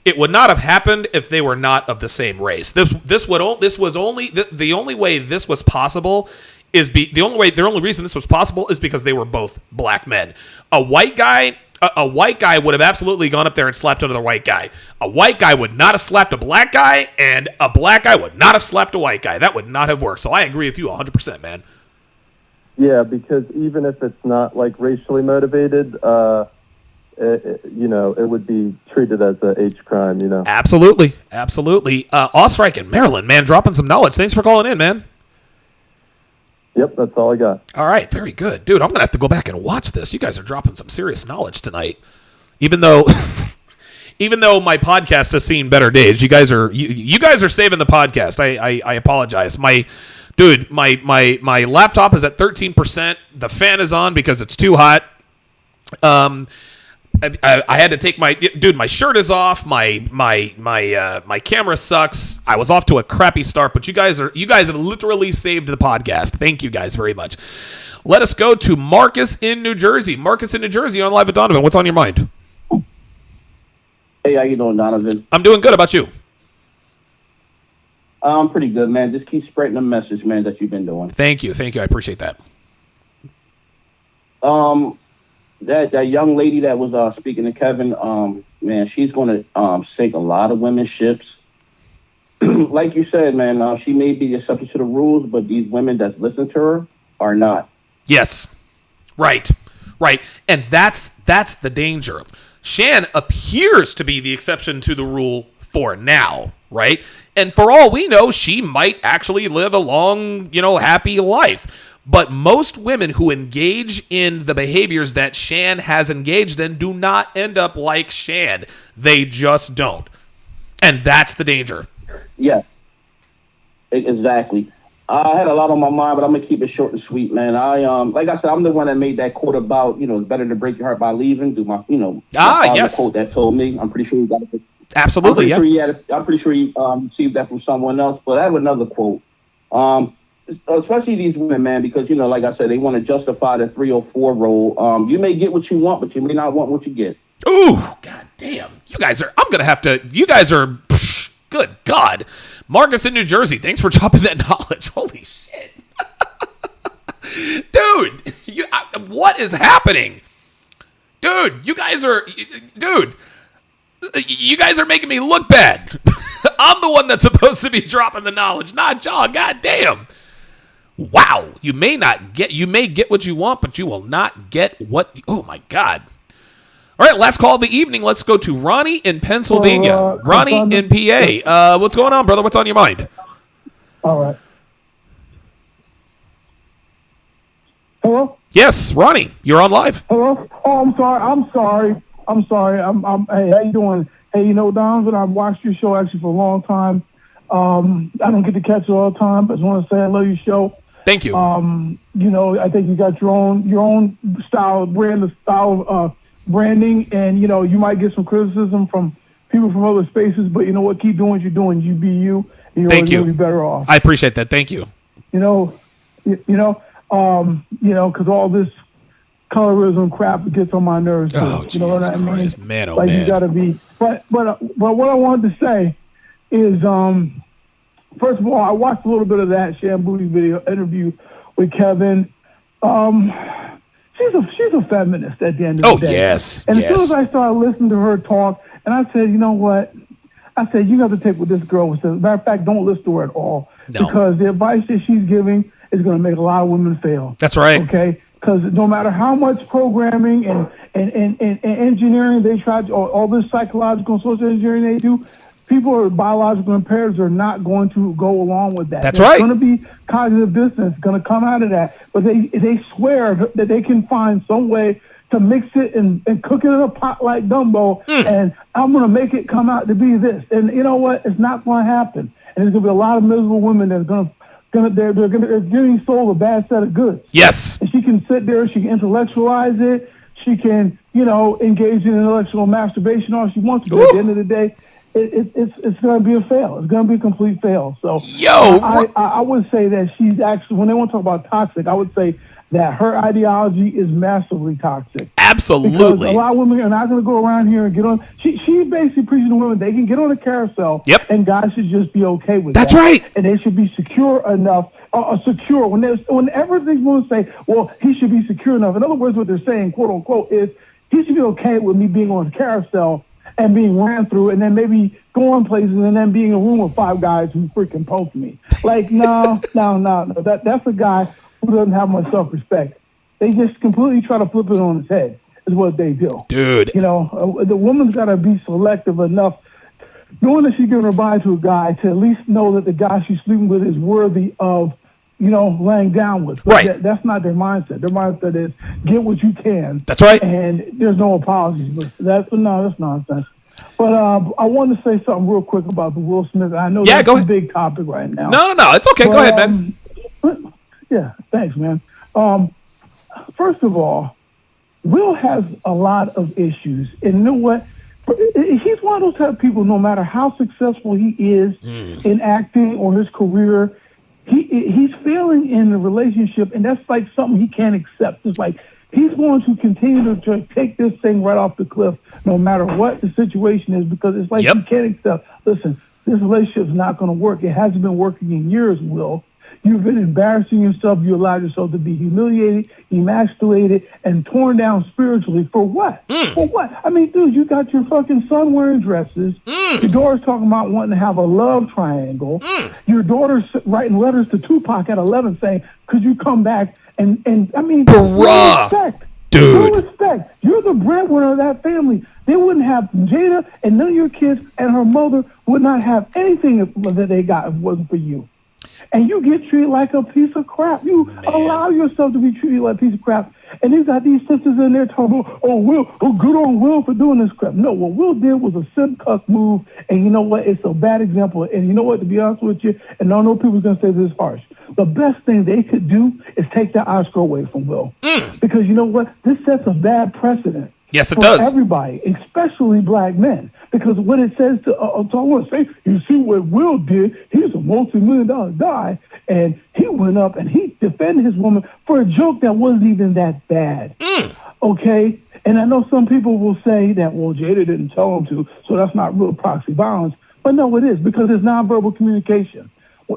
It would not have happened if they were not of the same race. The only way this was possible is the only reason this was possible is because they were both black men. A white guy would have absolutely gone up there and slapped another white guy. A white guy would not have slapped a black guy, and a black guy would not have slapped a white guy. That would not have worked. So I agree with you 100%, man. Yeah, because even if it's not like racially motivated, it would be treated as a H crime, Absolutely. Ostrike in Maryland, man, dropping some knowledge. Thanks for calling in, man. Yep, that's all I got. All right, very good. Dude, I'm going to have to go back and watch this. You guys are dropping some serious knowledge tonight. Even though my podcast has seen better days, you guys are saving the podcast. I apologize. My laptop is at 13%. The fan is on because it's too hot. I had to take my shirt is off. My camera sucks. I was off to a crappy start, but you guys have literally saved the podcast. Thank you guys very much. Let us go to Marcus in New Jersey. Marcus in New Jersey on Live with Donovan. What's on your mind? Hey, how you doing, Donovan? I'm doing good. How about you? I'm pretty good, man. Just keep spreading the message, man, that you've been doing. Thank you. I appreciate that. That young lady that was speaking to Kevin, man, she's going to sink a lot of women's ships. Like you said, man, she may be subject to the rules, but these women that listen to her are not. Yes, right, and that's the danger. Shan appears to be the exception to the rule for now, right? And for all we know, she might actually live a long, happy life. But most women who engage in the behaviors that Shan has engaged in do not end up like Shan. They just don't. And that's the danger. Yeah, exactly. I had a lot on my mind, but I'm going to keep it short and sweet, man. Like I said, I'm the one that made that quote about, it's better to break your heart by leaving. Do my, yes. quote that told me. I'm pretty sure you got it. Absolutely, I'm pretty sure you received that from someone else. But I have another quote. Especially these women, man, because, like I said, they want to justify the 304 role. You may get what you want, but you may not want what you get. Ooh, god damn. Good God. Marcus in New Jersey, thanks for dropping that knowledge. Holy shit. Dude, what is happening? Dude, you guys are making me look bad. I'm the one that's supposed to be dropping the knowledge, not y'all. God damn. Wow. You may get what you want, but you will not get oh my God. All right, last call of the evening. Let's go to Ronnie in Pennsylvania. Ronnie in PA. What's going on, brother? What's on your mind? All right. Hello? Yes, Ronnie. You're on live. Hello? Oh, I'm sorry. Hey, how you doing? Hey, Donovan, I've watched your show actually for a long time. I don't get to catch it all the time, but I just want to say I love your show. Thank you. I think you got your own style of branding, and you might get some criticism from people from other spaces, but you know what? Keep doing what you're doing. You be you, and you're always going to be better off. I appreciate that. Thank you. Because all this colorism crap gets on my nerves. Oh, Jesus what I mean? Christ, man! Oh, like man. You got to be. But what I wanted to say is, first of all, I watched a little bit of that Shambooty video interview with Kevin. She's a feminist at the end of the day. Oh, yes. And as soon as I started listening to her talk, and I said, you know what? I said, you have to take what this girl says. As a matter of fact, don't listen to her at all. No. Because the advice that she's giving is going to make a lot of women fail. That's right. Okay? Because no matter how much programming and engineering they try to, all this psychological and social engineering they do, people who are biological imperatives are not going to go along with that. That's There's right. going to be cognitive dissonance going to come out of that, but they swear that they can find some way to mix it and cook it in a pot like gumbo, and I'm going to make it come out to be this. And you know what? It's not going to happen. And there's going to be a lot of miserable women that's they're getting sold a bad set of goods. Yes. And she can sit there, she can intellectualize it, she can, engage in intellectual masturbation all she wants to, but at the end of the day, it's going to be a fail. It's going to be a complete fail. So, I would say that she's actually, when they want to talk about toxic, I would say that her ideology is massively toxic. Absolutely. Because a lot of women are not going to go around here and get on. She's basically preaching to women they can get on a carousel. Yep. And guys should just be okay with That's that. right. And they should be secure enough. Secure. Whenever they want to say, well, he should be secure enough. In other words, what they're saying, quote unquote, is he should be okay with me being on a carousel and being ran through, and then maybe going places, and then being in a room with 5 guys who freaking poke me. Like, no. That's a guy who doesn't have much self-respect. They just completely try to flip it on his head, is what they do. Dude. The woman's got to be selective enough, knowing that she's giving her body to a guy, to at least know that the guy she's sleeping with is worthy of, laying down with. But right. That's not their mindset. Their mindset is get what you can. That's right. And there's no apologies. But that's nonsense. But I wanted to say something real quick about the Will Smith. I know that's a big topic right now. No, it's okay. Go ahead, man. Yeah, thanks, man. First of all, Will has a lot of issues. And you know what? He's one of those type of people, no matter how successful he is in acting or his career, he's failing in the relationship, and that's like something he can't accept. It's like he's going to continue to take this thing right off the cliff no matter what the situation is, because it's like he can't accept, listen, this relationship's not going to work. It hasn't been working in years, Will. You've been embarrassing yourself. You allowed yourself to be humiliated, emasculated, and torn down spiritually. For what? For what? I mean, dude, you got your fucking son wearing dresses. Your daughter's talking about wanting to have a love triangle. Your daughter's writing letters to Tupac at 11 saying, could you come back? And I mean, no respect. Dude. No respect. You're the breadwinner of that family. They wouldn't have Jada, and none of your kids and her mother would not have anything that they got if it wasn't for you. And you get treated like a piece of crap. You allow yourself to be treated like a piece of crap. And you got these sisters in there talking about, good on Will for doing this crap. No, what Will did was a simp cuck move. And you know what? It's a bad example. And you know what? To be honest with you, and I know people's going to say this harsh, the best thing they could do is take that Oscar away from Will. Because you know what? This sets a bad precedent. Yes, it for does. Everybody, especially black men. Because what it says to, I want to say, you see what Will did, he's a multi-million-dollar guy, and he went up and he defended his woman for a joke that wasn't even that bad. Okay? And I know some people will say that, well, Jada didn't tell him to, so that's not real proxy violence. But no, it is, because it's nonverbal communication.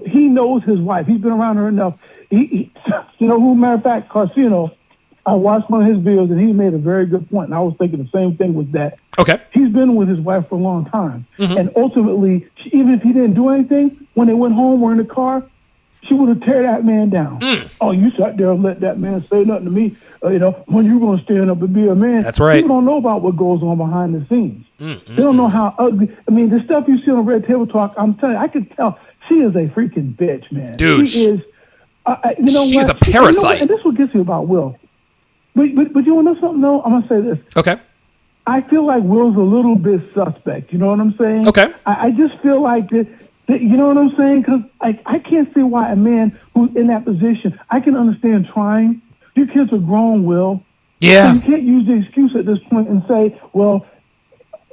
He knows his wife. He's been around her enough. Matter of fact, Carcino, I watched one of his videos, and he made a very good point, and I was thinking the same thing with that. Okay. He's been with his wife for a long time, and ultimately, even if he didn't do anything, when they went home or in the car, she would have tear that man down. Oh, you sat there and let that man say nothing to me, when you going to stand up and be a man. That's right. People don't know about what goes on behind the scenes. They don't know how ugly. I mean, the stuff you see on Red Table Talk, I'm telling you, I can tell she is a freaking bitch, man. Dude. She is, she's a parasite. And this is what gets you about Will. But you want to know something, though? I'm going to say this. Okay. I feel like Will's a little bit suspect. You know what I'm saying? Okay. I just feel like that, you know what I'm saying? Because I can't see why a man who's in that position, I can understand trying. Your kids are grown, Will. Yeah. So you can't use the excuse at this point and say, well,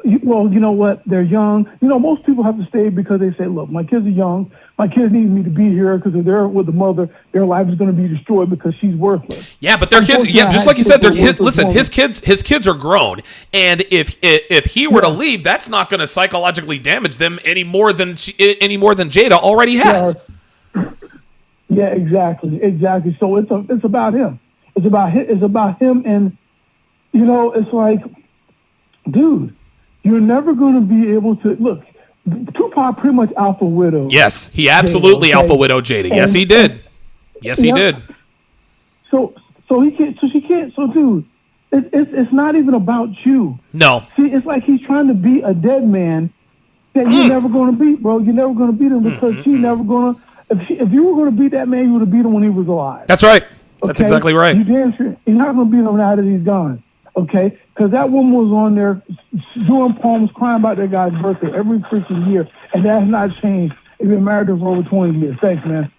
you know what? They're young. Most people have to stay because they say, look, my kids are young. My kids need me to be here because if they're with the mother, their life is going to be destroyed because she's worthless. Yeah, but their kids. Yeah, just like you said, his kids are grown, and if he were to leave, that's not going to psychologically damage them any more than Jada already has. Yeah, exactly. So it's about him. It's about him, and it's like, dude, you're never going to be able to look. Tupac pretty much alpha widowed. Yes, he absolutely alpha widowed Jada. Yes, he did. Yes, he did. So he can't. So she can't. So dude, it's not even about you. No. See, it's like he's trying to be a dead man that you're never going to beat, bro. You're never going to beat him because she's never going to. If you were going to beat that man, you would have beat him when he was alive. That's right. That's exactly right. You're not going to beat him now that he's gone. Okay? Because that woman was on there doing poems, crying about that guy's birthday every freaking year, and that has not changed. They've been married for over 20 years. Thanks, man.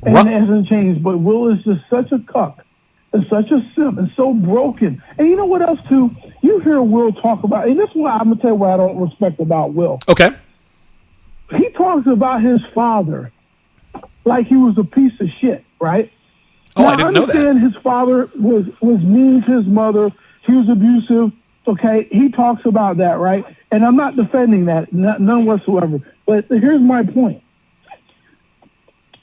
And it hasn't changed. But Will is just such a cuck and such a simp and so broken. And you know what else, too? You hear Will talk about, and this is why I'm going to tell you what I don't respect about Will. Okay. He talks about his father like he was a piece of shit, right? Oh, now, I didn't know that. I understand his father was mean to his mother. He was abusive. Okay, he talks about that, right? And I'm not defending that, none whatsoever. But here's my point.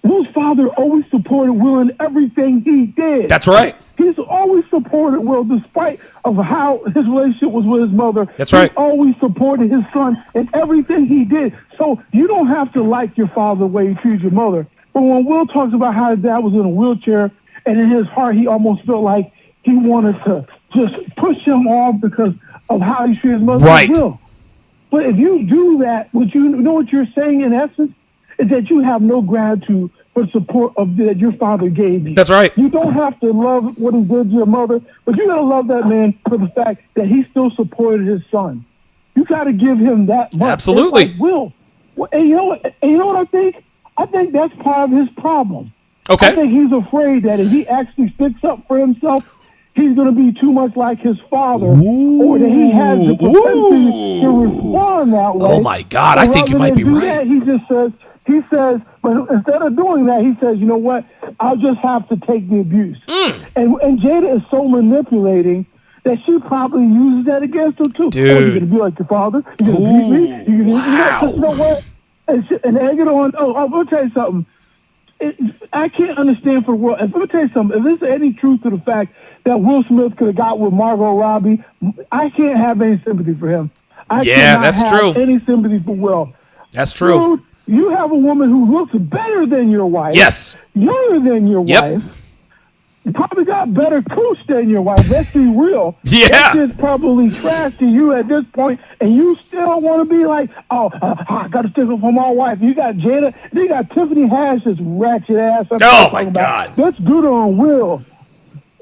Will's father always supported Will in everything he did. That's right. He's always supported Will, despite of how his relationship was with his mother. That's right. He always supported his son in everything he did. So you don't have to like your father the way he treated your mother. But when Will talks about how his dad was in a wheelchair, and in his heart he almost felt like he wanted to just push him off because of how he treated his mother. Right. Will. But if you do that, what you know what you're saying in essence is that you have no gratitude for the support of that your father gave you. That's right. You don't have to love what he did to your mother, but you got to love that man for the fact that he still supported his son. You got to give him that much. Absolutely. Like Will. And you know what? And you know what I think? I think that's part of his problem. Okay. I think he's afraid that if he actually sticks up for himself, he's going to be too much like his father, or that he has the propensity to respond that way. Oh my God, I think you might be right. That, he says, but instead of doing that, he says, you know what? I'll just have to take the abuse. And Jada is so manipulating that she probably uses that against him too. Dude. Oh, you're going to be like your father? You're going to beat me? You know what? And egg it on. Oh, I'm going to tell you something. I can't understand for the world. If I'm going to tell you something, if there's any truth to the fact that Will Smith could have got with Margot Robbie, I can't have any sympathy for him. I cannot have any sympathy for Will. That's true. Dude, you have a woman who looks better than your wife. Yes. Younger than your wife. You probably got better cooch than your wife. Let's be real. Yeah. That shit's probably trash to you at this point, and you still want to be like, I got to stick up for my wife. You got Jada. You got Tiffany Hash's ratchet ass. Oh, my God. That's good on Will.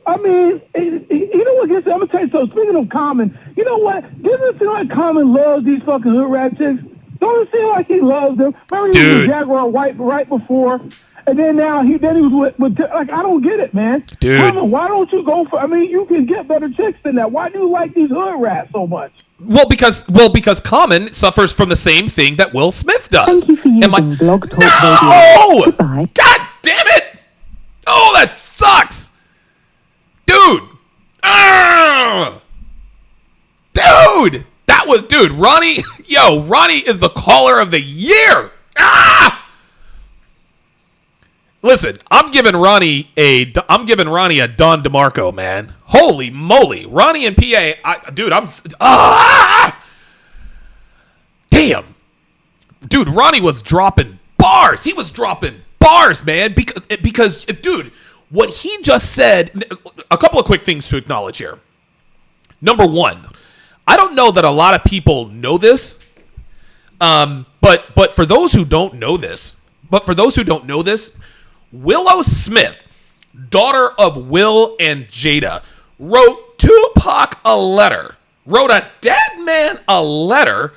I mean, you know what? I'm going to tell you something. Speaking of Common, you know what? Doesn't it seem like Common loves these fucking hood rat chicks? Don't it seem like he loves them? Remember he was with Jaguar White right before, and then now he was with like, I don't get it, man. Dude. Common, why don't you go for, I mean, you can get better chicks than that. Why do you like these hood rats so much? Well, because Common suffers from the same thing that Will Smith does. Thank you for using Blog Talk No! Goodbye. God damn it! Oh, that sucks! Dude! Dude! That was, dude, Ronnie is the caller of the year! Listen, I'm giving Ronnie a Don DeMarco, man. Holy moly. Ronnie and PA, damn. Dude, Ronnie was dropping bars. He was dropping bars, man. Because, dude, what he just said, a couple of quick things to acknowledge here. Number one, I don't know that a lot of people know this, but for those who don't know this, Willow Smith, daughter of Will and Jada, wrote Tupac wrote a dead man a letter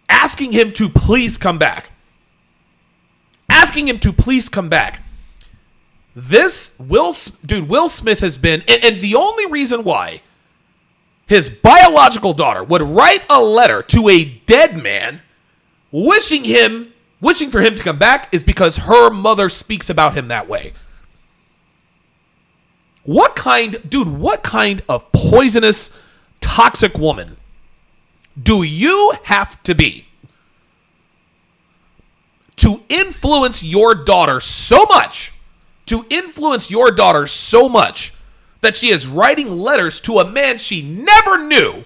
asking him to please come back. Will Smith has been, and the only reason why his biological daughter would write a letter to a dead man wishing for him to come back is because her mother speaks about him that way. What kind of poisonous, toxic woman do you have to be to influence your daughter so much that she is writing letters to a man she never knew?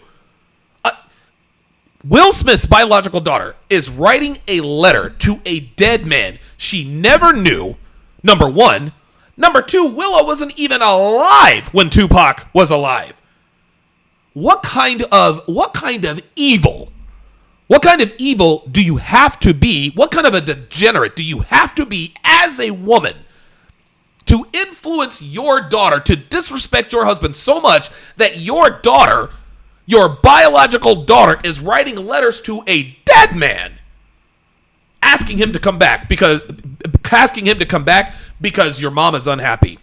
Will Smith's biological daughter is writing a letter to a dead man she never knew, number one. Number two, Willow wasn't even alive when Tupac was alive. What kind of evil What kind of evil do you have to be? What kind of a degenerate do you have to be as a woman to influence your daughter, to disrespect your husband so much that your daughter, your biological daughter, is writing letters to a dead man asking him to come back because your mom is unhappy?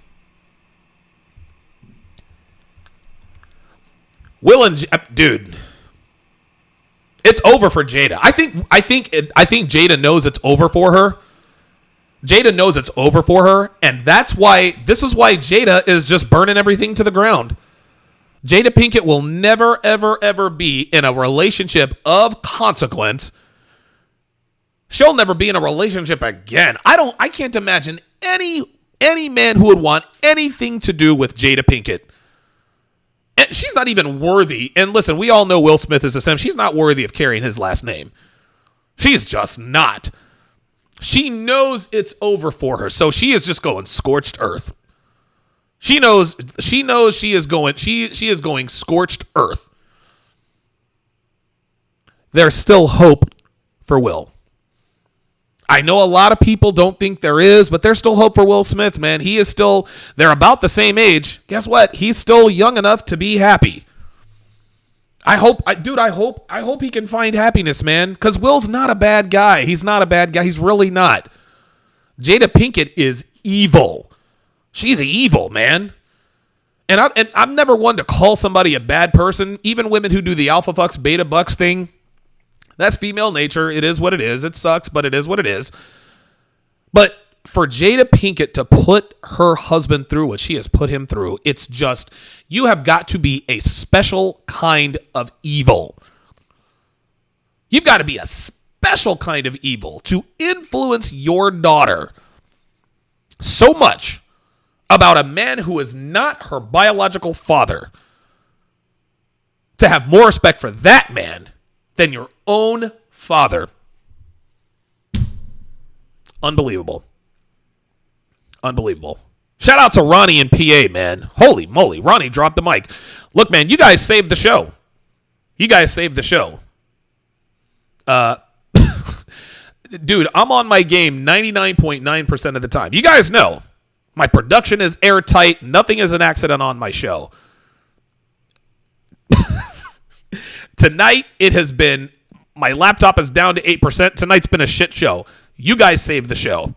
Dude, it's over for Jada. I think Jada knows it's over for her. Jada knows it's over for her, and this is why Jada is just burning everything to the ground. Jada Pinkett will never, ever, ever be in a relationship of consequence. She'll never be in a relationship again. I can't imagine any man who would want anything to do with Jada Pinkett. And she's not even worthy. And listen, we all know Will Smith is a simp. She's not worthy of carrying his last name. She's just not. She knows it's over for her, so she is just going scorched earth. She knows she is going scorched earth. There's still hope for Will. I know a lot of people don't think there is, but there's still hope for Will Smith, man. They're about the same age. Guess what? He's still young enough to be happy. I hope he can find happiness, man, because Will's not a bad guy. He's not a bad guy. He's really not. Jada Pinkett is evil. She's evil, man. And I'm never one to call somebody a bad person. Even women who do the alpha fucks, beta bucks thing. That's female nature. It is what it is. It sucks, but it is what it is. But for Jada Pinkett to put her husband through what she has put him through, it's just, you have got to be a special kind of evil. You've got to be a special kind of evil to influence your daughter so much about a man who is not her biological father, to have more respect for that man than your own father. Unbelievable. Unbelievable. Shout out to Ronnie in PA, man. Holy moly. Ronnie dropped the mic. Look, man, you guys saved the show. Dude, I'm on my game 99.9% of the time. You guys know my production is airtight. Nothing is an accident on my show. Tonight, my laptop is down to 8%. Tonight's been a shit show. You guys saved the show.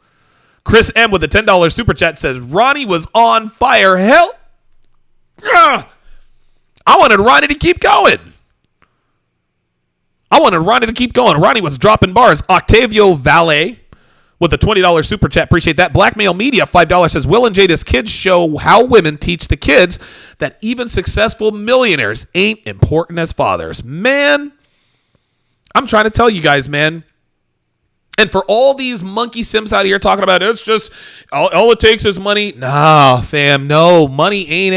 Chris M with a $10 super chat says, Ronnie was on fire. Hell, I wanted Ronnie to keep going. Ronnie was dropping bars. Octavio Valle with a $20 super chat. Appreciate that. Blackmail Media, $5 says, Will and Jada's kids show how women teach the kids that even successful millionaires ain't important as fathers. Man, I'm trying to tell you guys, man. And for all these monkey simps out here talking about it's just all it takes is money. Nah, fam, no, money ain't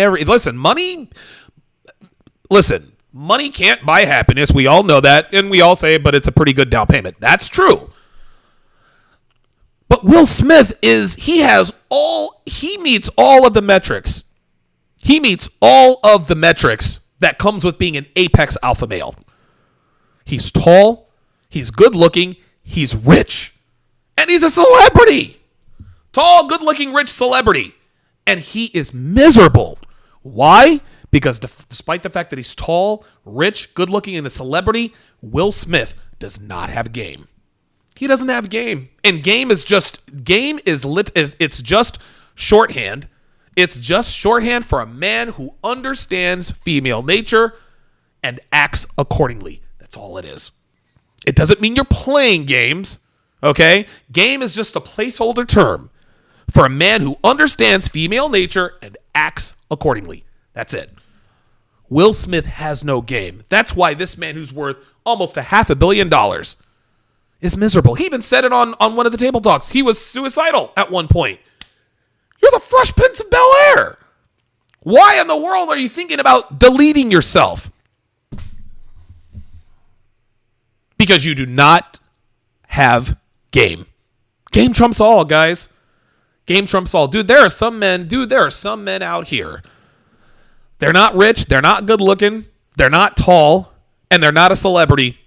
money can't buy happiness. We all know that, and we all say, but it's a pretty good down payment. That's true. But Will Smith he meets all of the metrics. He meets all of the metrics that comes with being an apex alpha male. He's tall, he's good looking, he's rich, and he's a celebrity. Tall, good looking, rich celebrity. And he is miserable. Why? Because despite the fact that he's tall, rich, good looking, and a celebrity, Will Smith does not have game. He doesn't have game. And it's just shorthand. It's just shorthand for a man who understands female nature and acts accordingly. That's all it is. It doesn't mean you're playing games, okay? Game is just a placeholder term for a man who understands female nature and acts accordingly. That's it. Will Smith has no game. That's why this man who's worth almost $500 million is miserable. He even said it on one of the table talks. He was suicidal at one point. You're the Fresh Prince of Bel-Air. Why in the world are you thinking about deleting yourself? Because you do not have game. Game trumps all, guys. Game trumps all. Dude, there are some men out here. They're not rich, they're not good looking, they're not tall, and they're not a celebrity.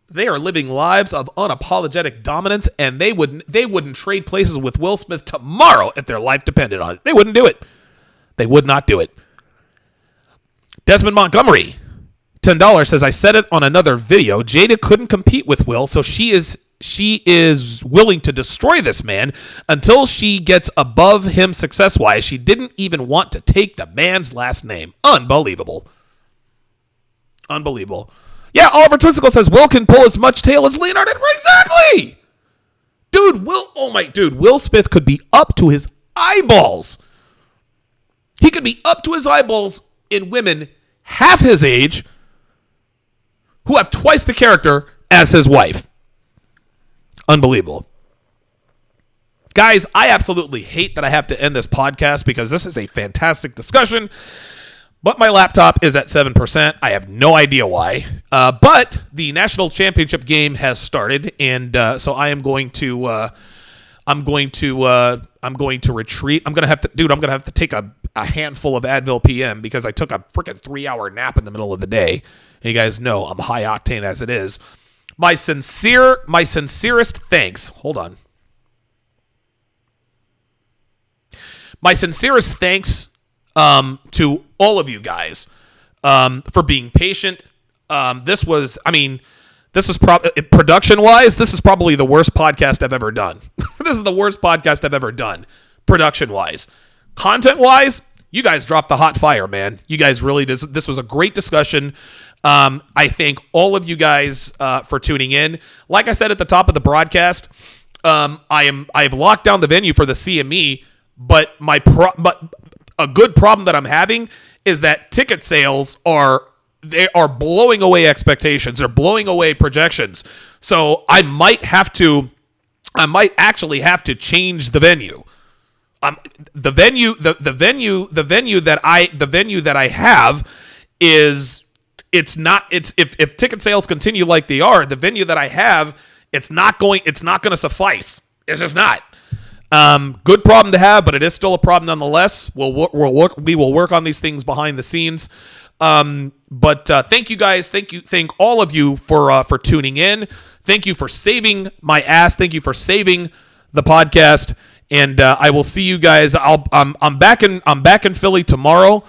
They are living lives of unapologetic dominance, and they wouldn't trade places with Will Smith tomorrow if their life depended on it. They wouldn't do it. They would not do it. Desmond Montgomery, $10 says, I said it on another video. Jada couldn't compete with Will, so she is willing to destroy this man until she gets above him success-wise. She didn't even want to take the man's last name. Unbelievable. Unbelievable. Yeah, Oliver Twisticle says Will can pull as much tail as Leonardo. Exactly. Will Smith could be up to his eyeballs. He could be up to his eyeballs in women half his age who have twice the character as his wife. Unbelievable. Guys, I absolutely hate that I have to end this podcast because this is a fantastic discussion. But my laptop is at 7%. I have no idea why. But the national championship game has started, and so I am going to. I'm going to retreat. I'm gonna have to take a handful of Advil PM because I took a freaking 3-hour nap in the middle of the day. And you guys know I'm high octane as it is. My sincerest thanks. Hold on. My sincerest thanks to all of you guys for being patient. This was production-wise, this is probably the worst podcast I've ever done. This is the worst podcast I've ever done, production-wise. Content-wise, you guys dropped the hot fire, man. You guys really did. This was a great discussion. I thank all of you guys for tuning in. Like I said at the top of the broadcast, I've locked down the venue for the CME, but a good problem that I'm having is that ticket sales are blowing away expectations. They're blowing away projections. So I might actually have to change the venue. The venue that I have is if ticket sales continue like they are, the venue that I have, it's not going to suffice. It's just not. Good problem to have, but it is still a problem nonetheless. We will work on these things behind the scenes. But thank you guys. Thank all of you for tuning in. Thank you for saving my ass. Thank you for saving the podcast. And I will see you guys. I'm back in Philly tomorrow.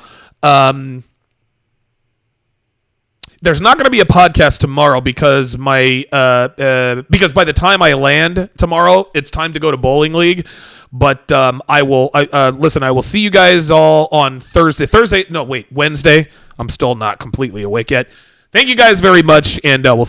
There's not going to be a podcast tomorrow because because by the time I land tomorrow, it's time to go to bowling league. But I will see you guys all on Wednesday. I'm still not completely awake yet. Thank you guys very much, and we'll